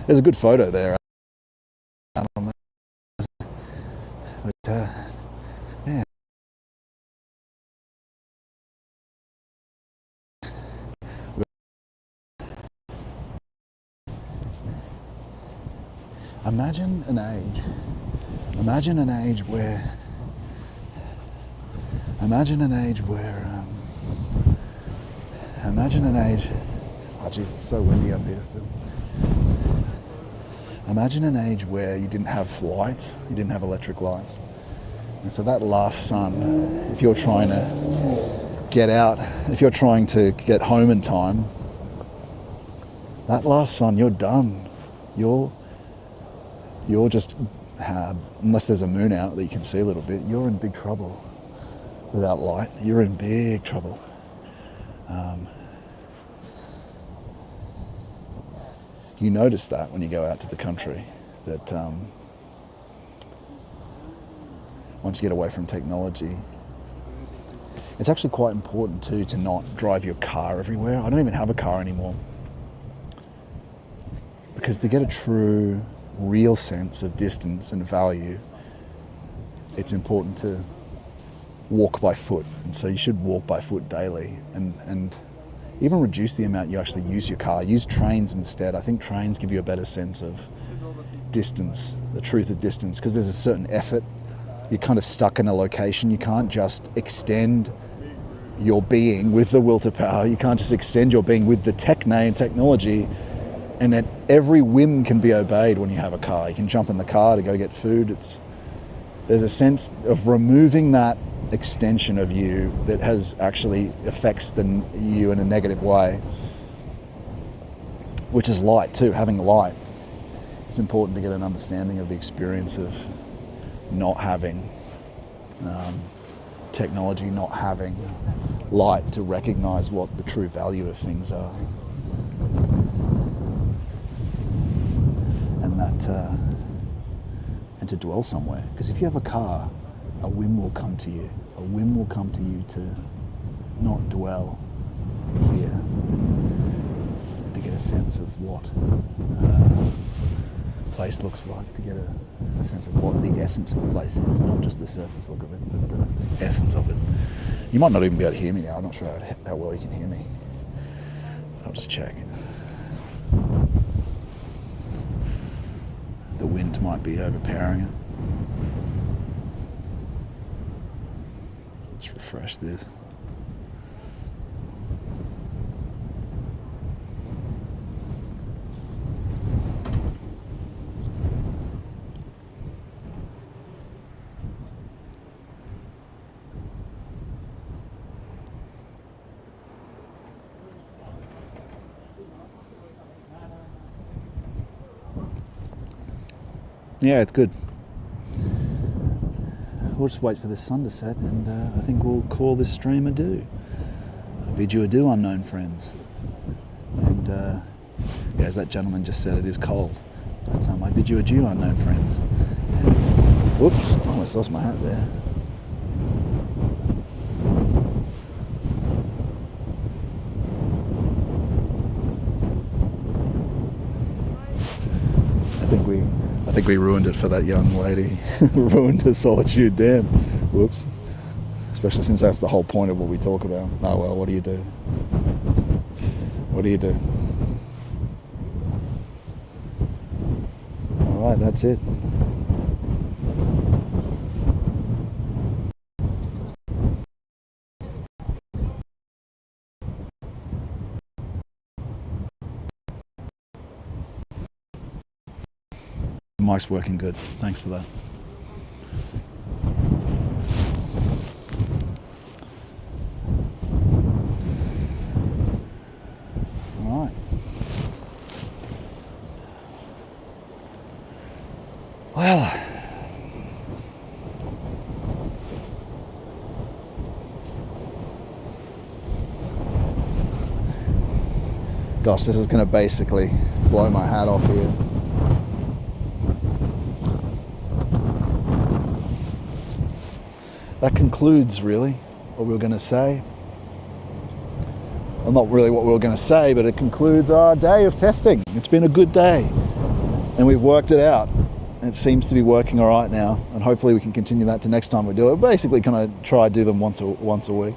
There's a good photo there. Out on the, but, yeah. Imagine an age where oh Jesus, it's so windy up here still. Imagine an age where you didn't have lights, you didn't have electric lights. And so that last sun, if you're trying to get out, if you're trying to get home in time, that last sun, you're done. You're just, unless there's a moon out that you can see a little bit, you're in big trouble. Without light, you're in big trouble. You notice that when you go out to the country, that once you get away from technology, it's actually quite important too to not drive your car everywhere. I don't even have a car anymore. Because to get a true, real sense of distance and value, it's important to walk by foot. And so you should walk by foot daily and even reduce the amount you actually use your car. Use trains instead. I think trains give you a better sense of distance, the truth of distance, because there's a certain effort. You're kind of stuck in a location. You can't just extend your being with the will to power. You can't just extend your being with the technology, and that every whim can be obeyed when you have a car. You can jump in the car to go get food. There's a sense of removing that extension of you that has actually affects you in a negative way, which is light too. Having light, it's important to get an understanding of the experience of not having technology, not having light, to recognize what the true value of things are, and to dwell somewhere. Because if you have a car, a whim will come to you. A whim will come to you to not dwell here, to get a sense of what place looks like, to get a sense of what the essence of a place is, not just the surface look of it, but the essence of it. You might not even be able to hear me now. I'm not sure how well you can hear me. I'll just check. The wind might be overpowering it. Let's refresh this. Yeah, it's good. We'll just wait for the sun to set, and I think we'll call this stream adieu. I bid you adieu, unknown friends. And yeah, as that gentleman just said, it is cold. But I bid you adieu, unknown friends. Whoops, I almost lost my hat there. I think we ruined it for that young lady. Ruined her solitude, damn. Whoops. Especially since that's the whole point of what we talk about. Oh well, what do you do? What do you do? Alright, that's it. Mic's working good. Thanks for that. All right. Well, gosh, this is going to basically blow my hat off here. That concludes, really, what we were going to say. Well, not really what we were going to say, but it concludes our day of testing. It's been a good day, and we've worked it out. It seems to be working all right now, and hopefully we can continue that to next time we do it. Basically, kind of try to do them once a week.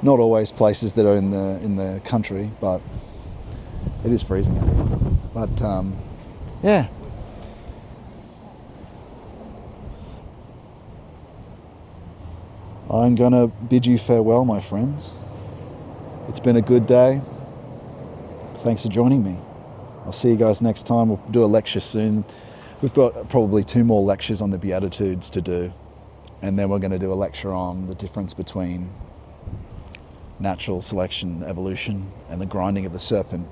Not always places that are in the country, but it is freezing out here. But yeah. I'm going to bid you farewell, my friends. It's been a good day. Thanks for joining me. I'll see you guys next time. We'll do a lecture soon. We've got probably 2 more lectures on the Beatitudes to do. And then we're going to do a lecture on the difference between natural selection, evolution, and the grinding of the serpent,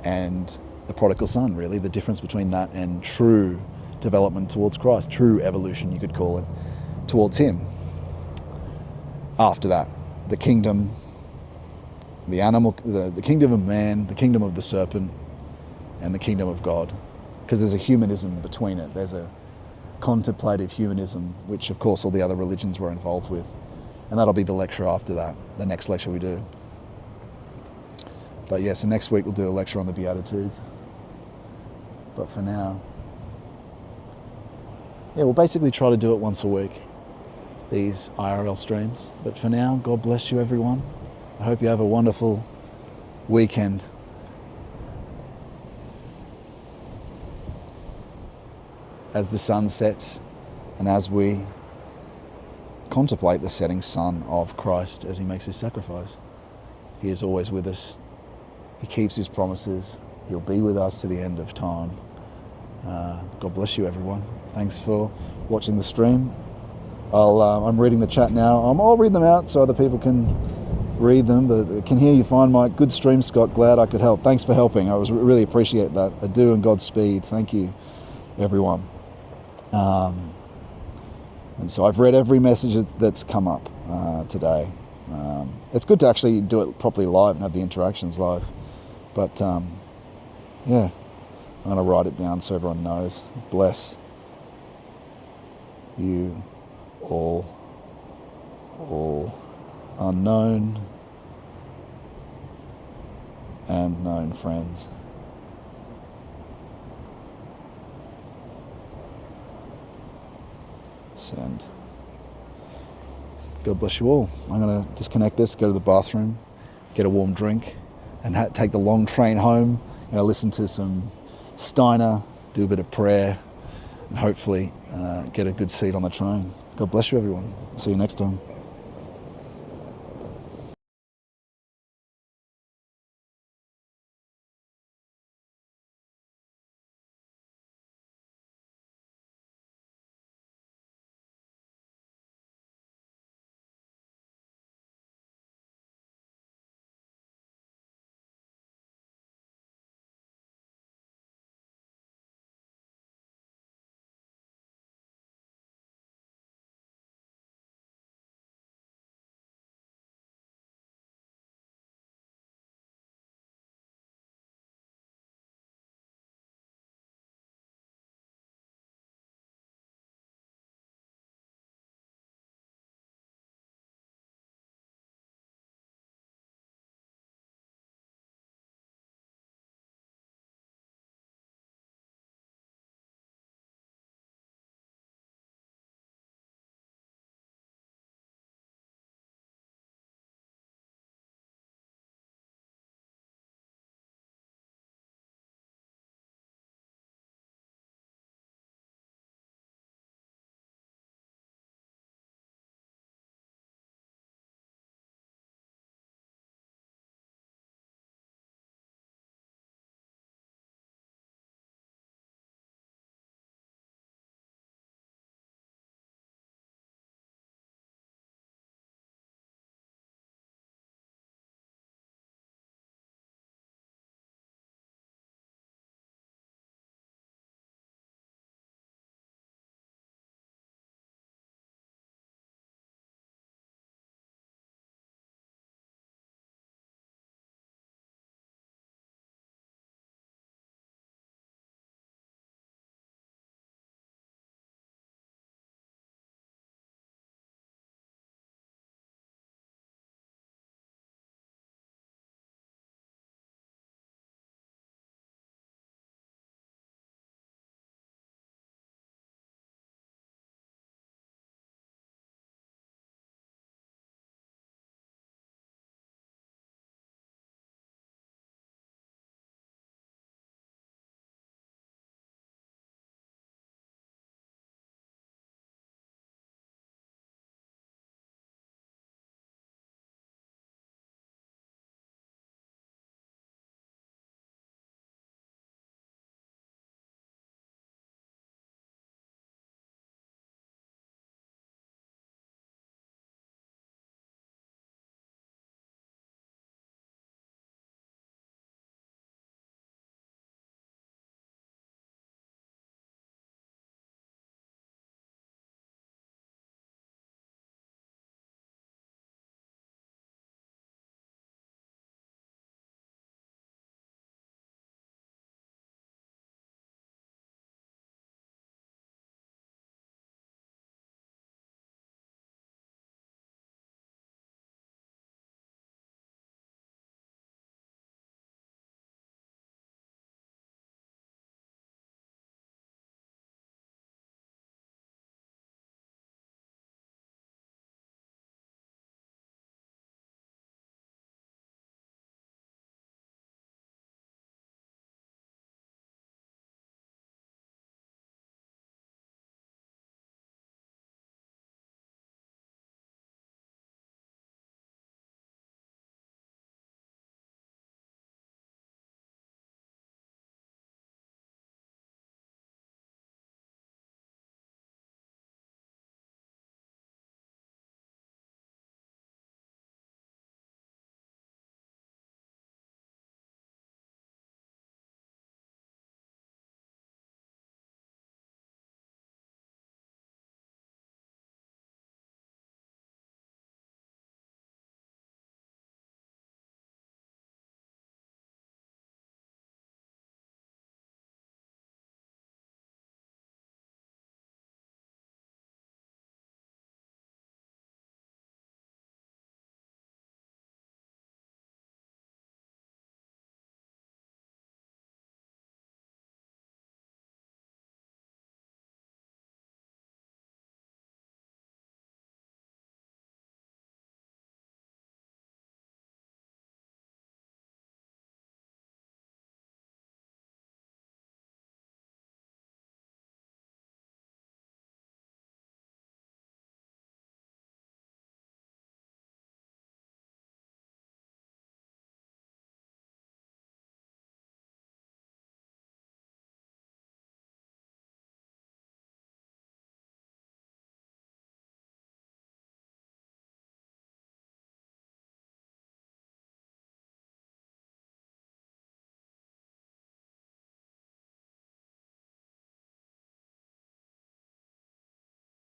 and the prodigal son, really. The difference between that and true development towards Christ, true evolution, you could call it, towards him. After that, the kingdom, the animal, the kingdom of man, the kingdom of the serpent, and the kingdom of God. Because there's a humanism between it. There's a contemplative humanism, which of course all the other religions were involved with. And that'll be the lecture after that, the next lecture we do. But yeah, so next week we'll do a lecture on the Beatitudes. But for now, yeah, we'll basically try to do it once a week, these IRL streams. But for now, God bless you, everyone. I hope you have a wonderful weekend. As the sun sets and as we contemplate the setting sun of Christ as he makes his sacrifice. He is always with us. He keeps his promises. He'll be with us to the end of time. God bless you, everyone. Thanks for watching the stream. I'm reading the chat now. I'll read them out so other people can read them, but I can hear you fine, Mike. Good stream, Scott. Glad I could help. Thanks for helping. I really appreciate that. I do, and Godspeed. Thank you, everyone. And so I've read every message that's come up today. It's good to actually do it properly live and have the interactions live. But yeah, I'm going to write it down so everyone knows. Bless you all unknown and known friends. Send. God bless you all. I'm going to disconnect this, go to the bathroom, get a warm drink, and take the long train home. Listen to some Steiner, do a bit of prayer, and hopefully get a good seat on the train. God bless you, everyone. See you next time.